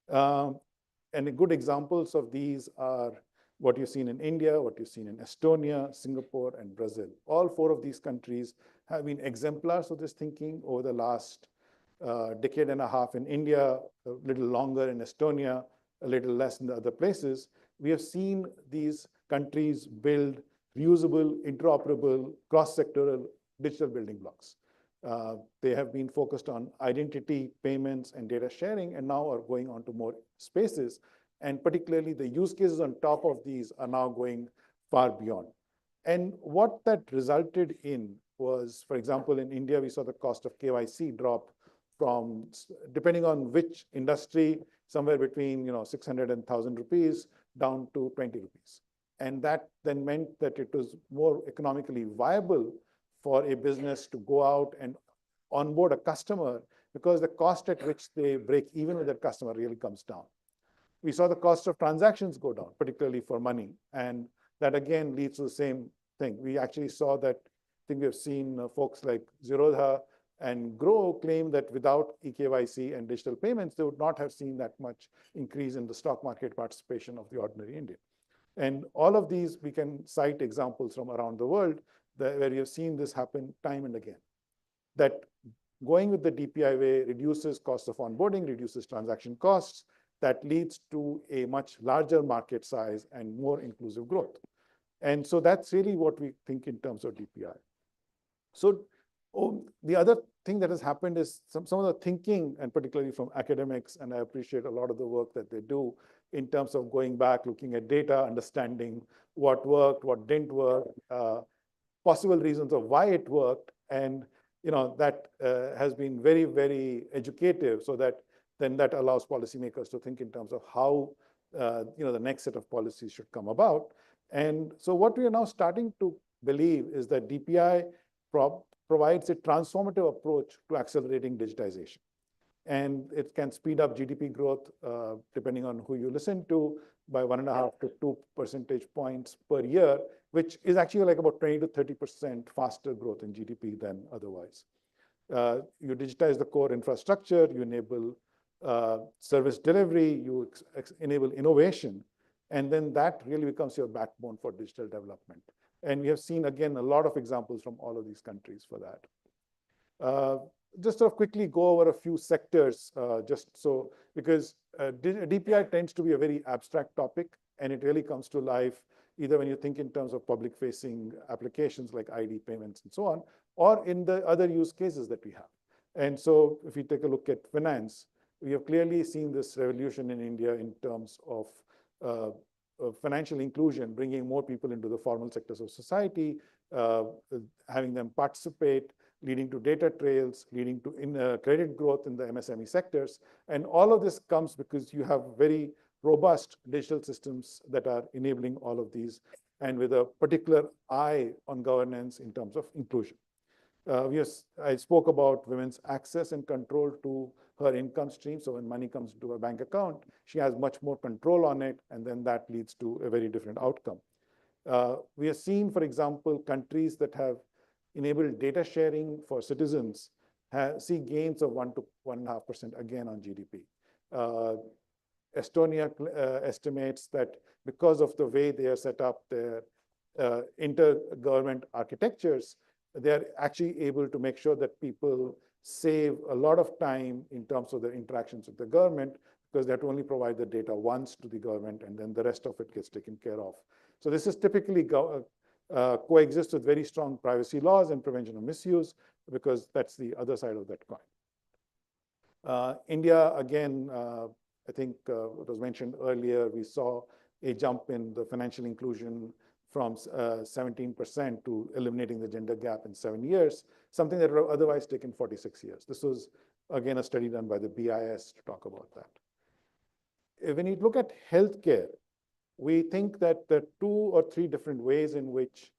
And good examples of these are what you've seen in India, what you've seen in Estonia, Singapore, and Brazil. All 4 of these countries have been exemplars of this thinking over the last decade and a half in India, a little longer in Estonia, a little less in the other places. We have seen these countries build reusable, interoperable, cross-sectoral digital building blocks. They have been focused on identity, payments, and data sharing, and now are going on to more spaces. And particularly the use cases on top of these are now going far beyond. And what that resulted in was, for example, in India, we saw the cost of KYC drop from, depending on which industry, somewhere between 600 and 1,000 rupees down to 20 rupees. And that then meant that it was more economically viable for a business to go out and onboard a customer because the cost at which they break even with their customer really comes down. We saw the cost of transactions go down, particularly for money. And that again leads to the same thing. We actually saw that, I think we have seen folks like Zerodha and Grow claim that without eKYC and digital payments, they would not have seen that much increase in the stock market participation of the ordinary Indian. And all of these, we can cite examples from around the world where you have seen this happen time and again. That going with the DPI way reduces cost of onboarding, reduces transaction costs, that leads to a much larger market size and more inclusive growth. And so that's really what we think in terms of DPI. So the other thing that has happened is some of the thinking, and particularly from academics, and I appreciate a lot of the work that they do in terms of going back, looking at data, understanding what worked, what didn't work, possible reasons of why it worked. And that has been very, very educative, so that then that allows policymakers to think in terms of how the next set of policies should come about. And so what we are now starting to believe is that DPI provides a transformative approach to accelerating digitization. And it can speed up GDP growth, depending on who you listen to, by 1.5 to 2 percentage points per year, which is actually like about 20 to 30% faster growth in GDP than otherwise. You digitize the core infrastructure, you enable service delivery, you enable innovation, and then that really becomes your backbone for digital development. And we have seen, again, a lot of examples from all of these countries for that. Just sort of quickly go over a few sectors, because DPI tends to be a very abstract topic, and it really comes to life either when you think in terms of public-facing applications like ID payments and so on, or in the other use cases that we have. And so if you take a look at finance, we have clearly seen this revolution in India in terms of financial inclusion, bringing more people into the formal sectors of society, having them participate, leading to data trails, leading to credit growth in the MSME sectors. And all of this comes because you have very robust digital systems that are enabling all of these, and with a particular eye on governance in terms of inclusion. I spoke about women's access and control to her income stream. So when money comes into her bank account, she has much more control on it, and then that leads to a very different outcome. We have seen, for example, countries that have enabled data sharing for citizens see gains of 1 to 1.5% again on GDP. Estonia estimates that because of the way they are set up their intergovernment architectures, they're actually able to make sure that people save a lot of time in terms of their interactions with the government, because they have to only provide the data once to the government, and then the rest of it gets taken care of. So this is typically coexists with very strong privacy laws and prevention of misuse, because that's the other side of that coin. India, again, I think it was mentioned earlier, we saw a jump in the financial inclusion from 17% to eliminating the gender gap in 7 years, something that would have otherwise taken 46 years. This was, again, a study done by the BIS to talk about that. When you look at healthcare, we think that there are 2 or 3 different ways in which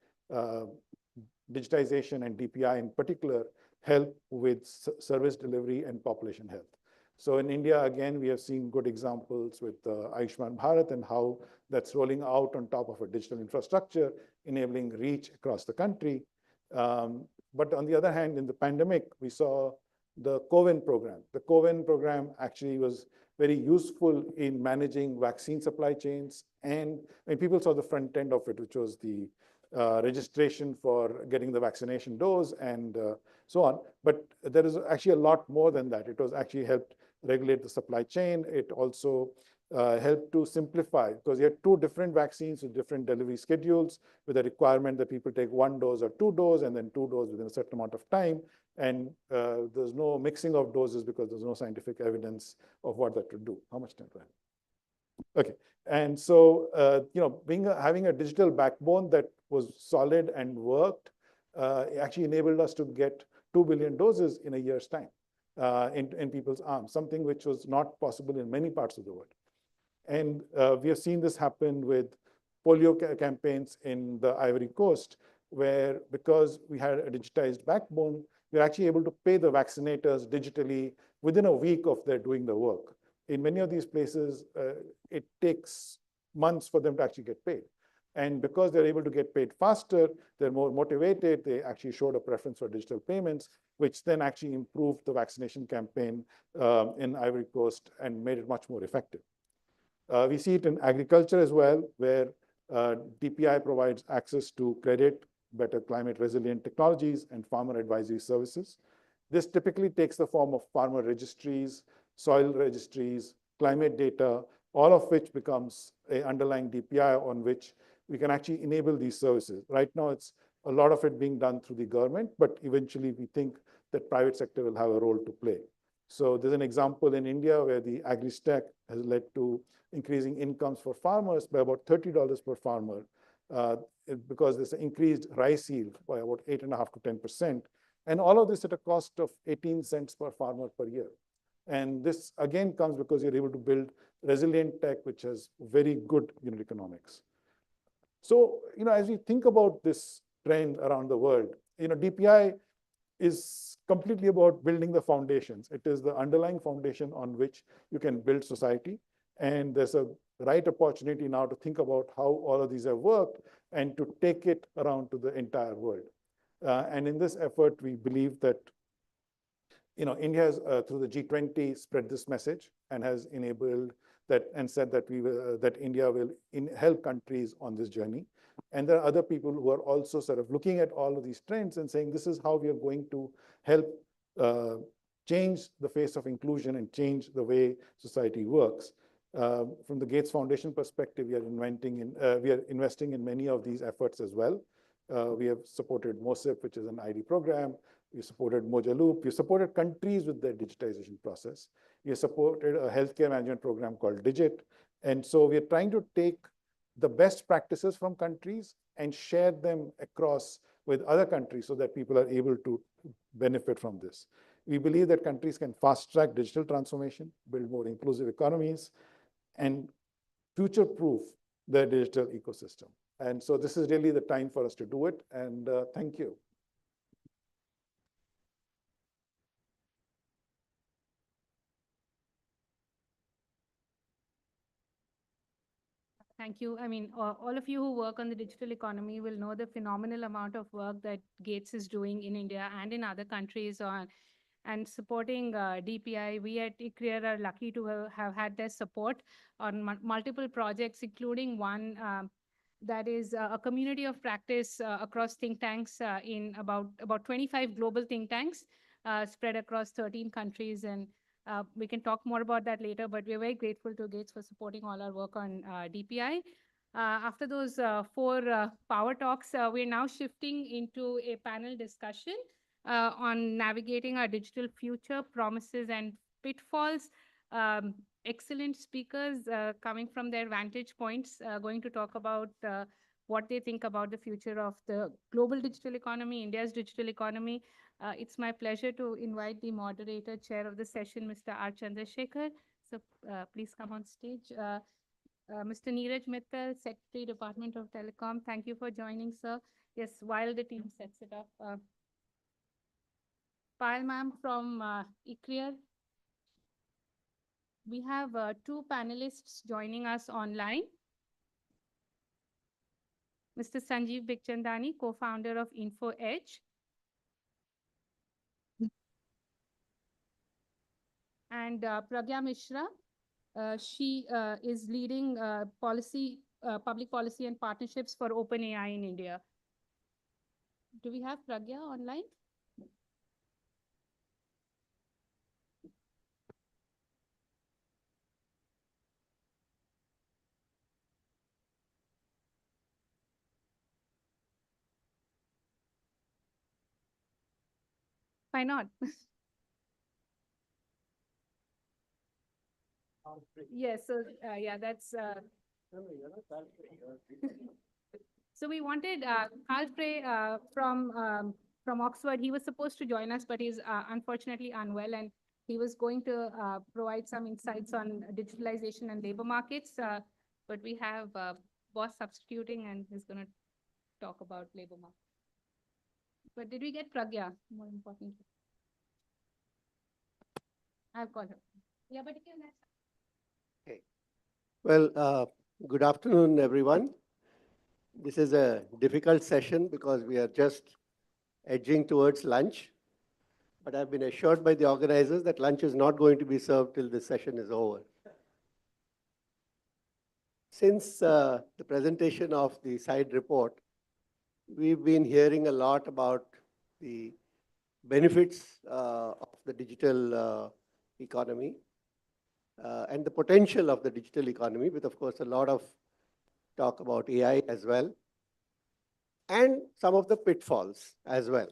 digitization and DPI in particular help with service delivery and population health. So in India, again, we have seen good examples with Ayushman Bharat and how that's rolling out on top of a digital infrastructure, enabling reach across the country. But on the other hand, in the pandemic, we saw the COVIN program. The COVIN program actually was very useful in managing vaccine supply chains. And people saw the front end of it, which was the registration for getting the vaccination dose and so on. But there is actually a lot more than that. It was actually helped regulate the supply chain. It also helped to simplify, because you had 2 different vaccines with different delivery schedules, with a requirement that people take 1 dose or 2 doses, and then 2 doses within a certain amount of time. And there's no mixing of doses because there's no scientific evidence of what that would do. How much time do I have? Okay. And so, having a digital backbone that was solid and worked actually enabled us to get 2 billion doses in a year's time in people's arms, something which was not possible in many parts of the world. And we have seen this happen with polio campaigns in the Ivory Coast, where because we had a digitized backbone, we're actually able to pay the vaccinators digitally within a week of their doing the work. In many of these places, it takes months for them to actually get paid. And because they're able to get paid faster, they're more motivated. They actually showed a preference for digital payments, which then actually improved the vaccination campaign in Ivory Coast and made it much more effective. We see it in agriculture as well, where DPI provides access to credit, better climate resilient technologies, and farmer advisory services. This typically takes the form of farmer registries, soil registries, climate data, all of which becomes an underlying DPI on which we can actually enable these services. Right now, it's a lot of it being done through the government, but eventually we think that private sector will have a role to play. So there's an example in India where the AgriStack has led to increasing incomes for farmers by about $30 per farmer because there's an increased rice yield by about 8.5 to 10%. And all of this at a cost of 18 cents per farmer per year. And this again comes because you're able to build resilient tech, which has very good unit economics. So, as we think about this trend around the world, DPI is completely about building the foundations. It is the underlying foundation on which you can build society. And there's a right opportunity now to think about how all of these have worked and to take it around to the entire world. And in this effort, we believe that India has, through the G20, spread this message and has enabled that and said that that India will help countries on this journey. And there are other people who are also sort of looking at all of these trends and saying, this is how we are going to help change the face of inclusion and change the way society works. From the Gates Foundation perspective, we are investing in many of these efforts as well. We have supported MOSIP, which is an ID program. We supported Mojaloop. We supported countries with their digitization process. We have supported a healthcare management program called Digit. And so we are trying to take the best practices from countries and share them across with other countries so that people are able to benefit from this. We believe that countries can fast-track digital transformation, build more inclusive economies, and future-proof their digital ecosystem. And so this is really the time for us to do it. And thank you. Thank you. I mean, all of you who work on the digital economy will know the phenomenal amount of work that Gates is doing in India and in other countries on and supporting DPI. We at ICRIER are lucky to have had their support on multiple projects, including one that is a community of practice across think tanks in about 25 global think tanks spread across 13 countries. And we can talk more about that later, but we're very grateful to Gates for supporting all our work on DPI. After those four power talks, we're now shifting into a panel discussion on navigating our digital future, promises and pitfalls. Excellent speakers coming from their vantage points, going to talk about what they think about the future of the global digital economy, India's digital economy. It's my pleasure to invite the moderator, chair of the session, Mr. R. Chandrasekhar. So please come on stage. Mr. Neeraj Mittal, Secretary, Department of Telecom. Thank you for joining, sir. Yes, while the team sets it up. Payal ma'am from ICRIER. We have two panelists joining us online. Mr. Sanjeev Bikhchandani, co-founder of InfoEdge. And Pragya Mishra, she is leading public policy and partnerships for OpenAI in India. Do we have Pragya online? Why not? Yes, so yeah, that's. So we wanted Carl Frey from Oxford. He was supposed to join us, but he's unfortunately unwell, and he was going to provide some insights on digitalization and labor markets. But we have Boss substituting, and he's going to talk about labor markets. But did we get Pragya? More importantly, I've got her. Yeah, but you can. Okay. Well, good afternoon, everyone. This is a difficult session because we are just edging towards lunch. But I've been assured by the organizers that lunch is not going to be served till this session is over. Since the presentation of the side report, we've been hearing a lot about the benefits of the digital economy and the potential of the digital economy, with, of course, a lot of talk about AI as well, and some of the pitfalls as well.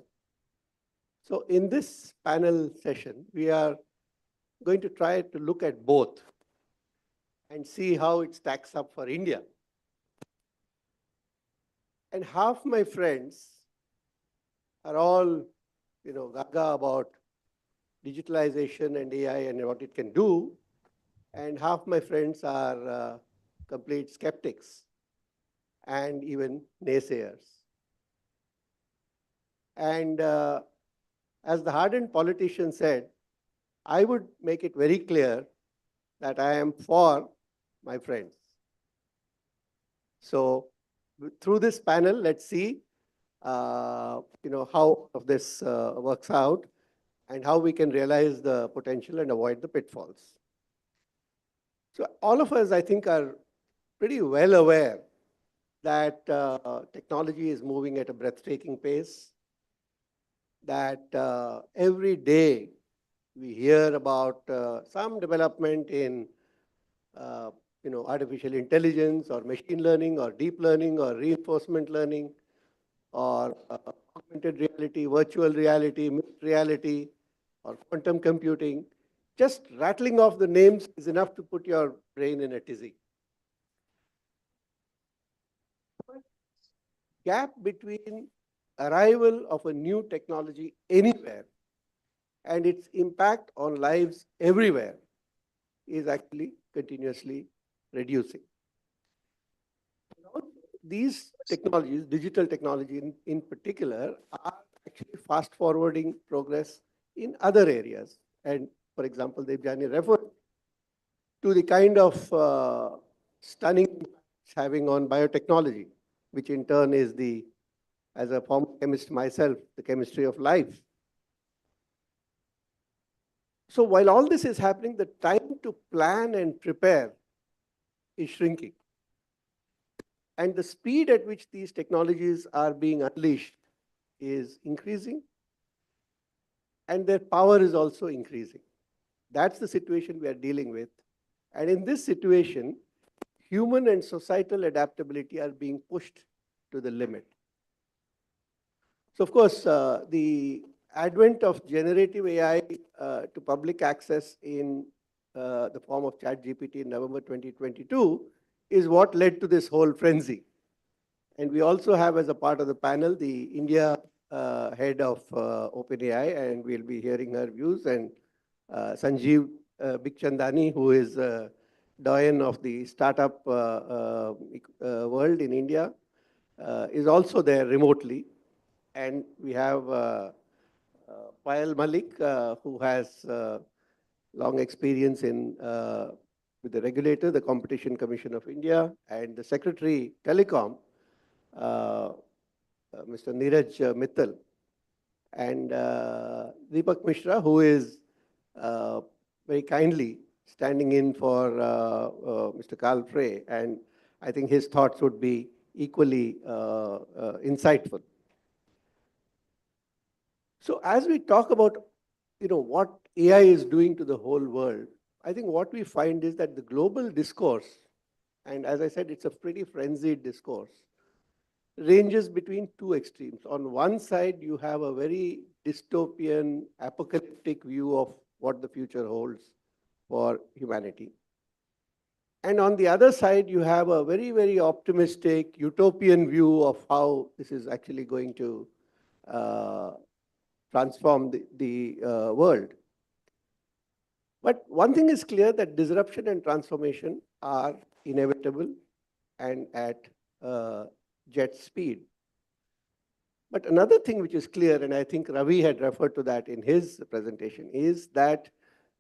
So in this panel session, we are going to try to look at both and see how it stacks up for India. And half my friends are all, gaga about digitalization and AI and what it can do. And half my friends are complete skeptics and even naysayers. And as the hardened politician said, I would make it very clear that I am for my friends. So through this panel, let's see, how of this works out and how we can realize the potential and avoid the pitfalls. So all of us, I think, are pretty well aware that technology is moving at a breathtaking pace, that every day we hear about some development in artificial intelligence or machine learning or deep learning or reinforcement learning or augmented reality, virtual reality, mixed reality, or quantum computing. Just rattling off the names is enough to put your brain in a tizzy. Gap between arrival of a new technology anywhere and its impact on lives everywhere is actually continuously reducing. These technologies, digital technology in particular, are actually fast forwarding progress in other areas. And for example, Debjani referred to the kind of stunning it's having on biotechnology, which in turn is as a former chemist myself, the chemistry of life. So while all this is happening, the time to plan and prepare is shrinking. And the speed at which these technologies are being unleashed is increasing, and their power is also increasing. That's the situation we are dealing with. And in this situation, human and societal adaptability are being pushed to the limit. So of course, the advent of generative AI to public access in the form of ChatGPT in November 2022 is what led to this whole frenzy. And we also have, as a part of the panel, the India head of OpenAI, and we'll be hearing her views, and Sanjeev Bikhchandani, who is doyen of the startup world in India, is also there remotely. And we have Payal Malik, who has long experience with the regulator, the Competition Commission of India, and the Secretary Telecom, Mr. Neeraj Mittal, and Deepak Mishra, who is very kindly standing in for Mr. Carl Frey, and I think his thoughts would be equally insightful. So as we talk about what AI is doing to the whole world, I think what we find is that the global discourse, and as I said, it's a pretty frenzied discourse, ranges between two extremes. On one side, you have a very dystopian, apocalyptic view of what the future holds for humanity. And on the other side, you have a very, very optimistic, utopian view of how this is actually going to transform the world. But one thing is clear, that disruption and transformation are inevitable and at jet speed. But another thing which is clear, and I think Ravi had referred to that in his presentation, is that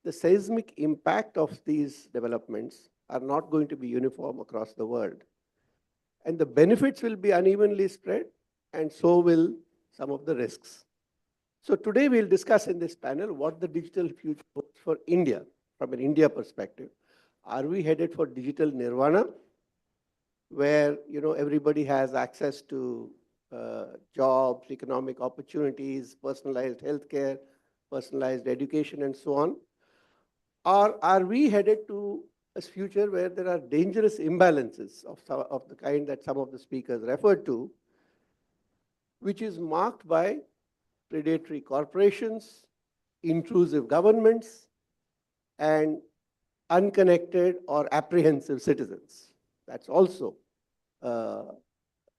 the seismic impact of these developments are not going to be uniform across the world. And the benefits will be unevenly spread, and so will some of the risks. So today we'll discuss in this panel what the digital future holds for India, from an India perspective. Are we headed for digital nirvana, where everybody has access to jobs, economic opportunities, personalized healthcare, personalized education, and so on? Or are we headed to a future where there are dangerous imbalances of the kind that some of the speakers referred to, which is marked by predatory corporations, intrusive governments, and unconnected or apprehensive citizens? That's also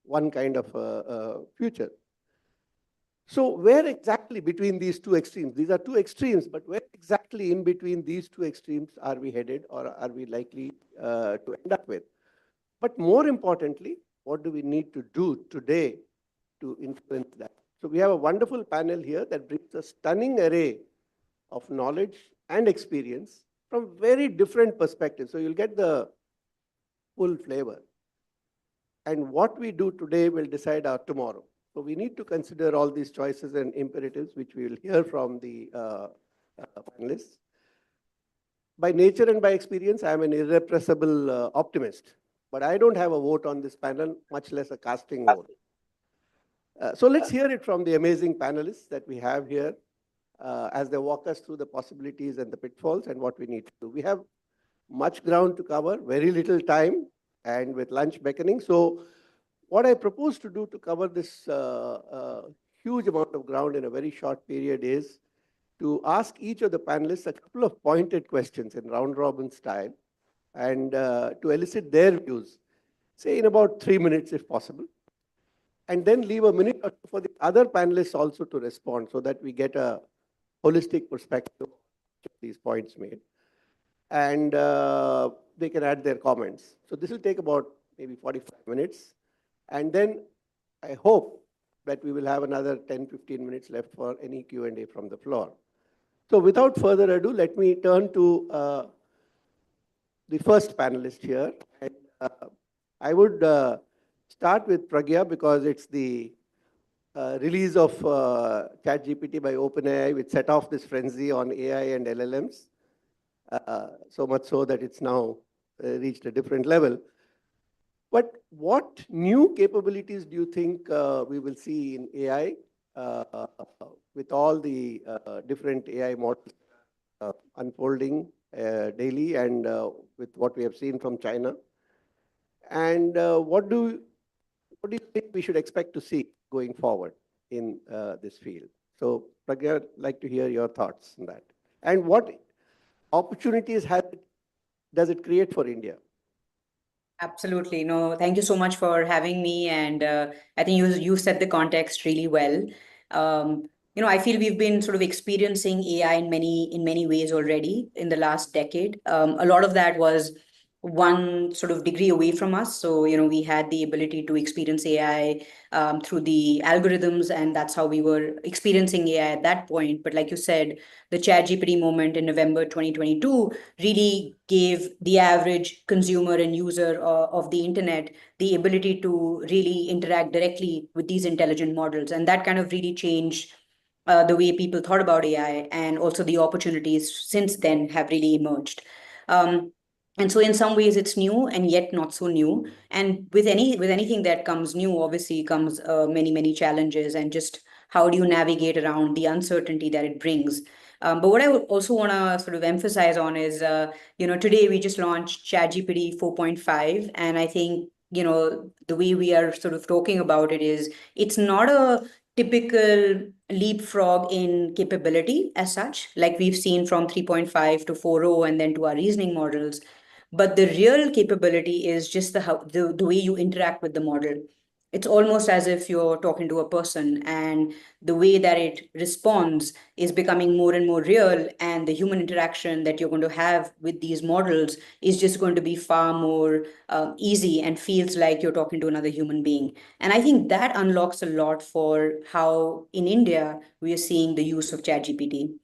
one kind of future. So where exactly between these two extremes? These are two extremes, but where exactly in between these two extremes are we headed, or are we likely to end up with? But more importantly, what do we need to do today to influence that? So we have a wonderful panel here that brings a stunning array of knowledge and experience from very different perspectives. So you'll get the full flavor. And what we do today will decide our tomorrow. So we need to consider all these choices and imperatives, which we will hear from the panelists. By nature and by experience, I am an irrepressible optimist, but I don't have a vote on this panel, much less a casting vote. So let's hear it from the amazing panelists that we have here as they walk us through the possibilities and the pitfalls and what we need to do. We have much ground to cover, very little time, and with lunch beckoning. So what I propose to do to cover this huge amount of ground in a very short period is to ask each of the panelists a couple of pointed questions in round robin style and to elicit their views, say in about 3 minutes if possible, and then leave a minute or two for the other panelists also to respond so that we get a holistic perspective of these points made. And they can add their comments. So this will take about maybe 45 minutes. And then I hope that we will have another 10, 15 minutes left for any Q&A from the floor. So without further ado, let me turn to the first panelist here. And, I would start with Pragya because it's the release of ChatGPT by OpenAI, which set off this frenzy on AI and LLMs, so much so that it's now reached a different level. But what new capabilities do you think we will see in AI with all the different AI models unfolding daily and with what we have seen from China? And what do you think we should expect to see going forward in this field? So Pragya, I'd like to hear your thoughts on that. And what opportunities does it create for India? Absolutely. No, thank you so much for having me. And I think you set the context really well. I feel we've been sort of experiencing AI in many ways already in the last decade. A lot of that was one sort of degree away from us. So, we had the ability to experience AI through the algorithms, and that's how we were experiencing AI at that point. But like you said, the ChatGPT moment in November 2022 really gave the average consumer and user of the internet the ability to really interact directly with these intelligent models. And that kind of really changed the way people thought about AI, and also the opportunities since then have really emerged. And so in some ways it's new and yet not so new. And with anything that comes new, obviously comes many challenges, and just how do you navigate around the uncertainty that it brings. But what I would also want to sort of emphasize on is, today we just launched ChatGPT 4.5. And I think, the way we are sort of talking about it is, it's not a typical leapfrog in capability as such, like we've seen from 3.5 to 4.0 and then to our reasoning models. But the real capability is just the way you interact with the model. It's almost as if you're talking to a person, and the way that it responds is becoming more and more real. And the human interaction that you're going to have with these models is just going to be far more easy and feels like you're talking to another human being. And I think that unlocks a lot for how in India we are seeing the use of ChatGPT.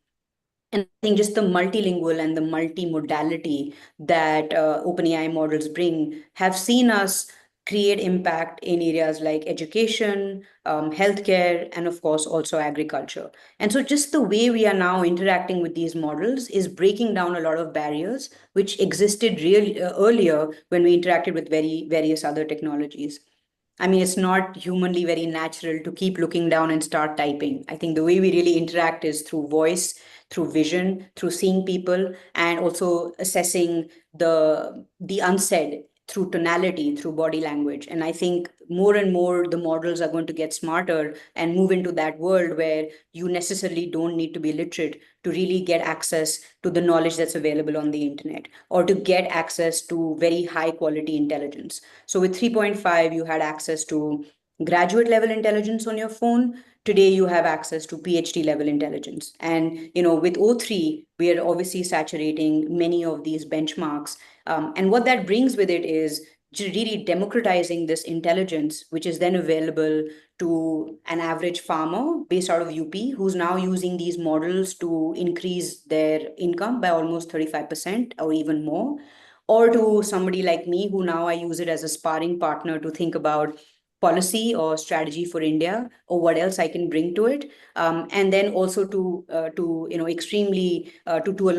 And I think just the multilingual and the multimodality that OpenAI models bring have seen us create impact in areas like education, healthcare, and of course also agriculture. And so just the way we are now interacting with these models is breaking down a lot of barriers which existed really earlier when we interacted with various other technologies. I mean, it's not humanly very natural to keep looking down and start typing. I think the way we really interact is through voice, through vision, through seeing people, and also assessing the unsaid through tonality, through body language. And I think more and more the models are going to get smarter and move into that world where you necessarily don't need to be literate to really get access to the knowledge that's available on the internet, or to get access to very high quality intelligence. So with 3.5, you had access to graduate level intelligence on your phone. Today, you have access to PhD level intelligence. And, with O3, we are obviously saturating many of these benchmarks. And what that brings with it is really democratizing this intelligence, which is then available to an average farmer based out of UP, who's now using these models to increase their income by almost 35% or even more, or to somebody like me, who now I use it as a sparring partner to think about policy or strategy for India, or what else I can bring to it, and then also to a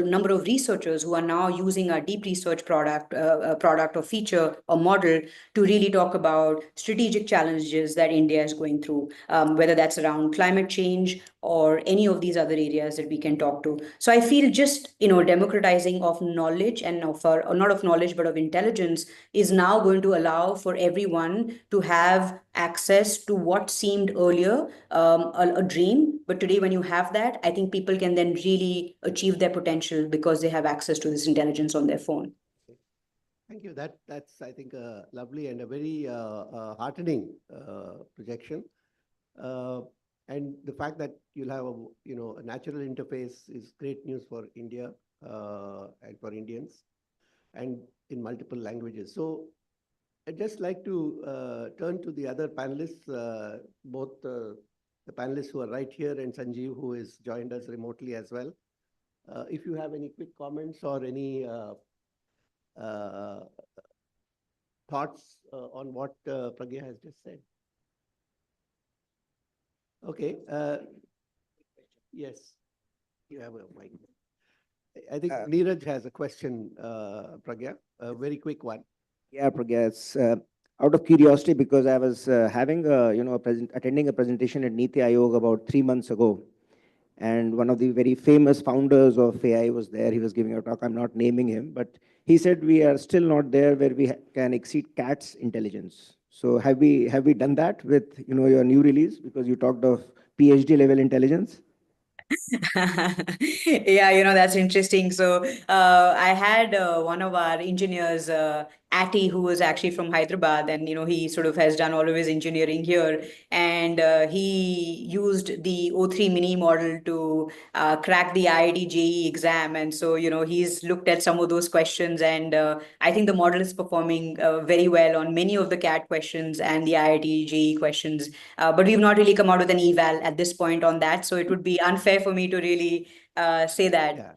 number of researchers who are now using our deep research product or feature or model to really talk about strategic challenges that India is going through, whether that's around climate change or any of these other areas that we can talk to. So I feel just democratizing of knowledge and not of knowledge but of intelligence is now going to allow for everyone to have access to what seemed earlier a dream. But today, when you have that, I think people can then really achieve their potential because they have access to this intelligence on their phone. Thank you. That's, I think, lovely and a very heartening projection. And the fact that you'll have a natural interface is great news for India and for Indians, and in multiple languages. So I'd just like to turn to the other panelists, both the panelists who are right here and Sanjeev, who has joined us remotely as well. If you have any quick comments or any thoughts on what Pragya has just said. Okay. Yes, you have a mic. I think Neeraj has a question, Pragya, a very quick one. Yeah, Pragya, it's out of curiosity because I was having attending a presentation at Niti Aayog about 3 months ago, and one of the very famous founders of AI was there. He was giving a talk. I'm not naming him, but he said we are still not there where we can exceed CAT's intelligence. So have we done that with your new release, because you talked of PhD level intelligence? Yeah, that's interesting. So I had one of our engineers, Ati, who was actually from Hyderabad, and he sort of has done all of his engineering here, and he used the O3 mini model to crack the IIT JEE exam, and so he's looked at some of those questions, and I think the model is performing very well on many of the CAT questions and the IIT JEE questions, but we've not really come out with an eval at this point on that, so it would be unfair for me to really say that. Yeah.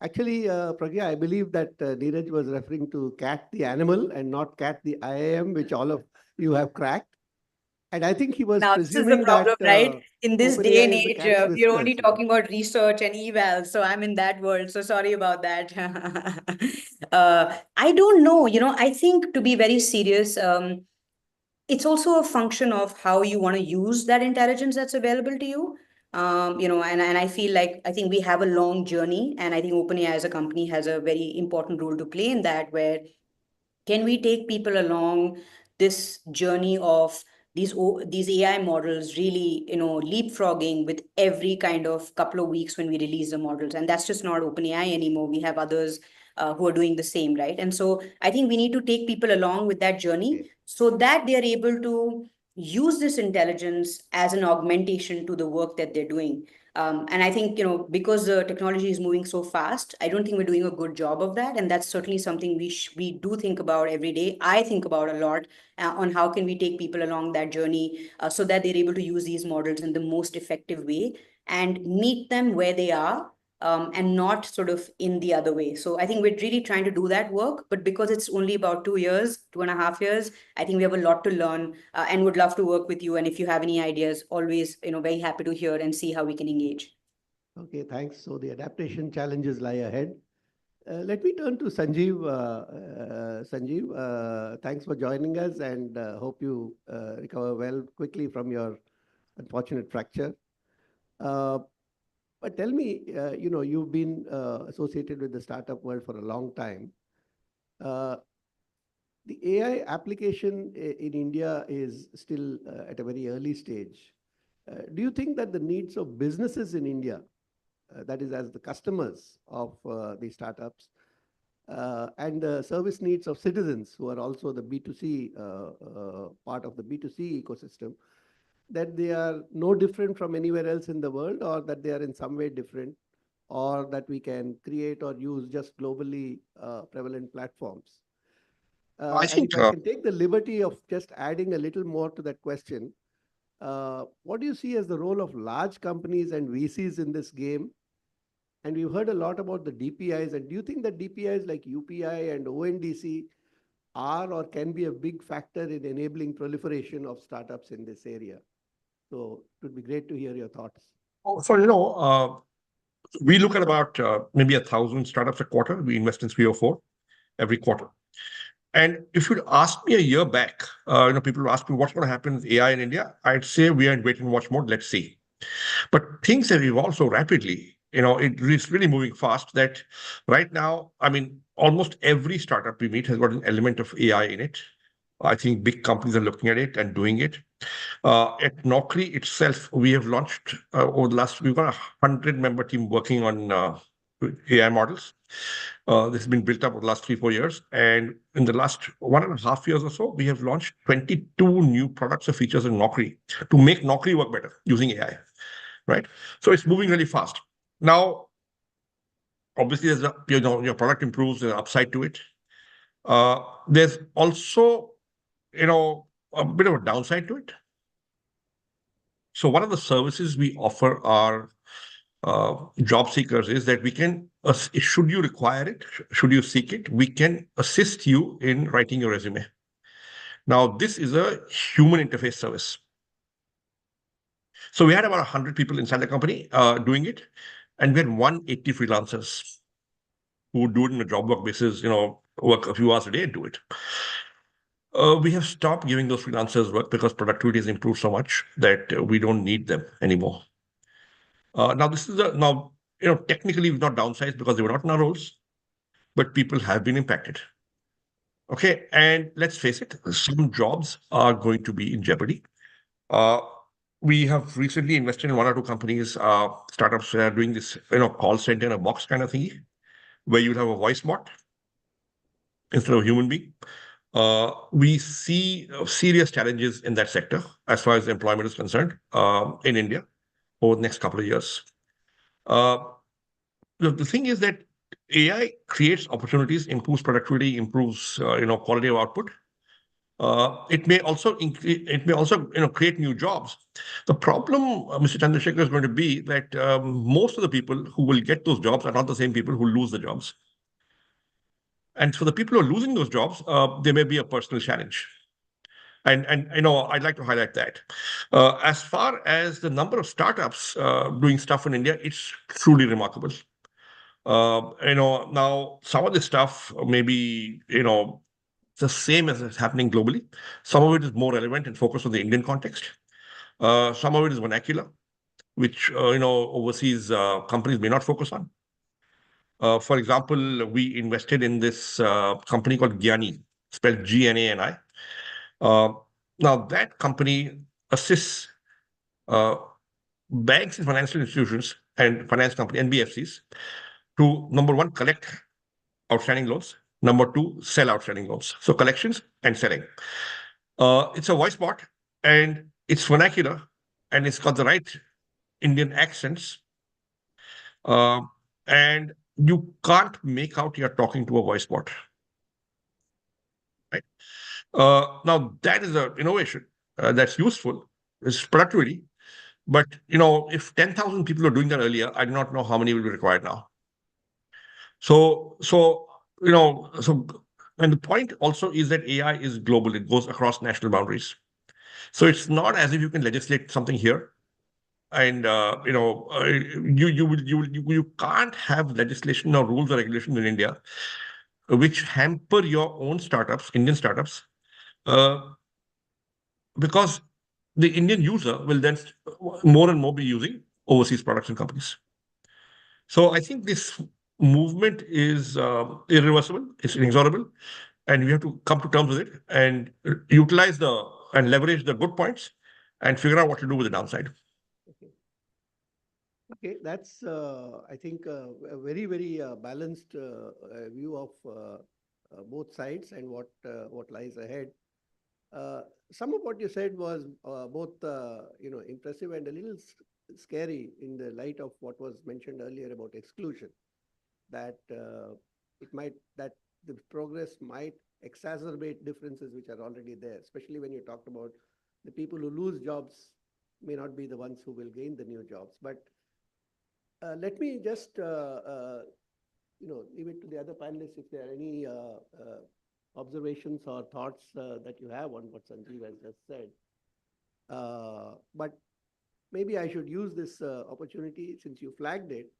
Actually, Pragya, I believe that Neeraj was referring to CAT the animal and not CAT the IIM, which all of you have cracked. And I think he was now, this is the presuming problem, that right? In this day and OpenAI is the age, cat's we're only whiskers. talking about research and evals. So I'm in that world. So sorry about that. I don't know. I think, to be very serious, it's also a function of how you want to use that intelligence that's available to you. And I feel like I think we have a long journey, and I think OpenAI as a company has a very important role to play in that, where can we take people along this journey of these AI models really, leapfrogging with every kind of couple of weeks when we release the models. And that's just not OpenAI anymore. We have others who are doing the same, right? And so I think we need to take people along with that journey so that they are able to use this intelligence as an augmentation to the work that they're doing. And I think, because the technology is moving so fast, I don't think we're doing a good job of that. And that's certainly something we do think about every day. I think about a lot on how can we take people along that journey so that they're able to use these models in the most effective way and meet them where they are. And not sort of in the other way. So I think we're really trying to do that work, but because it's only about 2 years, 2.5 years, I think we have a lot to learn and would love to work with you. And if you have any ideas, always, very happy to hear and see how we can engage. Okay, thanks. So the adaptation challenges lie ahead. Let me turn to Sanjeev. Sanjeev, thanks for joining us, and hope you recover well quickly from your unfortunate fracture. But tell me, you've been associated with the startup world for a long time. The AI application in India is still at a very early stage. Do you think that the needs of businesses in India, that is as the customers of the startups, and the service needs of citizens who are also the B2C part of the B2C ecosystem, that they are no different from anywhere else in the world, or that they are in some way different, or that we can create or use just globally prevalent platforms? I think and if I can take the liberty of just adding a little more to that question, what do you see as the role of large companies and VCs in this game? And we've heard a lot about the DPIs. And do you think that DPIs like UPI and ONDC are or can be a big factor in enabling proliferation of startups in this area. So it would be great to hear your thoughts. Oh, so, we look at about maybe 1,000 startups a quarter. We invest in 3 or 4 every quarter. And if you'd asked me a year back, people would ask me what's going to happen with AI in India. I'd say we are in wait and watch mode. Let's see. But things have evolved so rapidly. It's really moving fast that right now, I mean, almost every startup we meet has got an element of AI in it. I think big companies are looking at it and doing it. At Naukri itself, we have launched over the last, we've got a 100-member team working on AI models. This has been built up over the last 3-4 years. And in the last 1.5 years or so, we have launched 22 new products or features in Naukri to make Naukri work better using AI, right? So it's moving really fast. Now, obviously, there's your product improves, there's an upside to it. There's also, a bit of a downside to it. So one of the services we offer our job seekers is that we can, should you require it, should you seek it, we can assist you in writing your resume. Now, this is a human interface service. So we had about 100 people inside the company doing it, and we had 180 freelancers who would do it on a job work basis, work a few hours a day and do it. We have stopped giving those freelancers work because productivity has improved so much that we don't need them anymore. Now, technically we've not downsized because they were not in our roles, but people have been impacted. Okay, and let's face it, some jobs are going to be in jeopardy. We have recently invested in 1 or 2 companies, startups that are doing this, call center in a box kind of thingy, where you'll have a voice bot instead of a human being. We see serious challenges in that sector as far as employment is concerned in India over the next couple of years. The thing is that AI creates opportunities, improves productivity, improves quality of output. It may also create new jobs. The problem, Mr. Chandrasekhar, is going to be that most of the people who will get those jobs are not the same people who lose the jobs. And for the people who are losing those jobs, there may be a personal challenge. And I'd like to highlight that. As far as the number of startups doing stuff in India, it's truly remarkable. Now some of this stuff may be, the same as it's happening globally. Some of it is more relevant and focused on the Indian context. Some of it is vernacular, which, overseas companies may not focus on. For example, we invested in this company called Gyani, spelled G-N-A-N-I. Now, that company assists banks and financial institutions and finance companies, NBFCs, to, number 1, collect outstanding loans. Number 2, sell outstanding loans. So collections and selling. It's a voice bot, and it's vernacular, and it's got the right Indian accents. And you can't make out you're talking to a voice bot. Right? Now, that is an innovation that's useful. It's productivity. But, if 10,000 people are doing that earlier, I do not know how many will be required now. And the point also is that AI is global. It goes across national boundaries. So it's not as if you can legislate something here. And, you can't have legislation or rules or regulations in India which hamper your own startups, Indian startups, because the Indian user will then more and more be using overseas products and companies. So I think this movement is irreversible, it's inexorable, and we have to come to terms with it and utilize and leverage the good points and figure out what to do with the downside. Okay, that's, I think, a very, very balanced view of both sides and what lies ahead. Some of what you said was both, impressive and a little scary in the light of what was mentioned earlier about exclusion, that the progress might exacerbate differences which are already there, especially when you talked about the people who lose jobs may not be the ones who will gain the new jobs. But let me just, leave it to the other panelists if there are any observations or thoughts that you have on what Sanjeev has just said. But maybe I should use this opportunity, since you flagged it,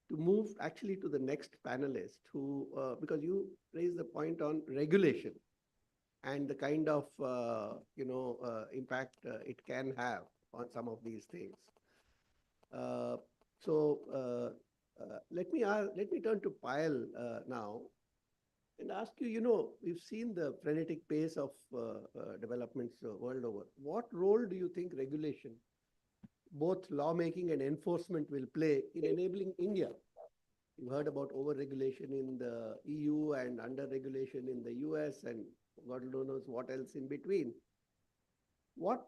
to move actually to the next panelist who, because you raised the point on regulation and the kind of, impact it can have on some of these things. Let me turn to Payal now and ask you, we've seen the frenetic pace of developments world over. What role do you think regulation, both lawmaking and enforcement, will play in enabling India? You heard about over-regulation in the EU and under-regulation in the US and God knows what else in between. What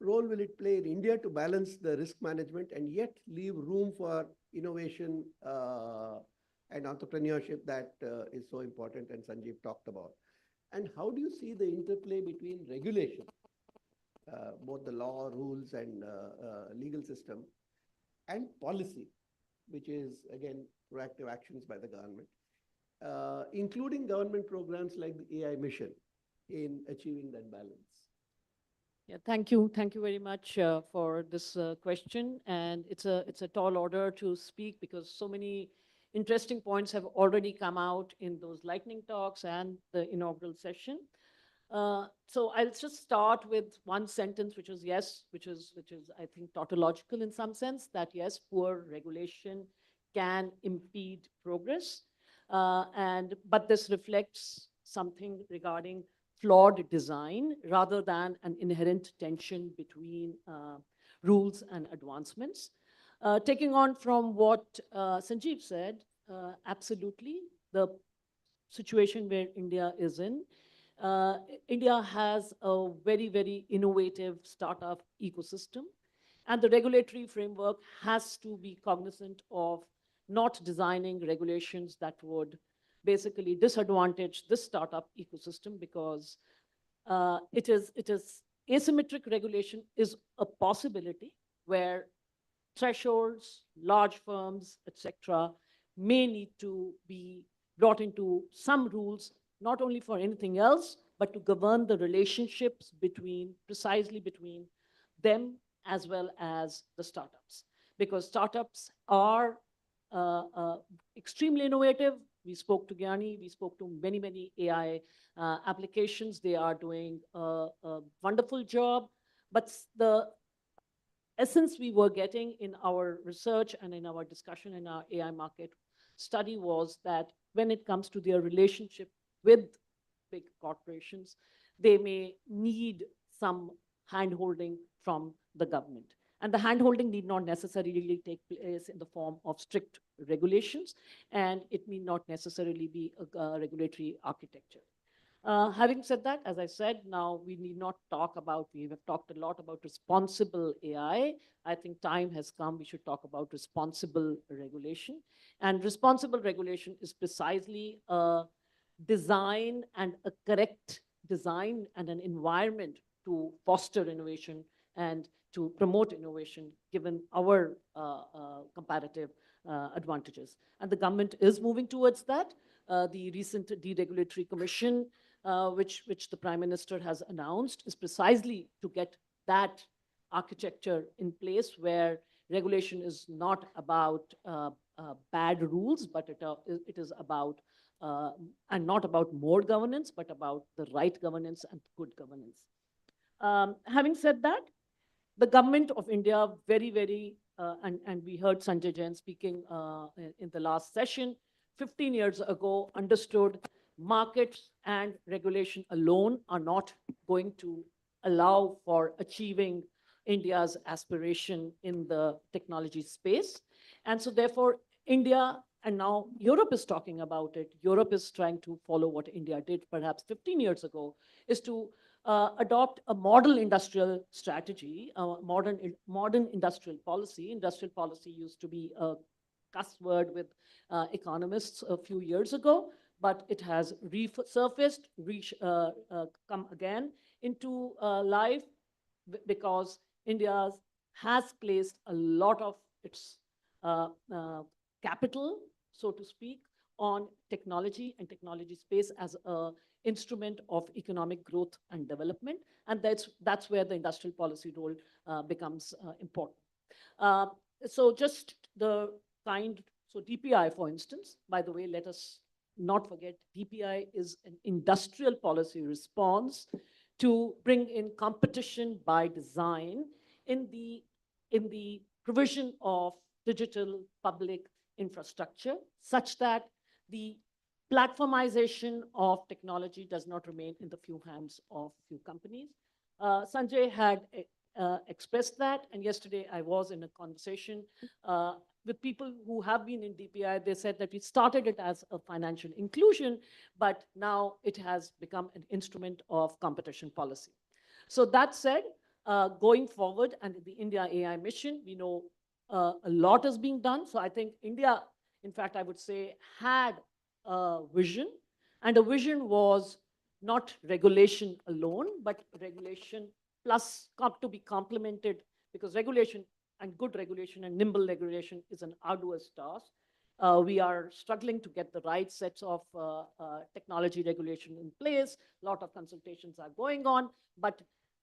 role will it play in India to balance the risk management and yet leave room for innovation and entrepreneurship that is so important and Sanjeev talked about? And how do you see the interplay between regulation, both the law, rules, and legal system, and policy, which is, again, proactive actions by the government, including government programs like the AI mission in achieving that balance? Yeah, thank you. Thank you very much for this question. And it's a tall order to speak because so many interesting points have already come out in those lightning talks and the inaugural session. So I'll just start with one sentence, which is yes, which is I think tautological in some sense, that yes, poor regulation can impede progress. But this reflects something regarding flawed design rather than an inherent tension between rules and advancements. Taking on from what Sanjeev said, absolutely, the situation where India is in, India has a very, very innovative startup ecosystem, and the regulatory framework has to be cognizant of not designing regulations that would basically disadvantage this startup ecosystem, because it is asymmetric regulation is a possibility where thresholds, large firms, etc., may need to be brought into some rules, not only for anything else, but to govern the relationships precisely between them as well as the startups. Because startups are extremely innovative. We spoke to Gyani, we spoke to many, many AI applications. They are doing a wonderful job. But the essence we were getting in our research and in our discussion in our AI market study was that when it comes to their relationship with big corporations, they may need some hand-holding from the government. And the hand-holding need not necessarily take place in the form of strict regulations, and it need not necessarily be a regulatory architecture. Having said that, as I said, now we need not talk about, we have talked a lot about responsible AI. I think time has come, we should talk about responsible regulation. And responsible regulation is precisely a design and a correct design and an environment to foster innovation and to promote innovation, given our comparative advantages. And the government is moving towards that. The recent Deregulatory Commission, which the Prime Minister has announced, is precisely to get that architecture in place where regulation is not about bad rules, but it is about, and not about more governance, but about the right governance and good governance. Having said that, the government of India and we heard Sanjay Jain speaking in the last session, 15 years ago understood markets and regulation alone are not going to allow for achieving India's aspiration in the technology space. And so therefore, India, and now Europe is talking about it, Europe is trying to follow what India did perhaps 15 years ago, is to adopt a model industrial strategy, modern industrial policy. Industrial policy used to be a cuss word with economists a few years ago, but it has resurfaced, come again into life because India has placed a lot of its capital, so to speak, on technology and technology space as an instrument of economic growth and development. And that's where the industrial policy role becomes important. So just the so DPI, for instance, by the way, let us not forget, DPI is an industrial policy response to bring in competition by design in the provision of digital public infrastructure, such that the platformization of technology does not remain in the few hands of few companies. Sanjay had expressed that, and yesterday I was in a conversation with people who have been in DPI. They said that we started it as a financial inclusion, but now it has become an instrument of competition policy. So that said, going forward, and the India AI mission, we know a lot is being done. So I think India, in fact, I would say, had a vision, and a vision was not regulation alone, but regulation plus to be complemented, because regulation and good regulation and nimble regulation is an arduous task. We are struggling to get the right sets of technology regulation in place. A lot of consultations are going on, but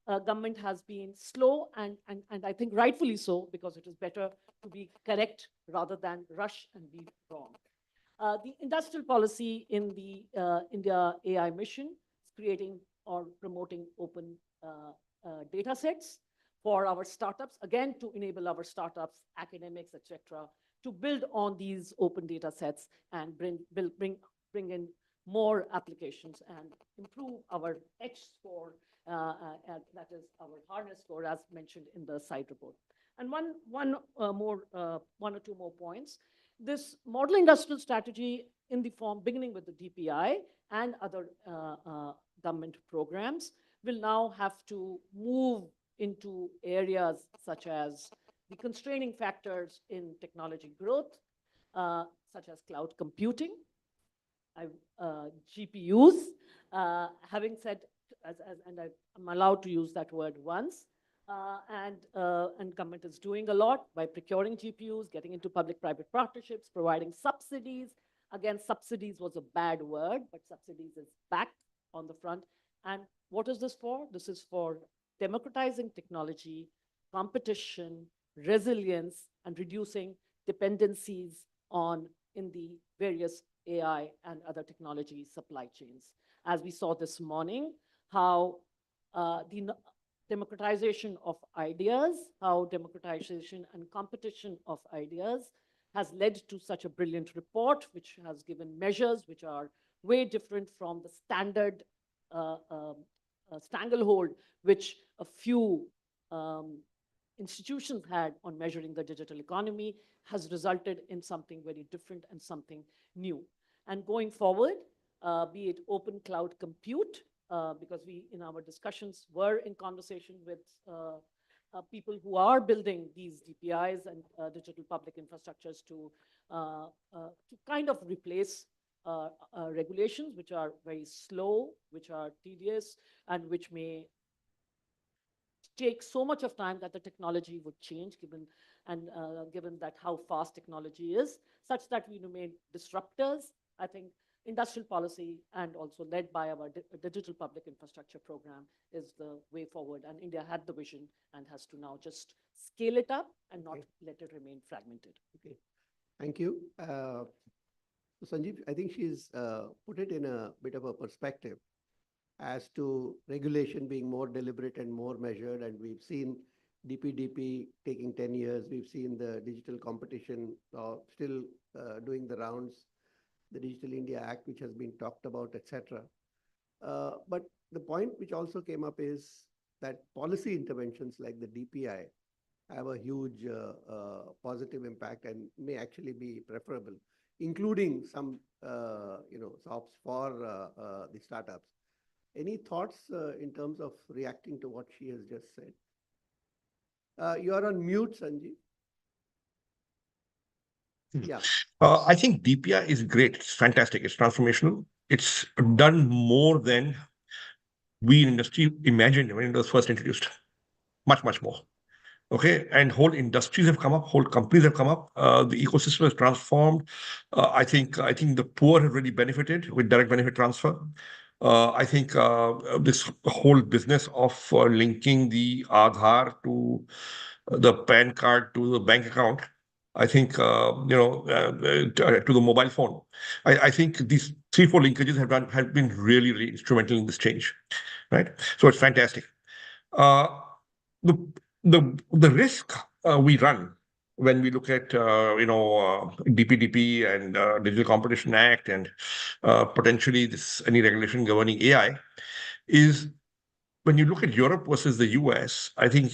government has been slow, and I think rightfully so, because it is better to be correct rather than rush and be wrong. The industrial policy in the India AI mission is creating or promoting open data sets for our startups, again, to enable our startups, academics, etc., to build on these open data sets and bring in more applications and improve our H score, that is our hardness score, as mentioned in the side report. And one or two more points. This model industrial strategy in the form beginning with the DPI and other government programs will now have to move into areas such as the constraining factors in technology growth, such as cloud computing, GPUs. Having said, and I'm allowed to use that word once, and government is doing a lot by procuring GPUs, getting into public-private partnerships, providing subsidies. Again, subsidies was a bad word, but subsidies is back on the front. And what is this for? This is for democratizing technology, competition, resilience, and reducing dependencies in the various AI and other technology supply chains. As we saw this morning, how the democratization of ideas, how democratization and competition of ideas has led to such a brilliant report, which has given measures which are way different from the standard stranglehold which a few institutions had on measuring the digital economy, has resulted in something very different and something new. And going forward, be it open cloud compute, because we, in our discussions, were in conversation with people who are building these DPIs and digital public infrastructures to kind of replace regulations which are very slow, which are tedious, and which may take so much of time that the technology would change, given that how fast technology is, such that we remain disruptors. I think industrial policy, and also led by our digital public infrastructure program, is the way forward. And India had the vision and has to now just scale it up and not let it remain fragmented. Okay, thank you. So Sanjeev, I think she's put it in a bit of a perspective as to regulation being more deliberate and more measured. And we've seen DPDP taking 10 years. We've seen the digital competition still doing the rounds, the Digital India Act, which has been talked about, etc. But the point which also came up is that policy interventions like the DPI have a huge positive impact and may actually be preferable, including some SOPs for the startups. Any thoughts in terms of reacting to what she has just said? You are on mute, Sanjeev. Yeah. I think DPI is great. It's fantastic. It's transformational. It's done more than we in industry imagined when it was first introduced. Much, much more. Okay, and whole industries have come up, whole companies have come up. The ecosystem has transformed. I think the poor have really benefited with direct benefit transfer. I think this whole business of linking the Aadhaar to the PAN card to the bank account, I think to the mobile phone. I think these 3-4 linkages have been really, really instrumental in this change, right? So it's fantastic. The the risk we run when we look at DPDP and Digital Competition Act and potentially any regulation governing AI is when you look at Europe versus the US. I think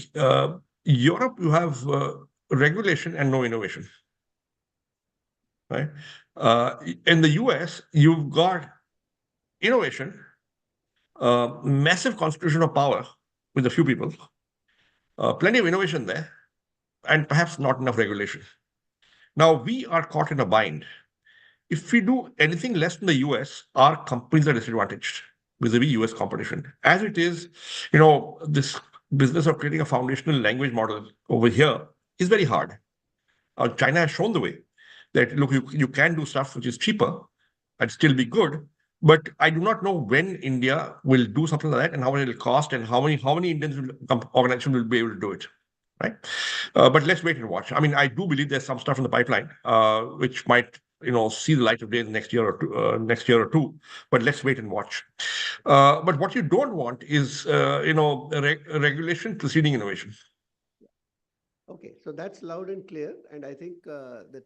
Europe, you have regulation and no innovation, right? In the US, you've got innovation, massive concentration of power with a few people, plenty of innovation there, and perhaps not enough regulation. Now, we are caught in a bind. If we do anything less than the US, our companies are disadvantaged vis-a-vis US competition. As it is, this business of creating a foundational language model over here is very hard. China has shown the way that, look, you can do stuff which is cheaper and still be good. But I do not know when India will do something like that and how much it will cost and how many Indian organizations will be able to do it, right? But let's wait and watch. I mean, I do believe there's some stuff in the pipeline which might see the light of day in the next year or two. But let's wait and watch. But what you don't want is regulation preceding innovation. Okay, so that's loud and clear. And I think the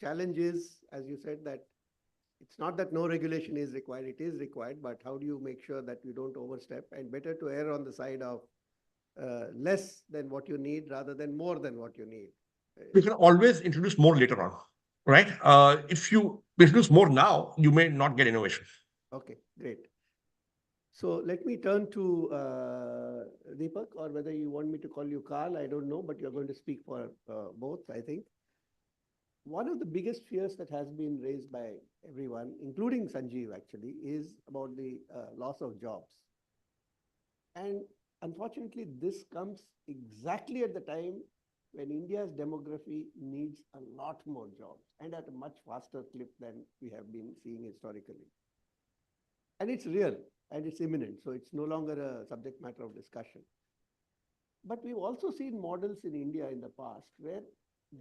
challenge is, as you said, that it's not that no regulation is required, it is required, but how do you make sure that you don't overstep, and better to err on the side of less than what you need rather than more than what you need. You can always introduce more later on, right? If you introduce more now, you may not get innovation. Okay, great. So let me turn to Deepak, or whether you want me to call you Carl, I don't know, but you're going to speak for both, I think. One of the biggest fears that has been raised by everyone, including Sanjeev actually, is about the loss of jobs. And unfortunately, this comes exactly at the time when India's demography needs a lot more jobs and at a much faster clip than we have been seeing historically. And it's real and it's imminent, so it's no longer a subject matter of discussion. But we've also seen models in India in the past where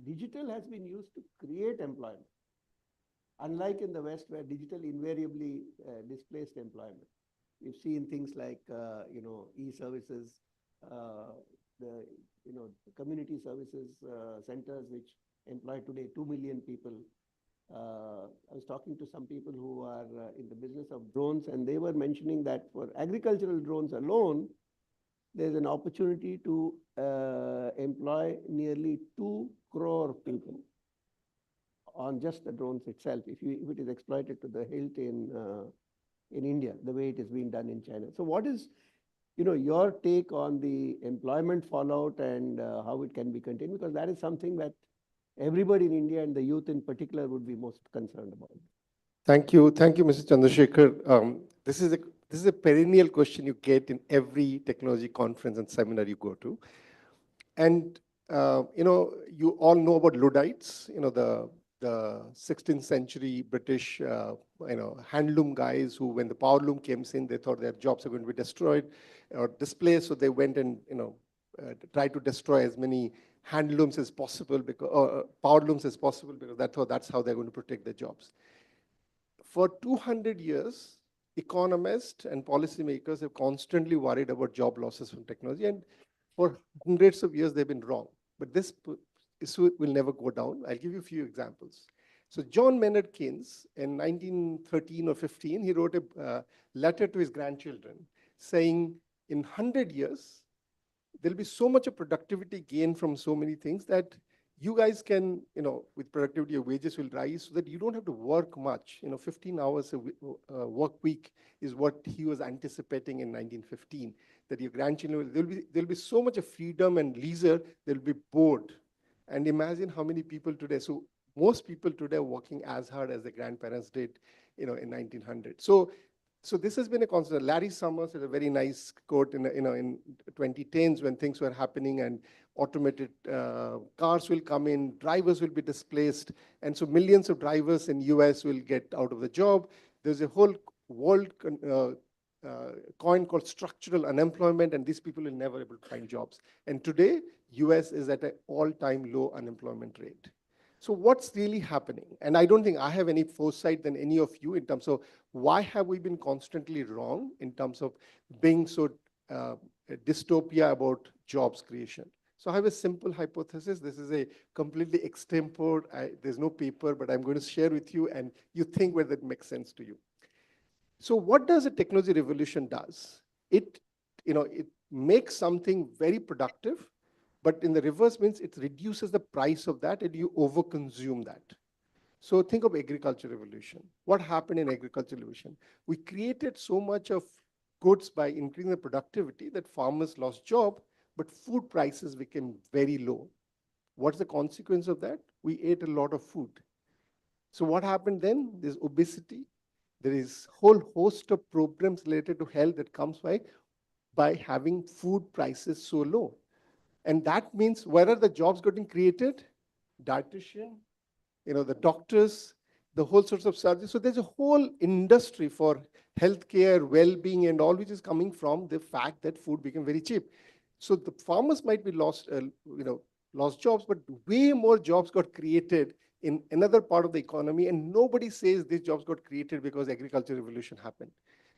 digital has been used to create employment, unlike in the West where digital invariably displaced employment. We've seen things like, e-services, the community services centers which employ today 2 million people. I was talking to some people who are in the business of drones, and they were mentioning that for agricultural drones alone, there's an opportunity to employ nearly 2 crore people on just the drones itself, if it is exploited to the hilt in India, the way it is being done in China. So what is your take on the employment fallout and how it can be contained? Because that is something that everybody in India and the youth in particular would be most concerned about. Thank you, Mr. Chandrasekhar. This is a perennial question you get in every technology conference and seminar you go to. And, you all know about Luddites, the 16th century British, handloom guys who, when the power loom came in, they thought their jobs were going to be destroyed or displaced. So they went and, tried to destroy as many handlooms as possible, because power looms as possible, because that's how they're going to protect their jobs. For 200 years, economists and policymakers have constantly worried about job losses from technology, and for hundreds of years they've been wrong. But this issue will never go down. I'll give you a few examples. So John Maynard Keynes, in 1913 or 15, he wrote a letter to his grandchildren saying, in 100 years, there'll be so much of productivity gain from so many things that you guys can, with productivity, your wages will rise so that you don't have to work much. 15 hours a work week is what he was anticipating in 1915, that your grandchildren, there'll be so much of freedom and leisure, they'll be bored. And imagine how many people today, so most people today are working as hard as their grandparents did, in 1900. So So this has been a constant. Larry Summers had a very nice quote in 2010s when things were happening and automated cars will come in, drivers will be displaced, and so millions of drivers in US will get out of the job. There's a whole world coin called structural unemployment, and these people will never be able to find jobs. And today, US is at an all-time low unemployment rate. So what's really happening? And I don't think I have any foresight than any of you in terms of why have we been constantly wrong in terms of being so dystopia about jobs creation. So I have a simple hypothesis. This is a completely extempore. There's no paper, but I'm going to share with you, and you think whether it makes sense to you. So what does a technology revolution does? It makes something very productive, but in the reverse means it reduces the price of that and you overconsume that. So think of agriculture revolution. What happened in agriculture revolution? We created so much of goods by increasing the productivity that farmers lost job, but food prices became very low. What's the consequence of that? We ate a lot of food. So what happened then? There's obesity. There is a whole host of problems related to health that comes by having food prices so low. And that means where are the jobs getting created? Dietitian, the doctors, the whole sorts of surgeries. So there's a whole industry for healthcare, well-being, and all which is coming from the fact that food became very cheap. So the farmers might be lost jobs, but way more jobs got created in another part of the economy, and nobody says these jobs got created because agricultural revolution happened.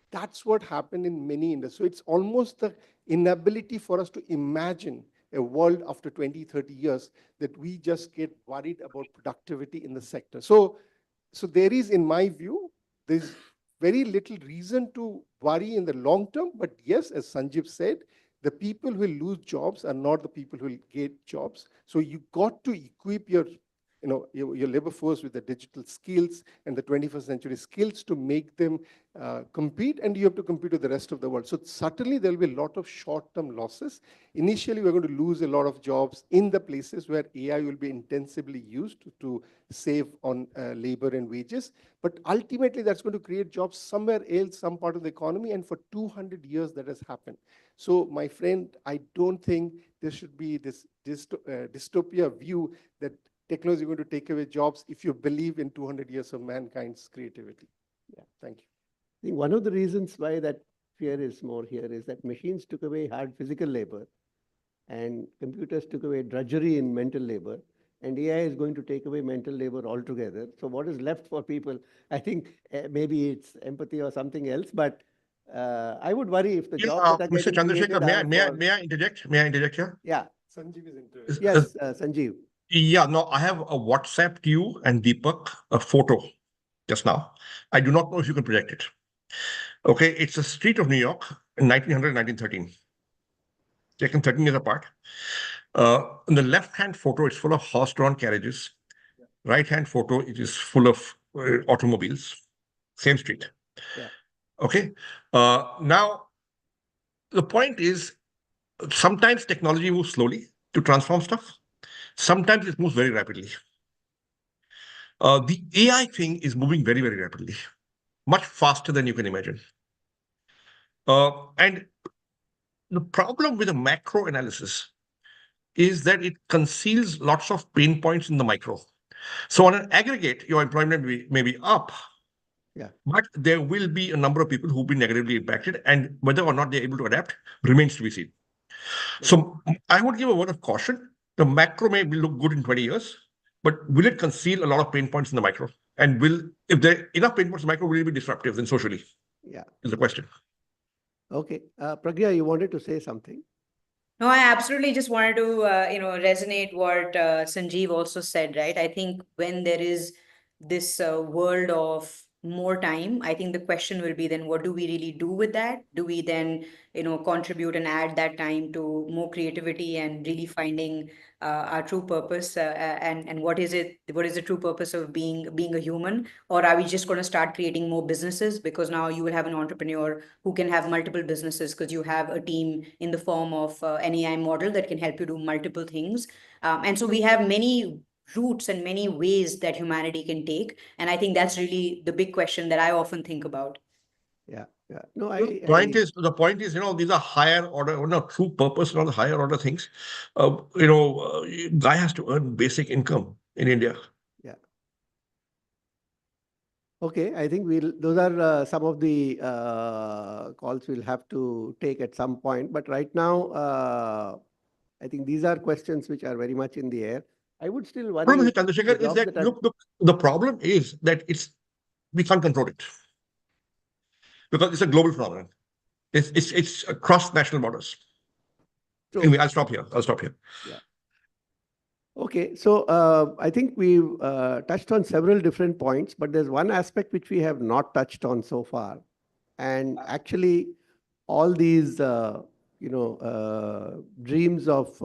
That's what happened in many industries. So it's almost the inability for us to imagine a world after 20, 30 years that we just get worried about productivity in the sector. So there is, in my view, there's very little reason to worry in the long term. But yes, as Sanjeev said, the people who will lose jobs are not the people who will get jobs. So you got to equip your labor force with the digital skills and the 21st century skills to make them compete, and you have to compete with the rest of the world. So certainly there will be a lot of short-term losses. Initially, we're going to lose a lot of jobs in the places where AI will be intensively used to save on labor and wages. But ultimately, that's going to create jobs somewhere else, some part of the economy, and for 200 years that has happened. So my friend, I don't think there should be this dystopia view that technology is going to take away jobs if you believe in 200 years of mankind's creativity. Yeah, thank you. I think one of the reasons why that fear is more here is that machines took away hard physical labor and computers took away drudgery in mental labor, and AI is going to take away mental labor altogether. So what is left for people? I think maybe it's empathy or something else, but I would worry if the jobs that are Mr. getting created Chandrasekhar, may I interject? May I interject here? Yeah. Sanjeev is interested. Yes, Sanjeev. Yeah, no, I have a WhatsApp you and Deepak a photo just now. I do not know if you can project it. Okay, it's a street of New York in 1900, 1913. Taken 13 years apart. In the left-hand photo, it's full of horse-drawn carriages. Right-hand photo, it is full of automobiles. Same street. Yeah. Okay. Now, the point is, sometimes technology moves slowly to transform stuff. Sometimes it moves very rapidly. The AI thing is moving very, very rapidly, much faster than you can imagine. And the problem with a macro analysis is that it conceals lots of pain points in the micro. So on an aggregate, your employment may be up, but there will be a number of people who've been negatively impacted, and whether or not they're able to adapt remains to be seen. So I would give a word of caution. The macro may look good in 20 years, but will it conceal a lot of pain points in the micro? And if there are enough pain points in the micro, will it be disruptive then socially? Yeah. Is the question. Okay. Pragya, you wanted to say something? No, I absolutely just wanted to, resonate what Sanjeev also said, right? I think when there is this world of more time, I think the question will be then what do we really do with that? Do we then, contribute and add that time to more creativity and really finding our true purpose and what is the true purpose of being a human? Or are we just going to start creating more businesses because now you will have an entrepreneur who can have multiple businesses because you have a team in the form of an AI model that can help you do multiple things. And so we have many routes and many ways that humanity can take. And I think that's really the big question that I often think about. Yeah, yeah. No, The point is, these are higher order, true purpose, not the higher order things. Guy has to earn basic income in India. Yeah. Okay, I think those are some of the calls we'll have to take at some point. But right now, I think these are questions which are very much in the air. I would still worry. Problem with Chandrasekhar is that, look, the problem is that we can't control it because it's a global phenomenon. It's across national borders. Anyway, I'll stop here. Yeah. Okay, so I think we've touched on several different points, but there's one aspect which we have not touched on so far. And actually, all these, dreams of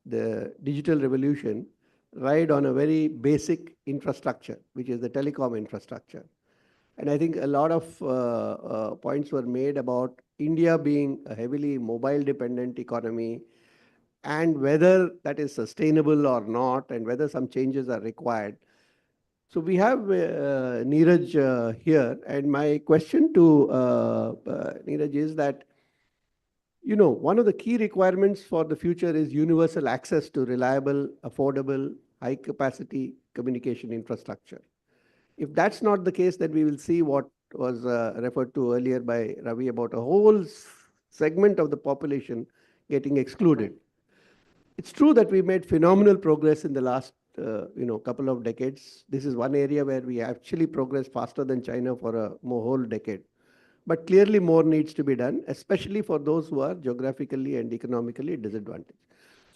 the digital revolution ride on a very basic infrastructure, which is the telecom infrastructure. And I think a lot of points were made about India being a heavily mobile dependent economy, and whether that is sustainable or not, and whether some changes are required. So we have Neeraj here, and my question to Neeraj is that, one of the key requirements for the future is universal access to reliable, affordable, high-capacity communication infrastructure. If that's not the case, then we will see what was referred to earlier by Ravi about a whole segment of the population getting excluded. It's true that we made phenomenal progress in the last couple of decades. This is one area where we actually progressed faster than China for a whole decade. But clearly more needs to be done, especially for those who are geographically and economically disadvantaged.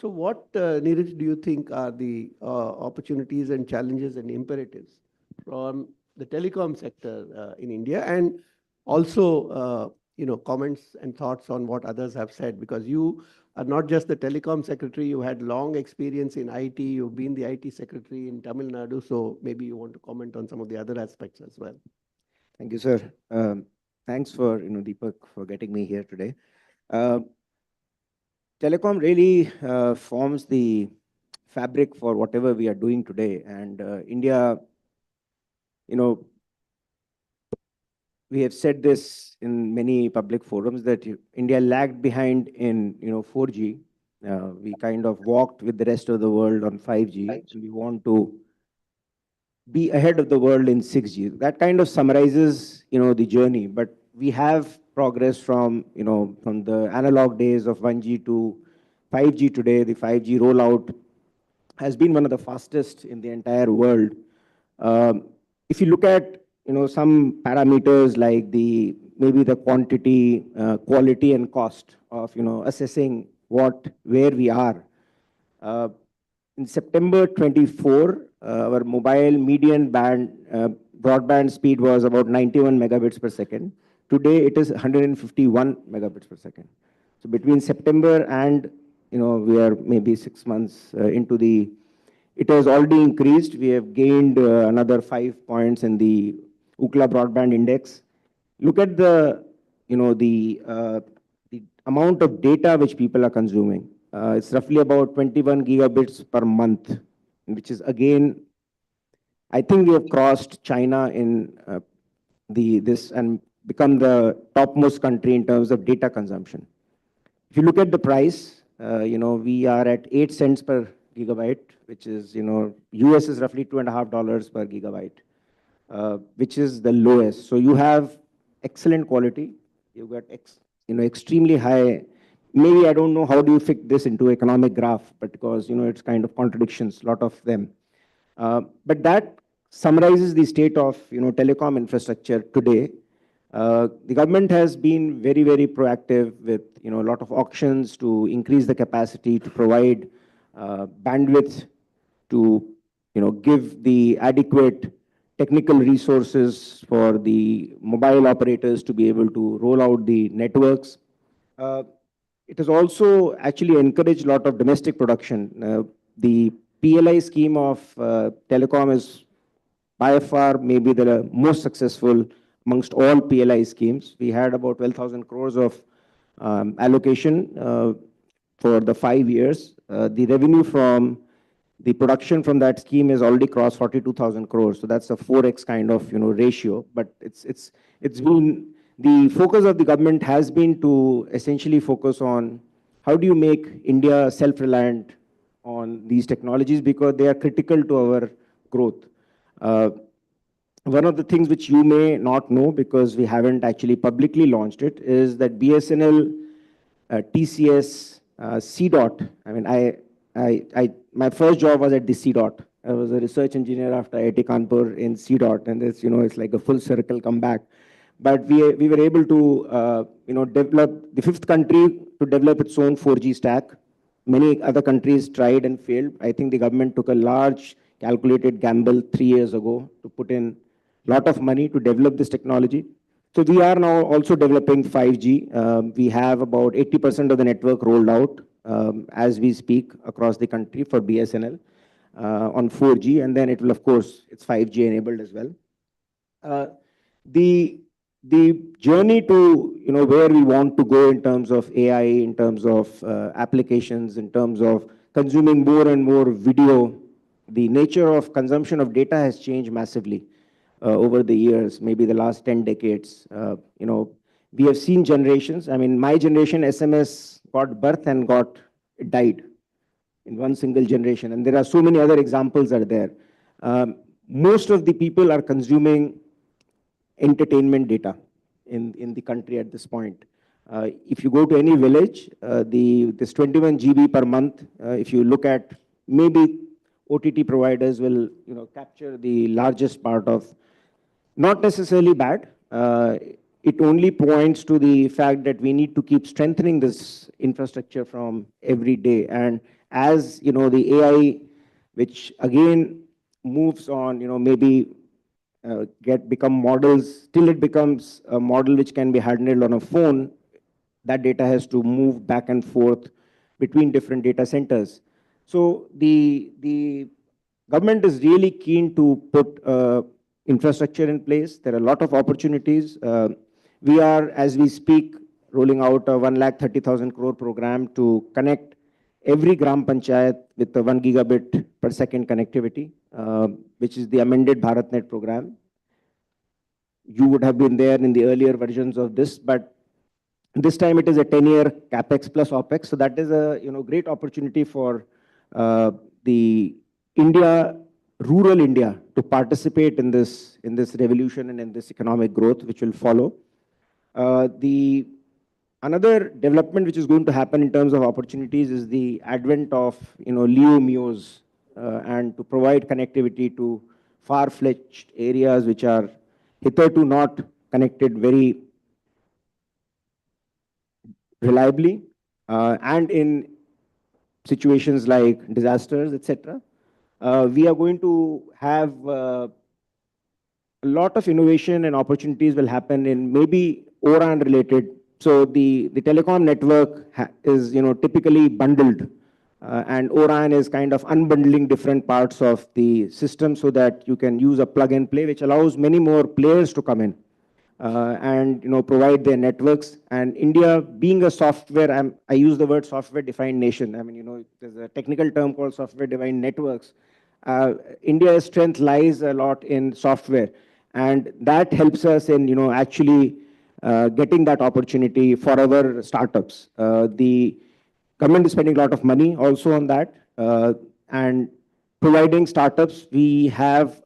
So what, Neeraj, do you think are the opportunities and challenges and imperatives from the telecom sector in India? And also, comments and thoughts on what others have said, because you are not just the telecom secretary, you had long experience in IT, you've been the IT secretary in Tamil Nadu, so maybe you want to comment on some of the other aspects as well. Thank you, sir. Thanks for, Deepak, for getting me here today. Telecom really forms the fabric for whatever we are doing today. And India, we have said this in many public forums that India lagged behind in 4G. We kind of walked with the rest of the world on 5G. And we want to be ahead of the world in 6G. That kind of summarizes the journey. But we have progress from the analog days of 1G to 5G today. The 5G rollout has been one of the fastest in the entire world. If you look at some parameters like maybe the quantity, quality, and cost of assessing where we are. In September 24, our mobile median broadband speed was about 91 megabits per second. Today it is 151 megabits per second. So between September and we are maybe 6 months into it has already increased. We have gained another 5 points in the Ookla Broadband Index. Look at the amount of data which people are consuming. It's roughly about 21 gigabits per month, which is again, I think we have crossed China in this and become the topmost country in terms of data consumption. If you look at the price, we are at 8 cents per gigabyte, which is, US is roughly $2.50 per gigabyte, which is the lowest. So you have excellent quality. You've got extremely high. Maybe I don't know how do you fit this into economic graph, but because it's kind of contradictions, a lot of them. But that summarizes the state of telecom infrastructure today. The government has been very, very proactive with a lot of auctions to increase the capacity to provide bandwidth, to give the adequate technical resources for the mobile operators to be able to roll out the networks. It has also actually encouraged a lot of domestic production. The PLI scheme of telecom is by far maybe the most successful amongst all PLI schemes. We had about 12,000 crores of allocation for the 5 years. The revenue from the production from that scheme has already crossed 42,000 crores. So that's a 4x kind of ratio. But it's been the focus of the government has been to essentially focus on how do you make India self-reliant on these technologies because they are critical to our growth. One of the things which you may not know because we haven't actually publicly launched it is that BSNL, TCS, C-DOT. I mean, my first job was at the C-DOT. I was a research engineer after IIT Kanpur in C-DOT, and it's, it's like a full circle comeback. But we were able to, develop the 5th country to develop its own 4G stack. Many other countries tried and failed. I think the government took a large calculated gamble 3 years ago to put in a lot of money to develop this technology. So we are now also developing 5G. We have about 80% of the network rolled out as we speak across the country for BSNL on 4G. And then it will, of course, it's 5G enabled as well. The journey to where we want to go in terms of AI, in terms of applications, in terms of consuming more and more video, the nature of consumption of data has changed massively over the years, maybe the last 10 decades. We have seen generations. I mean, my generation, SMS got birth and died in one single generation. And there are so many other examples are there. Most of the people are consuming entertainment data in the country at this point. If you go to any village, this 21 GB per month, if you look at maybe OTT providers will capture the largest part of, not necessarily bad. It only points to the fact that we need to keep strengthening this infrastructure from every day. And as the AI, which again moves on, maybe become models, till it becomes a model which can be handled on a phone, that data has to move back and forth between different data centers. So the government is really keen to put infrastructure in place. There are a lot of opportunities. We are, as we speak, rolling out a 130,000 crore program to connect every Gram Panchayat with the 1 gigabit per second connectivity, which is the amended BharatNet program. You would have been there in the earlier versions of this, but this time it is a 10-year capex plus opex. So that is a great opportunity for the rural India to participate in this revolution and in this economic growth which will follow. Another development which is going to happen in terms of opportunities is the advent of LEO MEOs and to provide connectivity to far-fetched areas which are hitherto not connected very reliably and in situations like disasters, etc. We are going to have a lot of innovation and opportunities will happen in maybe O-RAN related. So the telecom network is typically bundled and O-RAN is kind of unbundling different parts of the system so that you can use a plug and play, which allows many more players to come in and provide their networks. And India being a software, I use the word software defined nation. I mean, there's a technical term called software defined networks. India's strength lies a lot in software, and that helps us in actually getting that opportunity for our startups. The government is spending a lot of money also on that and providing startups. We have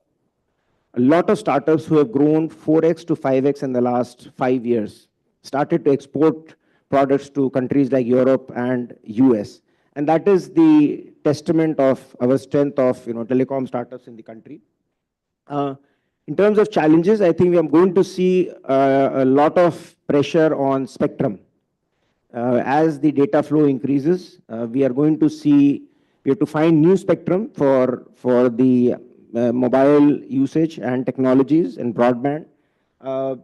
a lot of startups who have grown 4x to 5x in the last 5 years, started to export products to countries like Europe and US. And that is the testament of our strength of telecom startups in the country. In terms of challenges, I think we are going to see a lot of pressure on spectrum. As the data flow increases, we are going to see, we have to find new spectrum for the mobile usage and technologies and broadband. A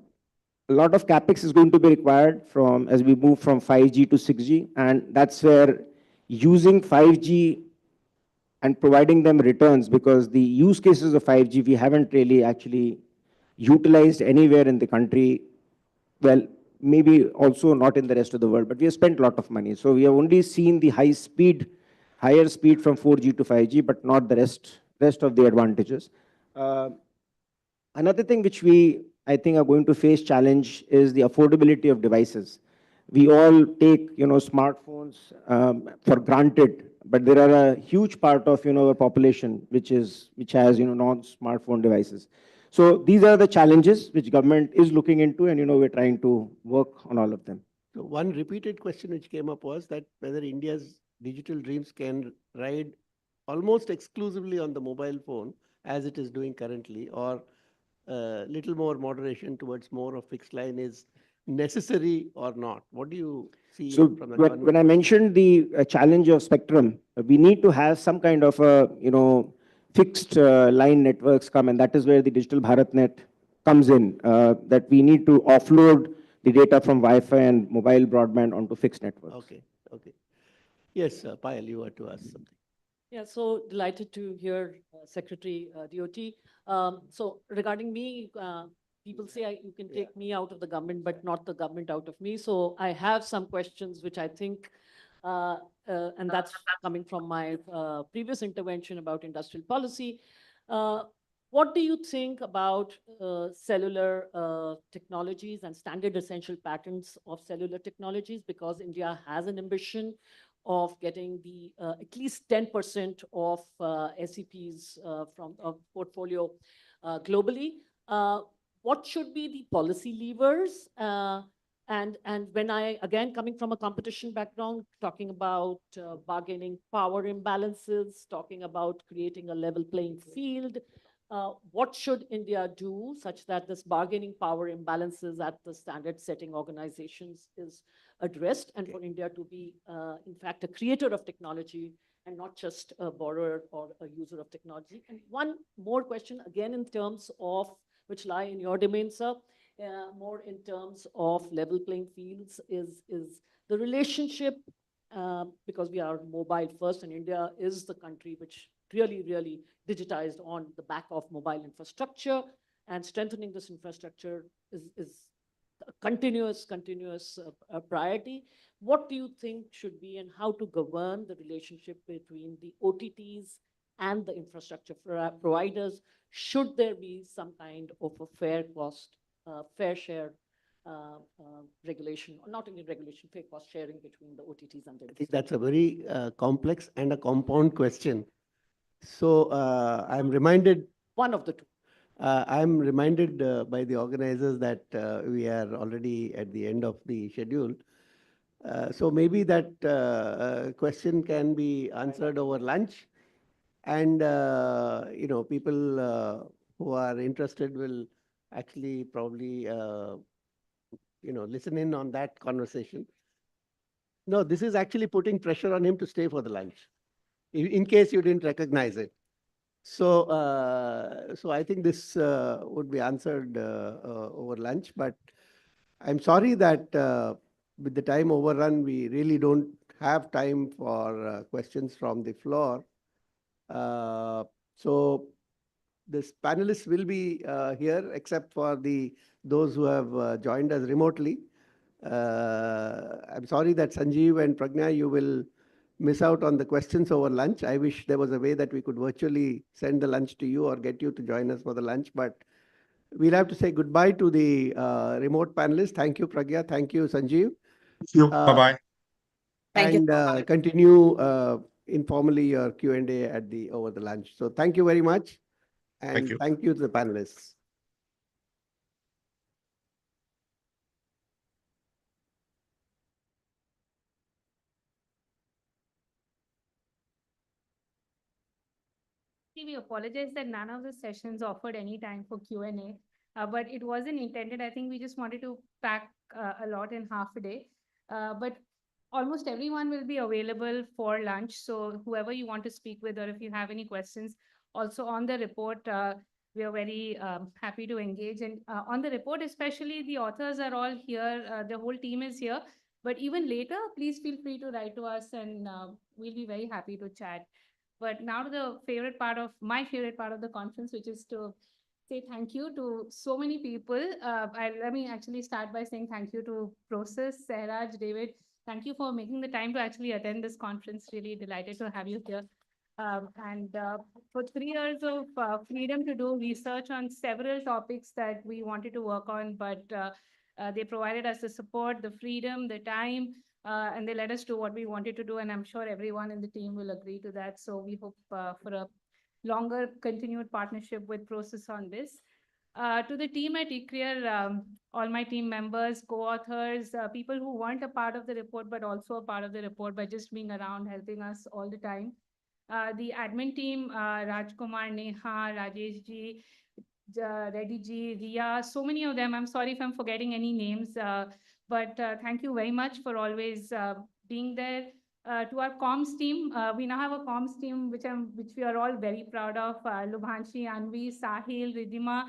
lot of capex is going to be required as we move from 5G to 6G, and that's where using 5G and providing them returns, because the use cases of 5G, we haven't really actually utilized anywhere in the country. Well, maybe also not in the rest of the world, but we have spent a lot of money. So we have only seen the higher speed from 4G to 5G, but not the rest of the advantages. Another thing which we I think are going to face challenge is the affordability of devices. We all take, smartphones for granted, but there are a huge part of, our population which has, non-smartphone devices. So these are the challenges which government is looking into, and, we're trying to work on all of them. So one repeated question which came up was that whether India's digital dreams can ride almost exclusively on the mobile phone as it is doing currently, or little more moderation towards more of fixed line is necessary or not? What do you see So from the when I mentioned the challenge of spectrum, we need to have some kind of a, fixed line networks come, and that is where the Digital BharatNet comes in, that we need to offload the data from Wi-Fi and mobile broadband onto fixed networks. Okay, okay. Yes, Payal, you were to ask something. Yeah, so delighted to hear Secretary DOT. So regarding me, people say you can take me out of the government, but not the government out of me. So I have some questions which I think, and that's coming from my previous intervention about industrial policy. What do you think about cellular technologies and standard essential patterns of cellular technologies? Because India has an ambition of getting the at least 10% of SEPs from a portfolio globally. What should be the policy levers? And when I, again, coming from a competition background, talking about bargaining power imbalances, talking about creating a level playing field, what should India do such that this bargaining power imbalances at the standard setting organizations is addressed, and for India to be, in fact, a creator of technology and not just a borrower or a user of technology? And one more question, again, in terms of, which lie in your domain, sir, more in terms of level playing fields, is the relationship, because we are mobile first, and India is the country which really digitized on the back of mobile infrastructure, and strengthening this infrastructure is a continuous priority. What do you think should be, and how to govern the relationship between the OTTs and the infrastructure providers? Should there be some kind of a fair cost, fair share regulation, or not only regulation, fair cost sharing between the OTTs and the I think that's a very complex and a compound question. So I'm reminded. One of the two. I'm reminded by the organizers that we are already at the end of the schedule. So maybe that question can be answered over lunch. And, people who are interested will actually probably, listen in on that conversation. No, this is actually putting pressure on him to stay for the lunch, in case you didn't recognize it. So, so I think this would be answered over lunch, but I'm sorry that with the time overrun, we really don't have time for questions from the floor. So this panelists will be here, except for those who have joined us remotely. I'm sorry that Sanjeev and Pragna, you will miss out on the questions over lunch. I wish there was a way that we could virtually send the lunch to you or get you to join us for the lunch, but we'll have to say goodbye to the remote panelists. Thank you, Pragya. Thank you, Sanjeev. Thank you. Bye-bye. Thank you. And continue informally your Q&A at over the lunch. So thank you very much. And thank you to the panelists. We apologize that none of the sessions offered any time for Q&A, but it wasn't intended. I think we just wanted to pack a lot in half a day. But almost everyone will be available for lunch. So whoever you want to speak with, or if you have any questions, also on the report, we are very happy to engage. And on the report, especially, the authors are all here. The whole team is here. But even later, please feel free to write to us, and we'll be very happy to chat. But now to my favorite part of the conference, which is to say thank you to so many people. Let me actually start by saying thank you to Prosus, Sairaj, David. Thank you for making the time to actually attend this conference. Really delighted to have you here. For 3 years of freedom to do research on several topics that we wanted to work on, but they provided us the support, the freedom, the time, and they let us do what we wanted to do. And I'm sure everyone in the team will agree to that. So we hope for a longer continued partnership with Process on this. To the team at ICRIER, all my team members, co-authors, people who weren't a part of the report, but also a part of the report by just being around, helping us all the time. The admin team, Rajkumar, Neha, Rajesh ji, Reddy ji, Ria, so many of them. I'm sorry if I'm forgetting any names, but thank you very much for always being there. To our comms team, we now have a comms team which we are all very proud of. Lubhanshi, Anvi, Sahil, Ridhima,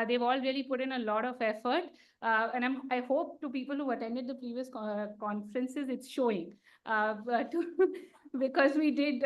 they've all really put in a lot of effort. And I hope to people who attended the previous conferences, it's showing. Because we did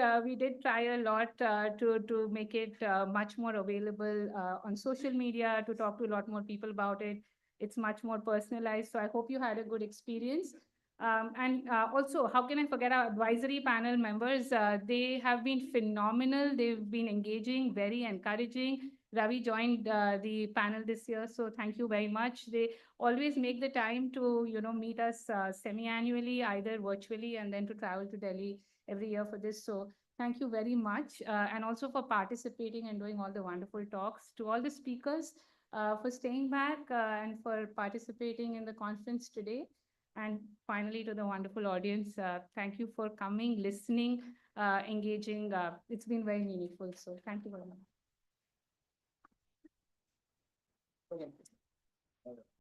try a lot to make it much more available on social media, to talk to a lot more people about it. It's much more personalized. So I hope you had a good experience. And also, how can I forget our advisory panel members? They have been phenomenal. They've been engaging, very encouraging. Ravi joined the panel this year, so thank you very much. They always make the time to, meet us semi-annually, either virtually, and then to travel to Delhi every year for this. So thank you very much. And also for participating and doing all the wonderful talks. To all the speakers for staying back and for participating in the conference today. And finally, to the wonderful audience, thank you for coming, listening, engaging. It's been very meaningful. So thank you very much.